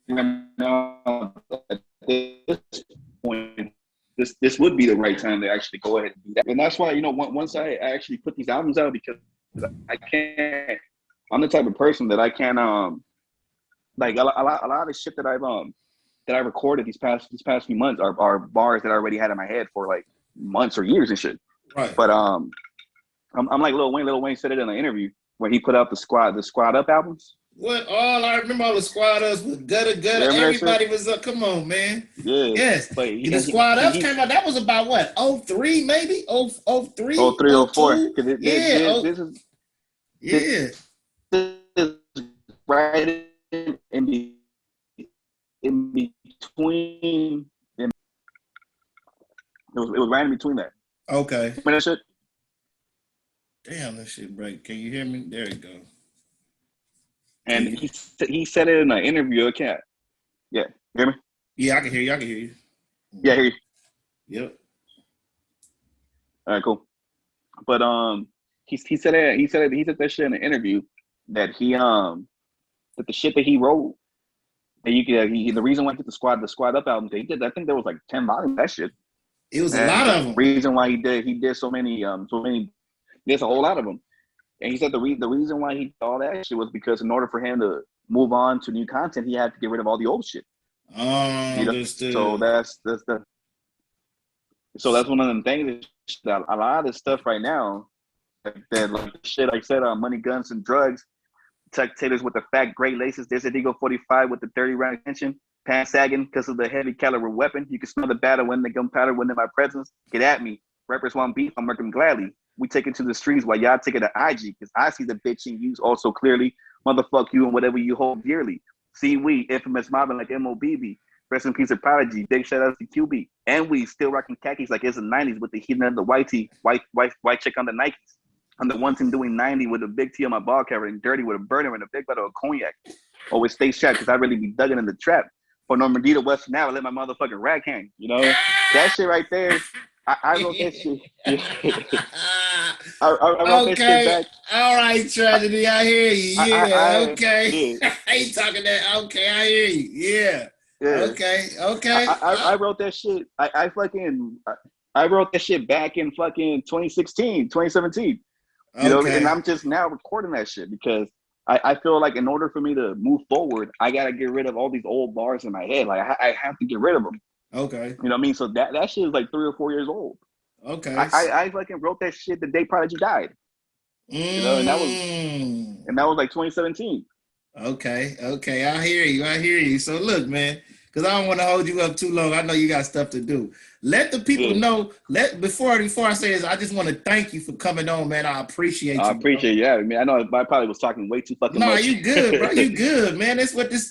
right now at this point, this would be the right time to actually go ahead and do that. And that's why, once I actually put these albums out, because I can't I'm the type of person that I can't like a lot of shit that I recorded these past few months are bars that I already had in my head for like months or years and shit. Right. But I'm like Lil Wayne. Lil Wayne said it in an interview when he put out the Squad Up albums. What all I remember all the Squad Ups with Gutter. Everybody was up. Come on, man. Yeah. Yes. But The Squad Ups came out. That was about what? 03 maybe? 03? 03, 04. Yeah. This is right in between. It was right in between that. Okay. Remember that shit? Damn, that shit break. Can you hear me? There you go. And he said it in an interview. Okay. Yeah. Hear me? Yeah, I can hear you. Yeah, I hear you. Yep. All right, cool. But he said that shit in an interview that that the shit that he wrote that the reason why he did the Squad Up album that he did, I think there was like 10 volumes of that shit. It was a lot of them. The reason why he did so many there's a whole lot of them. And he said the reason why he did all that shit was because in order for him to move on to new content, he had to get rid of all the old shit. So that's one of them things that a lot of this stuff right now, that like shit I said on Money, Guns, and Drugs, Tuck Taylors with the fat gray laces, there's a Eagle 45 with the 30-round extension, pants sagging because of the heavy caliber weapon. You can smell the batter when the gunpowder when in my presence. Get at me. Rappers want beef, I'm working gladly. We take it to the streets while y'all take it to IG, because I see the bitch in you also clearly. Motherfuck you and whatever you hold dearly. See, we infamous mobbing like MOBB. Rest in peace of Prodigy. Big shout out to QB. And we still rocking khakis like it's the 90s with the heat of the white tee, white chick on the Nikes. I'm the one team doing 90 with a big T on my ball cover and dirty with a burner and a big bottle of cognac. Always stay strapped because I really be dugging in the trap. For Normandy to Western now, I let my motherfucking rack hang. You know? That shit right there. I wrote that shit. I wrote that shit back. All right, Tragedy. I hear you. Yeah. Okay. Yeah. I ain't talking that. Okay. I hear you. Yeah. Yeah. Okay. I wrote that shit. I wrote that shit back in fucking 2016, 2017. You know, and I'm just now recording that shit because I feel like in order for me to move forward, I gotta get rid of all these old bars in my head. Like I have to get rid of them. Okay. You know what I mean? So that shit is like 3 or 4 years old. Okay. I fucking wrote that shit the day Prodigy died. You know, and that was like 2017. Okay. I hear you. So look, man, because I don't want to hold you up too long. I know you got stuff to do. Let the people know. Before I say this, I just want to thank you for coming on, man. I appreciate you. I appreciate you. Yeah, I mean, I know I probably was talking way too fucking much. No, you good, bro. You good, man. That's what this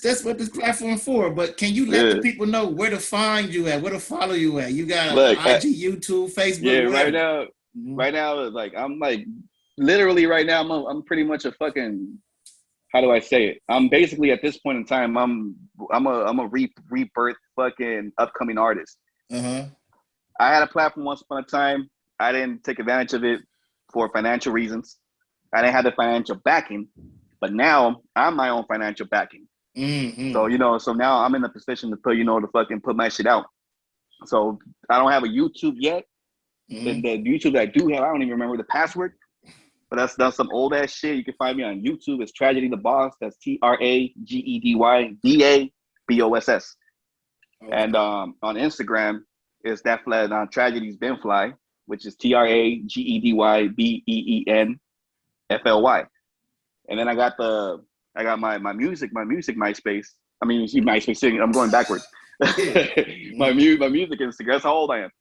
platform for. But can you let the people know where to find you at, where to follow you at? You got IG, YouTube, Facebook. Yeah, whatever. right now, like I'm like literally right now, I'm pretty much a fucking. How do I say it? I'm basically at this point in time, I'm a rebirth fucking upcoming artist. I had a platform once upon a time. I didn't take advantage of it for financial reasons. I didn't have the financial backing, but now I'm my own financial backing. So so now I'm in a position to put my shit out. So I don't have a YouTube yet. The YouTube that I do have, I don't even remember the password. But that's some old ass shit. You can find me on YouTube. It's Tragedy the Boss. That's TragedyDaBoss. And on Instagram, it's that flat on Tragedy's Been Fly, which is TragedyBeenFly. And then I got my music MySpace. I mean, you see MySpace. I'm going backwards. my music Instagram. That's how old I am.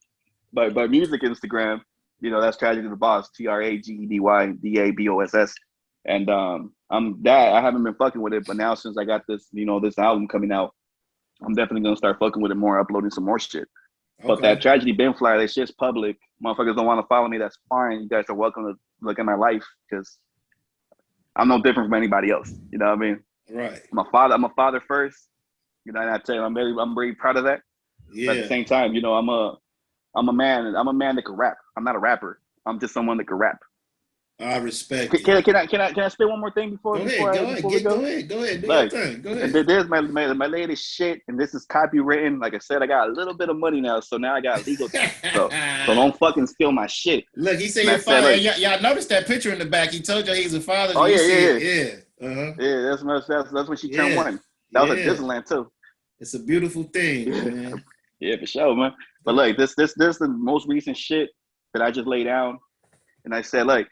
But my music Instagram. That's Tragedy the Boss, TragedyDaBoss. And I haven't been fucking with it, but now since I got this, this album coming out, I'm definitely gonna start fucking with it more, uploading some more shit. But that Tragedy Been Fly, that shit's public. Motherfuckers don't want to follow me, that's fine. You guys are welcome to look at my life because I'm no different from anybody else. You know what I mean? Right. I'm a father first. And I tell you, I'm very proud of that. Yeah. But at the same time, I'm a man that can rap. I'm not a rapper. I'm just someone that can rap. I respect. Can I say one more thing before we go? Go ahead. Do your thing. Go ahead. There's my latest shit, and this is copywritten. Like I said, I got a little bit of money now, so now I got legal. so don't fucking steal my shit. Look, he said your father. Y'all noticed that picture in the back. He told you he's a father. Oh yeah. Yeah, that's when she turned Yeah, one. That was at yeah. Disneyland too. It's a beautiful thing, Yeah, man. yeah, for sure, man. But like this the most recent shit that I just laid down, and I said like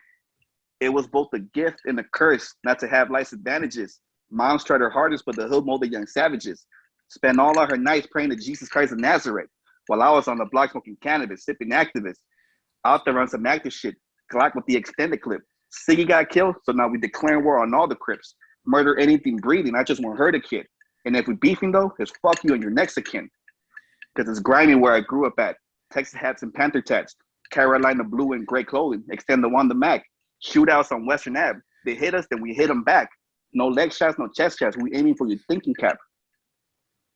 it was both a gift and a curse not to have life's advantages. Moms tried her hardest, but the hood molded young savages. Spent all of her nights praying to Jesus Christ of Nazareth, while I was on the block smoking cannabis, sipping activists. Out there on some active shit, Glock with the extended clip. Siggy got killed, so now we declaring war on all the Crips. Murder anything breathing, I just want her to kid. And if we beefing though, it's fuck you and your next of kin. Because it's grimy where I grew up at. Texas hats and Panther tats. Carolina blue and gray clothing. Extend the one to Mac. Shootouts on Western Ave. They hit us, then we hit them back. No leg shots, no chest shots. We aiming for your thinking cap.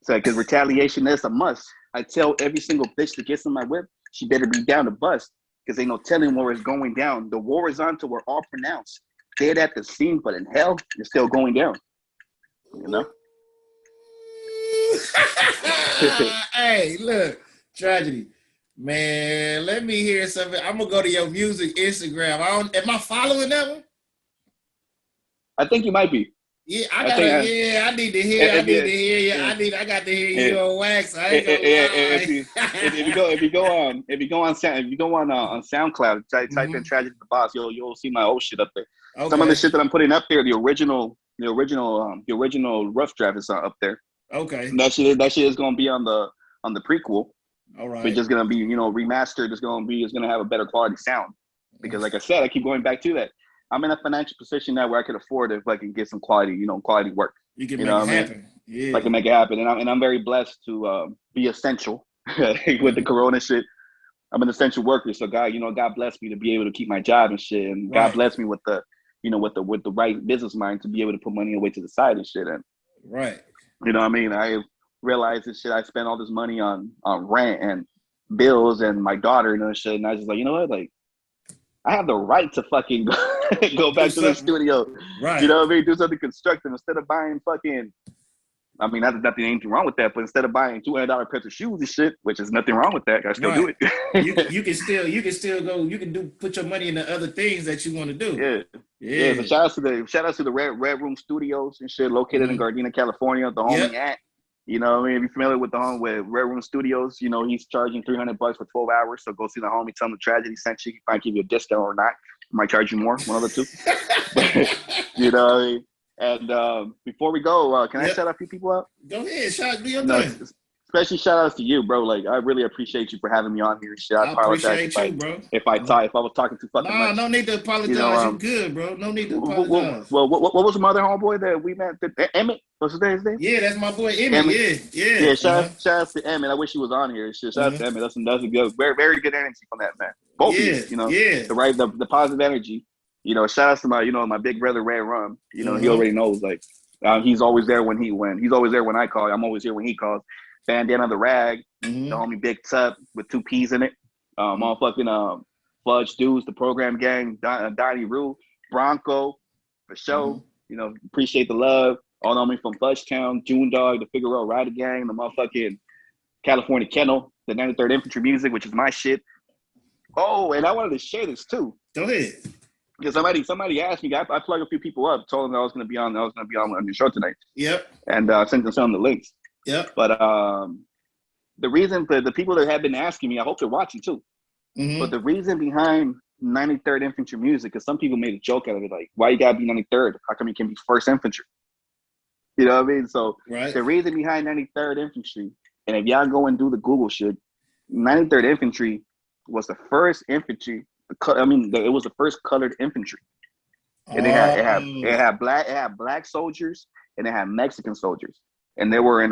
So, because retaliation is a must. I tell every single bitch that gets in my whip, she better be down to bust. Because ain't no telling where it's going down. The war is on till we're all pronounced. Dead at the scene, but in hell, it's still going down. You know? Hey, look, tragedy. Man, let me hear something. I'm gonna go to your music Instagram. Am I following that one? I think you might be. Yeah, I think I need to hear. I need to hear you. I got to hear you on wax. I ain't gonna lie. If you go on SoundCloud, type in Tragedy the Boss, you'll see my old shit up there. Okay. Some of the shit that I'm putting up there, the original rough draft is up there. Okay. And that shit is gonna be on the prequel. All right. It's just gonna be remastered. It's gonna have a better quality sound because, like I said, I keep going back to that. I'm in a financial position now where I can afford if I can get some quality work. You can make it happen. Yeah. I can make it happen, and I'm very blessed to be essential with the Corona shit. I'm an essential worker, so God bless me to be able to keep my job and shit, and God bless me with the right business mind to be able to put money away to the side and shit. And right, you know what I mean? I realized this shit. I spent all this money on rent and bills and my daughter and shit, and I was just like, you know what, like. I have the right to fucking go back to the studio. Right. You know what I mean? Do something constructive instead of buying fucking. I mean, not that there's anything wrong with that, but instead of buying $200 pairs of shoes and shit, which is nothing wrong with that, I still do it. you can still go. You can put your money into other things that you want to do. Yeah. So shout out to the Red Room Studios and shit located in Gardena, California. The homie at. You know what I mean? If you're familiar with with Red Room Studios, he's charging $300 for 12 hours. So go see the homie, tell him the Tragedy sent you. He might give you a discount or not. He might charge you more, one of the two. You know what I mean? And before we go, can I shout a few people out? Go ahead, do your thing. Especially shout outs to you, bro. Like, I really appreciate you for having me on here and shit. I apologize if I was talking too fucking much. No need to apologize. You good, bro. No need to apologize. Well, what was the other homeboy that we met? Emmett? What's his name? Yeah, that's my boy Emmett. Yeah. Shout out to Emmett. I wish he was on here. Shout out to Emmett. That's a good, very, very good energy from that man. Both of you, the positive energy. Shout out to my big brother Red Rum. He already knows. Like, he's always there when he's always there when I call. I'm always here when he calls. Bandana the Rag, the homie Big Tub with 2 P's in it. Motherfucking Fudge Dudes, the program gang, Donnie Rue, Bronco, for show. Appreciate the love. All know me from Fudge Town, June Dog, the Figueroa Rider Gang, the motherfucking California Kennel, the 93rd Infantry Music, which is my shit. Oh, and I wanted to share this too. Go ahead. Because somebody asked me, I plugged a few people up, told them I was gonna be on your show tonight. Yep. And sent them some of the links. Yep. But the reason for the people that have been asking me, I hope they're watching too. But the reason behind 93rd Infantry Music, because some people made a joke out of it, like, why you gotta be 93rd? How come you can be 1st Infantry? You know what I mean? So the reason behind 93rd Infantry, and if y'all go and do the Google shit, 93rd Infantry was the first infantry. It was the first colored infantry, and it had black soldiers and it had Mexican soldiers, and they were in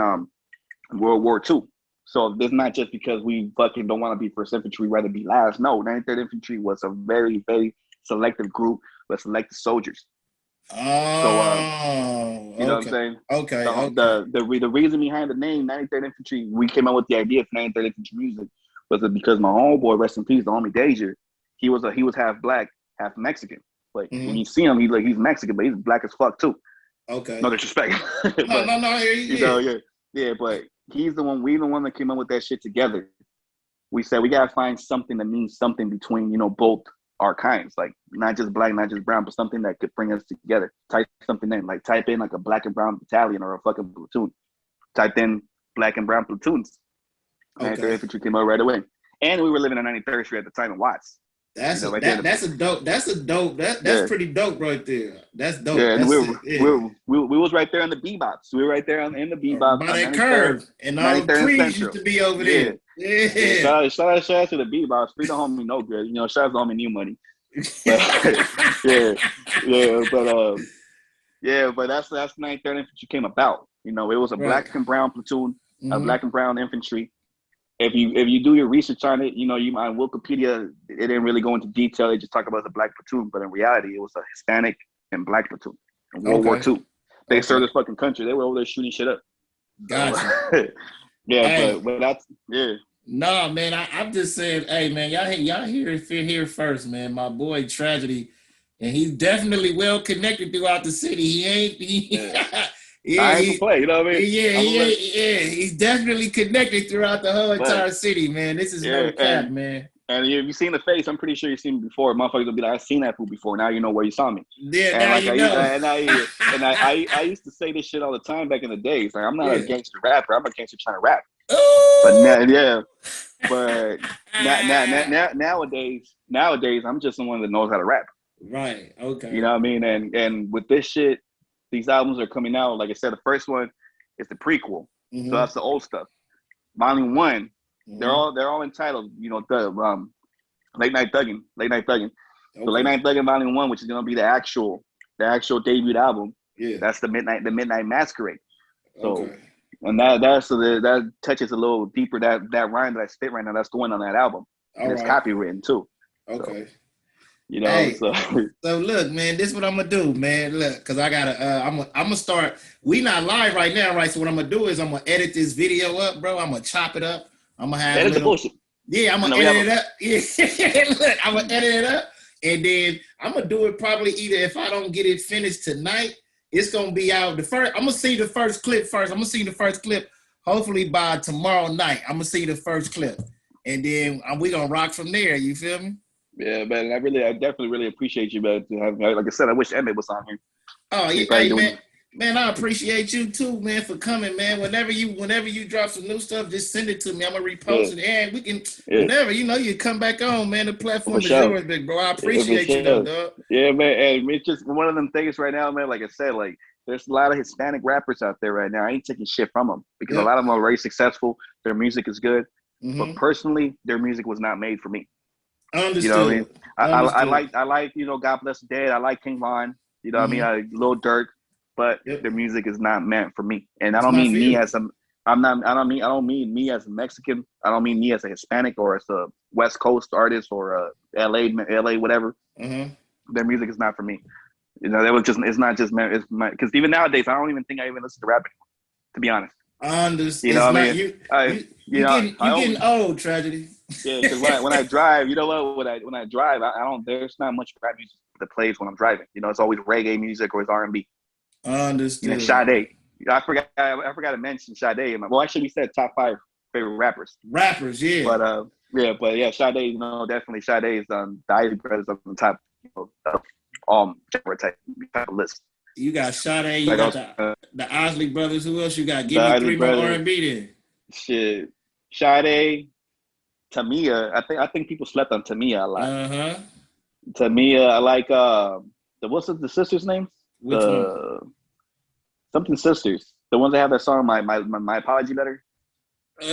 World War II. So it's not just because we fucking don't want to be 1st Infantry, rather be last. No, 93rd Infantry was a very, very selective group with selected soldiers. You know what I'm saying? Okay. The reason behind the name 93rd Infantry, we came up with the idea for 93rd Infantry Music, was because my homeboy, rest in peace, the homie Deja, he was half black, half Mexican. Like when you see him, he's Mexican, but he's black as fuck too. Okay. No disrespect. No. But he's the one. We the one that came up with that shit together. We said we gotta find something that means something between both our kinds, like not just black, not just brown, but something that could bring us together. Type something in, like type in like a black and brown battalion or a fucking platoon. Typed in black and brown platoons. Okay. 93rd Infantry came out right away. And we were living on 93rd Street at the time in Watts. That's that's pretty dope right there. That's dope. Yeah, and that's we was right there on the bebops. We were right there in the bebops by that curve, and all the trees used to be over there. Yeah. Shout out to the bebops. Free the homie no good. Shout out to the homie New Money. But, but that's 93rd Infantry came about. It was a black and brown platoon, a black and brown infantry. If you do your research on it, you on Wikipedia, it didn't really go into detail. They just talk about the black platoon, but in reality, it was a Hispanic and black platoon in World War II. They served this fucking country. They were over there shooting shit up. Gotcha. But that's No, man, I'm just saying, hey, man, y'all here first, man. My boy Tragedy, and he's definitely well connected throughout the city. I ain't play, you know what I mean? He's definitely connected throughout the whole entire city, man. This is no cap, man. And if you've seen the face, I'm pretty sure you've seen me before. Motherfuckers will be like, I've seen that fool before. Now you know where you saw me. Yeah, now you know. I used to say this shit all the time back in the days. Like, I'm not a gangster rapper. I'm a gangster trying to rap. Ooh! But nowadays, I'm just someone that knows how to rap. Right. Okay. You know what I mean? And with this shit, these albums are coming out. Like I said, the first one is the prequel. So that's the old stuff. Volume 1, they're all entitled. The Late Night Thuggin'. Okay. So Late Night Thuggin' Volume 1, which is gonna be the actual debut album. Yeah. That's the Midnight Masquerade. So and that touches a little deeper. That rhyme that I spit right now, that's the one on that album. And it's copywritten too. Okay. So, so look, man, this is what I'm gonna do, man. Look, cause I gotta, I'm gonna start. We not live right now, right? So what I'm gonna do is I'm gonna edit this video up, bro. I'm gonna chop it up. I'm gonna have edit the bullshit. Yeah, I'm gonna edit it up. Yeah, look, I'm gonna edit it up, and then I'm gonna do it probably either if I don't get it finished tonight, it's gonna be out. I'm gonna see the first clip first. I'm gonna see the first clip. Hopefully by tomorrow night, I'm gonna see the first clip, and then we gonna rock from there. You feel me? Yeah, man. I definitely really appreciate you, man. Like I said, I wish Emmett was on here. Oh yeah, hey, man. I appreciate you too, man, for coming, man. Whenever you drop some new stuff, just send it to me. I'm gonna repost it, and we can whenever you come back on, man. The platform is yours, big bro. I appreciate you, though, dog. Yeah, man. And it's just one of them things right now, man. Like I said, like there's a lot of Hispanic rappers out there right now. I ain't taking shit from them because a lot of them are very successful. Their music is good, but personally, their music was not made for me. Understood. You know what I mean? I like God Bless the Dead. I like King Von. You know what I mean? Lil Durk, but their music is not meant for me. And I don't mean me as I don't mean me as a Mexican. I don't mean me as a Hispanic or as a West Coast artist or a LA whatever. Their music is not for me. It's not just meant. It's because even nowadays I don't even think I even listen to rap anymore, to be honest. I understand. You know what I mean? You're getting old, Tragedy. Yeah, because when I drive, you know what? When I drive, I don't. There's not much rap music that plays when I'm driving. It's always reggae music or it's R&B. Understood. And Sade. I forgot to mention Sade. Well, actually, we said top 5 favorite rappers. Rappers, yeah. But Sade. Definitely Sade is the Isley Brothers on the top of genre type of list. You got Sade. You got the Isley Brothers. Who else you got? Give me 3 more R&B then. Shit, Sade. Tamia, I think people slept on Tamia a lot. Tamia, I like what's the sisters' names? Which one? Something sisters. The ones that have that song, my apology letter. I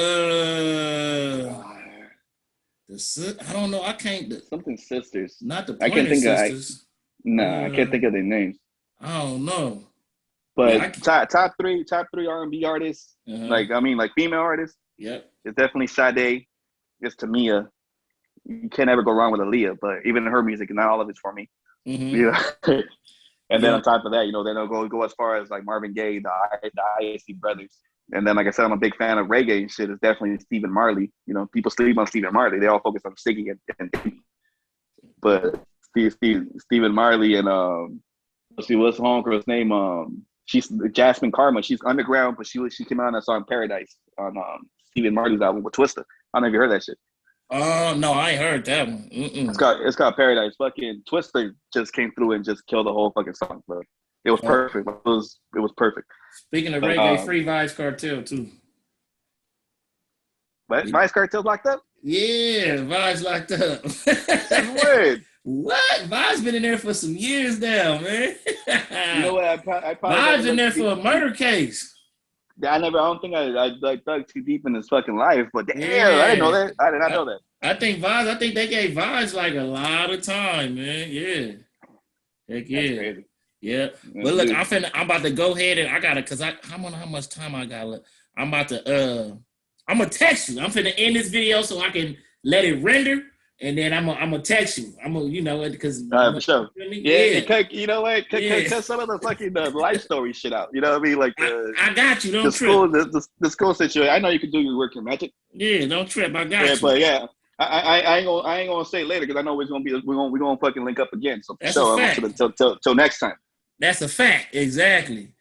don't know. I can't. Something sisters. Not the Pointer Sisters. I can't think of their names. I don't know. But top three R&B artists, like female artists. Yep. It's definitely Sade. It's Tamia. You can't ever go wrong with Aaliyah, but even her music, not all of it's for me. And then on top of that, then they'll go as far as like Marvin Gaye, the ISC brothers. And then, like I said, I'm a big fan of reggae and shit. It's definitely Stephen Marley. People sleep on Stephen Marley. They all focus on Siggy but Stephen Marley and what's the homegirl's name? She's Jasmine Karma. She's underground, but she came out on that song Paradise on Stephen Marley's album with Twista. I don't know if you heard that shit. Oh no, I ain't heard that one. It's called Paradise. Fucking Twister just came through and just killed the whole fucking song, bro. It was Oh, perfect. It was perfect. speaking of But reggae, free Vibes Cartel too. but Vice Cartel's locked up. Yeah, Vibes locked up. Since when? What? Vibes been in there for some years now, man. You know what? I probably never Vibes in looked there for a deep. murder case. I don't think I like dug too deep in his fucking life. But damn, I didn't know Yeah. that. I did not know that. I think they gave Vibes like a lot of time, man. Yeah. Heck That's yeah. crazy. Yeah. Yeah, But look, dude. I'm about to go ahead and I gotta cause I don't know how much time I got left. I'm about to I'm gonna text you. I'm finna end this video so I can let it render and then I'm gonna text you. I'm gonna, because For sure. yeah. You know what? Yeah. Cut some of the fucking life story shit out. You know what I mean? Like I got you, the don't trip. school, the school situation. I know you can do your work in magic. Yeah, don't trip. I got Yeah, you. but yeah, I ain't gonna say it later because I know we're gonna fucking link up again. So for That's a sure, fact. till next time. That's a fact. Exactly.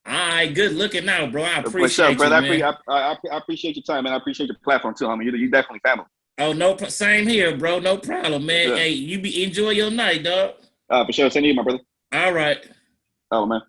All right, good looking out, bro. I For sure, appreciate you, brother. man. I appreciate your time, man. I appreciate your platform too. I mean, you definitely family. Oh, no, same here, bro. No problem, For man. sure. Hey, you enjoy your night, dog. For sure. Send you, my brother. All right. Oh man.